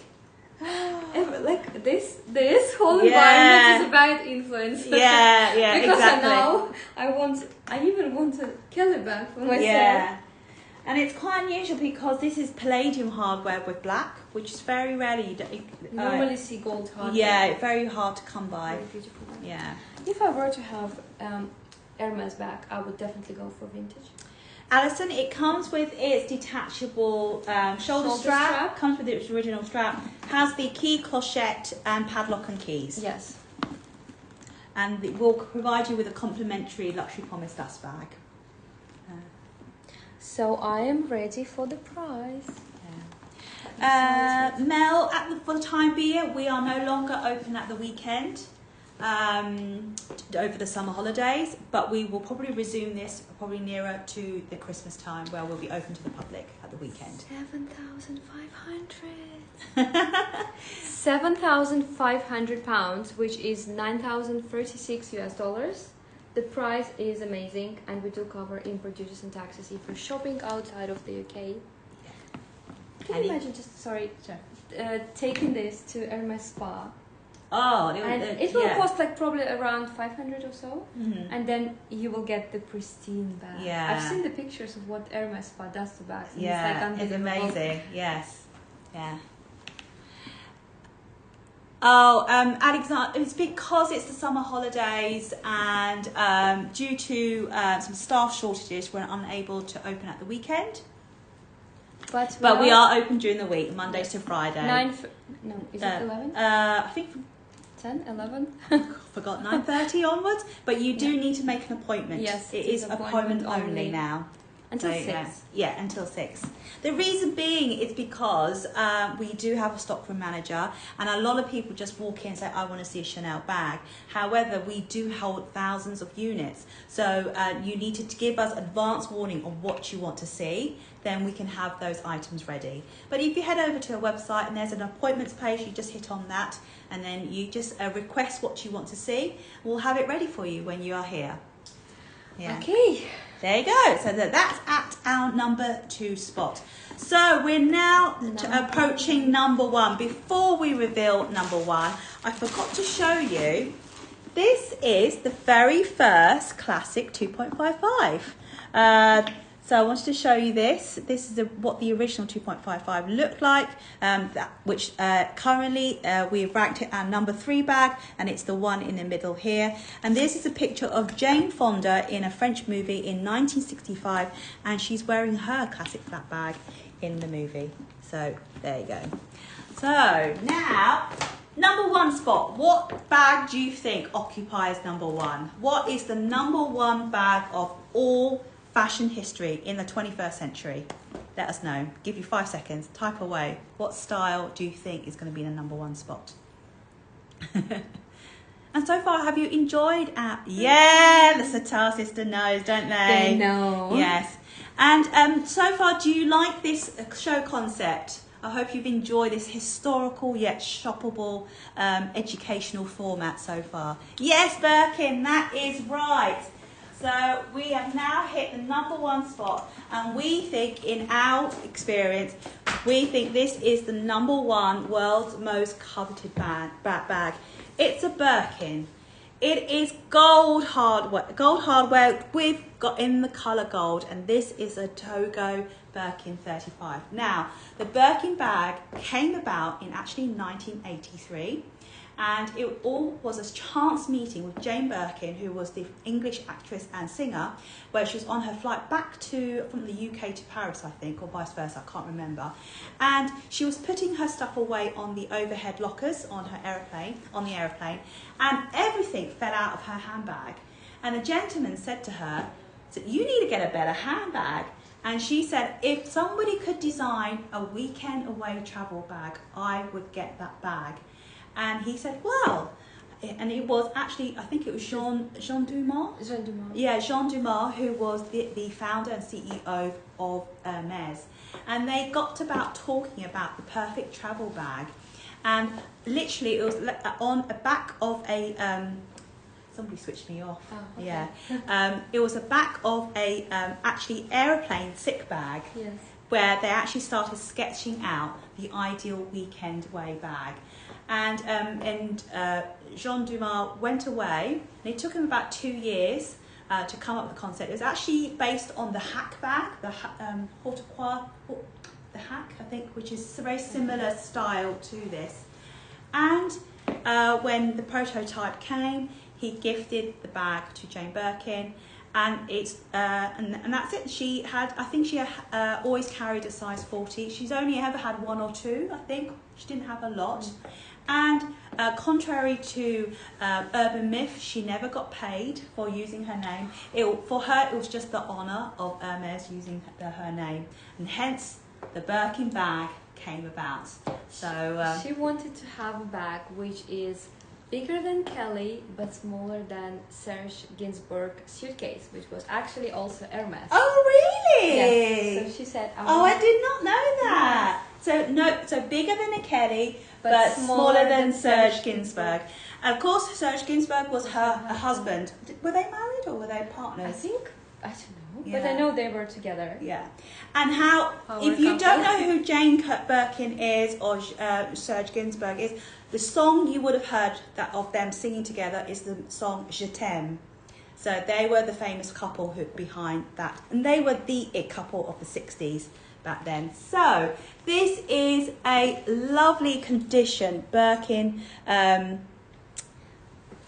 Speaker 2: Like this whole environment is a bad influence.
Speaker 1: Yeah,
Speaker 2: because
Speaker 1: exactly.
Speaker 2: Now I even want a Kelly bag for myself. Yeah.
Speaker 1: And it's quite unusual because this is palladium hardware with black, which is very rarely
Speaker 2: you normally see gold hardware.
Speaker 1: Yeah, very hard to come by.
Speaker 2: Very beautiful bag.
Speaker 1: Yeah.
Speaker 2: If I were to have Hermes bag, I would definitely go for vintage.
Speaker 1: Alison, it comes with its detachable shoulder strap. Comes with its original strap. Has the key clochette and padlock and keys.
Speaker 2: Yes.
Speaker 1: And it will provide you with a complimentary luxury promise dust bag.
Speaker 2: So I am ready for the prize.
Speaker 1: Mel, for the time being, we are no longer open at the weekend. Over the summer holidays, but we will probably resume this probably nearer to the Christmas time, where we'll be open to the public at the weekend.
Speaker 2: 7,500 pounds, which is 9,036 US dollars. The price is amazing, and we do cover import duties and taxes if you're shopping outside of the UK. Can you imagine taking this to Hermes Spa?
Speaker 1: Oh,
Speaker 2: it will cost like probably around 500 or so, and then you will get the pristine bag.
Speaker 1: Yeah.
Speaker 2: I've seen the pictures of what Hermes Spa does to bags. And
Speaker 1: Yeah,
Speaker 2: it's
Speaker 1: it's
Speaker 2: unbelievable.
Speaker 1: amazing. Yes, yeah. Oh, Alexander, it's because it's the summer holidays and due to some staff shortages, we're unable to open at the weekend.
Speaker 2: But
Speaker 1: we are open during the week, Mondays to Friday.
Speaker 2: Is it 11?
Speaker 1: I think
Speaker 2: 10, 11?
Speaker 1: forgot 9:30 onwards. But you do need to make an appointment.
Speaker 2: Yes,
Speaker 1: it is appointment only now.
Speaker 2: Until 6.
Speaker 1: Yeah, until 6. The reason being is because we do have a stockroom manager, and a lot of people just walk in and say, I want to see a Chanel bag. However, we do hold thousands of units. So you need to give us advance warning on what you want to see. Then we can have those items ready. But if you head over to a website and there's an appointments page, you just hit on that, and then you just request what you want to see. We'll have it ready for you when you are here. Yeah.
Speaker 2: Okay.
Speaker 1: There you go. So that's at our number 2 spot. So we're now approaching number 1. Before we reveal number 1, I forgot to show you. This is the very first classic 2.55. So I wanted to show you this. This is what the original 2.55 looked like, which currently we've ranked it our number 3 bag, and it's the one in the middle here. And this is a picture of Jane Fonda in a French movie in 1965, and she's wearing her classic flat bag in the movie. So there you go. So now, number 1 spot. What bag do you think occupies number 1? What is the number 1 bag of all fashion history in the 21st century? Let us know. Give you 5 seconds. Type away. What style do you think is going to be in the number 1 spot? And so far, have you enjoyed our... Yeah, the Satar sister knows, don't they?
Speaker 2: They know.
Speaker 1: Yes. And so far, do you like this show concept? I hope you've enjoyed this historical yet shoppable educational format so far. Yes, Birkin, that is right. So we have now hit the number 1 spot, and we think, in our experience, we think this is the number 1 world's most coveted bag. It's a Birkin. It is gold hardware we've got in the colour gold, and this is a Togo Birkin 35. Now, the Birkin bag came about in actually 1983. And it all was a chance meeting with Jane Birkin, who was the English actress and singer, where she was on her flight back from the UK to Paris, I think, or vice versa, I can't remember. And she was putting her stuff away on the overhead lockers on the aeroplane, and everything fell out of her handbag. And a gentleman said to her, you need to get a better handbag. And she said, if somebody could design a weekend away travel bag, I would get that bag. And he said, well, and it was actually, I think it was Jean Dumas?
Speaker 2: Jean Dumas.
Speaker 1: Yeah, Jean Dumas, who was the founder and CEO of Hermes. And they got about talking about the perfect travel bag. And literally it was on the back of a, somebody switched me off.
Speaker 2: Oh, okay.
Speaker 1: Yeah. It was the back of a actually aeroplane sick bag.
Speaker 2: Yes.
Speaker 1: Where they actually started sketching out the ideal weekend way bag. And Jean Dumas went away, and it took him about 2 years to come up with the concept. It was actually based on the hack bag, the hack, I think, which is a very similar style to this. And when the prototype came, he gifted the bag to Jane Birkin. And it's and that's it. She had, I think she always carried a size 40. She's only ever had 1 or 2, I think. She didn't have a lot. And contrary to urban myth, she never got paid for using her name. For her, it was just the honour of Hermes using her name, and hence the Birkin bag came about. So
Speaker 2: she wanted to have a bag which is bigger than Kelly, but smaller than Serge Gainsbourg suitcase, which was actually also Hermes.
Speaker 1: Oh, really?
Speaker 2: Yes. So she said,
Speaker 1: I did not know that. Yes. So bigger than a Kelly, but smaller than Serge Gainsbourg. And of course, Serge Gainsbourg was her husband. Were they married they partners?
Speaker 2: I don't know,
Speaker 1: Yeah.
Speaker 2: but I know they were together.
Speaker 1: Yeah. And how,
Speaker 2: Power
Speaker 1: if you
Speaker 2: couple.
Speaker 1: don't know who Jane Birkin is or Serge Gainsbourg is, the song you would have heard of them singing together is the song Je t'aime. So they were the famous couple behind that. And they were the it couple of the 60s back then. So this is a lovely condition Birkin.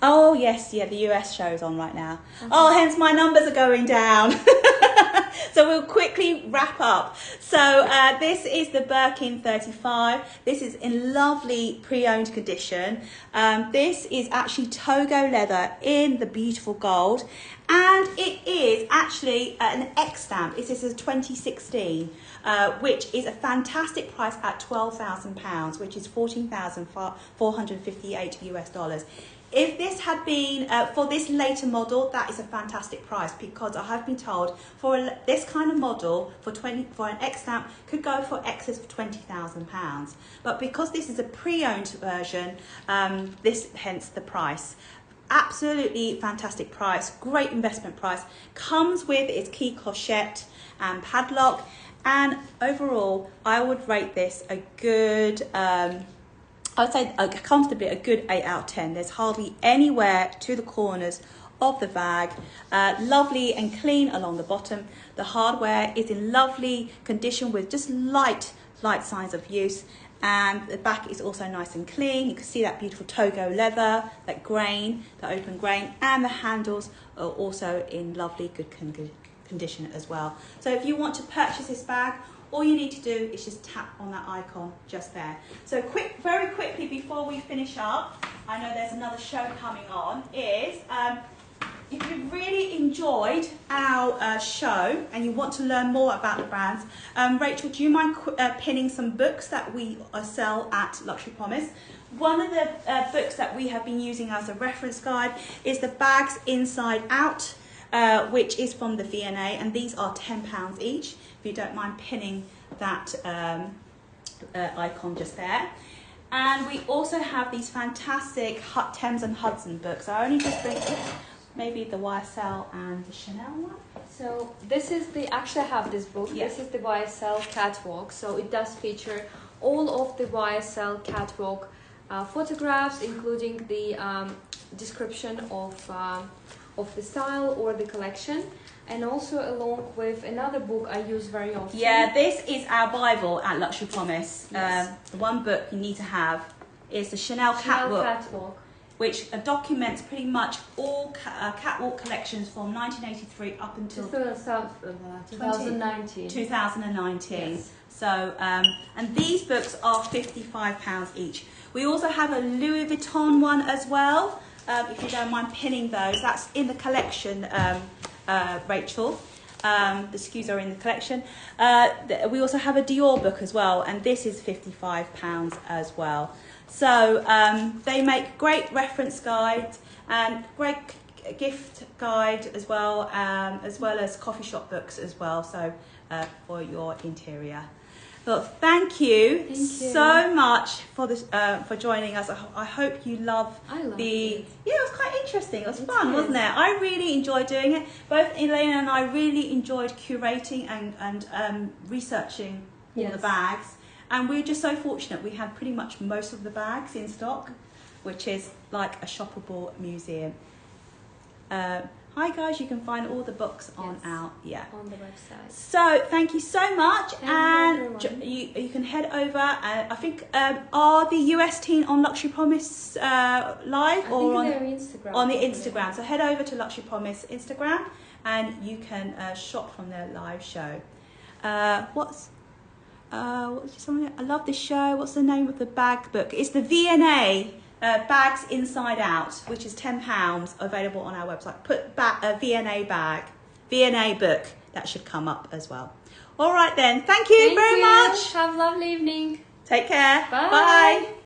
Speaker 1: Oh yes, yeah, the US show is on right now. Okay. Oh, hence my numbers are going down. So we'll quickly wrap up. So this is the Birkin 35. This is in lovely pre-owned condition. This is actually Togo leather in the beautiful gold. And it is actually an X stamp. This is a 2016, which is a fantastic price at £12,000, which is 14,458 US dollars. If this had been for this later model, that is a fantastic price, because I have been told for this kind of model for an X stamp could go for excess of £20,000. But because this is a pre-owned version, hence the price. Absolutely fantastic price, great investment price. Comes with its key clochette and padlock, and overall I would rate this a good. I would say comfortably a good 8 out of 10. There's hardly any wear to the corners of the bag. Lovely and clean along the bottom. The hardware is in lovely condition with just light signs of use. And the back is also nice and clean. You can see that beautiful Togo leather, that grain, the open grain, and the handles are also in lovely good condition as well. So if you want to purchase this bag, all you need to do is just tap on that icon just there. So very quickly before we finish up, I know there's another show coming on, is if you really enjoyed our show and you want to learn more about the brands, Rachel, do you mind pinning some books that we sell at Luxury Promise? One of the books that we have been using as a reference guide is the Bags Inside Out, which is from the V&A, and these are £10 each. If you don't mind pinning that icon just there. And we also have these fantastic Thames and Hudson books. I only just bring maybe the YSL and the Chanel one.
Speaker 2: So this is actually I have this book.
Speaker 1: Yeah.
Speaker 2: This is the YSL catwalk. So it does feature all of the YSL catwalk photographs, including the description of the style or the collection, and also along with another book I use very often.
Speaker 1: Yeah, this is our Bible at Luxury Promise.
Speaker 2: Yes.
Speaker 1: The one book you need to have is the Chanel Catwalk, which documents pretty much all catwalk collections from 1983 up until
Speaker 2: 2019.
Speaker 1: 2019.
Speaker 2: Yes.
Speaker 1: So, and these books are £55 each. We also have a Louis Vuitton one as well. If you don't mind pinning those, that's in the collection, Rachel. The SKUs are in the collection. We also have a Dior book as well, and this is £55 as well. So they make great reference guides and great gift guide as well as coffee shop books as well. So for your interior. Well, thank you so much for this for joining us. I hope you love it. Yeah, it was quite interesting. It was fun, wasn't it? I really enjoyed doing it. Both Elena and I really enjoyed curating and researching all the bags. And we're just so fortunate we had pretty much most of the bags in stock, which is like a shoppable museum. Hi guys, you can find all the books on on
Speaker 2: the website.
Speaker 1: So thank you so much, and you can head over. I think are the US team on Luxury Promise live or on
Speaker 2: Instagram?
Speaker 1: On the Instagram. So head over to Luxury Promise Instagram, and you can shop from their live show. What's something? I love this show. What's the name of the bag book? It's the V&A. Bags Inside Out, which is £10, available on our website. Put V&A bag, V&A book, that should come up as well. All right then, thank you very much.
Speaker 2: Have a lovely evening.
Speaker 1: Take care.
Speaker 2: Bye.
Speaker 1: Bye.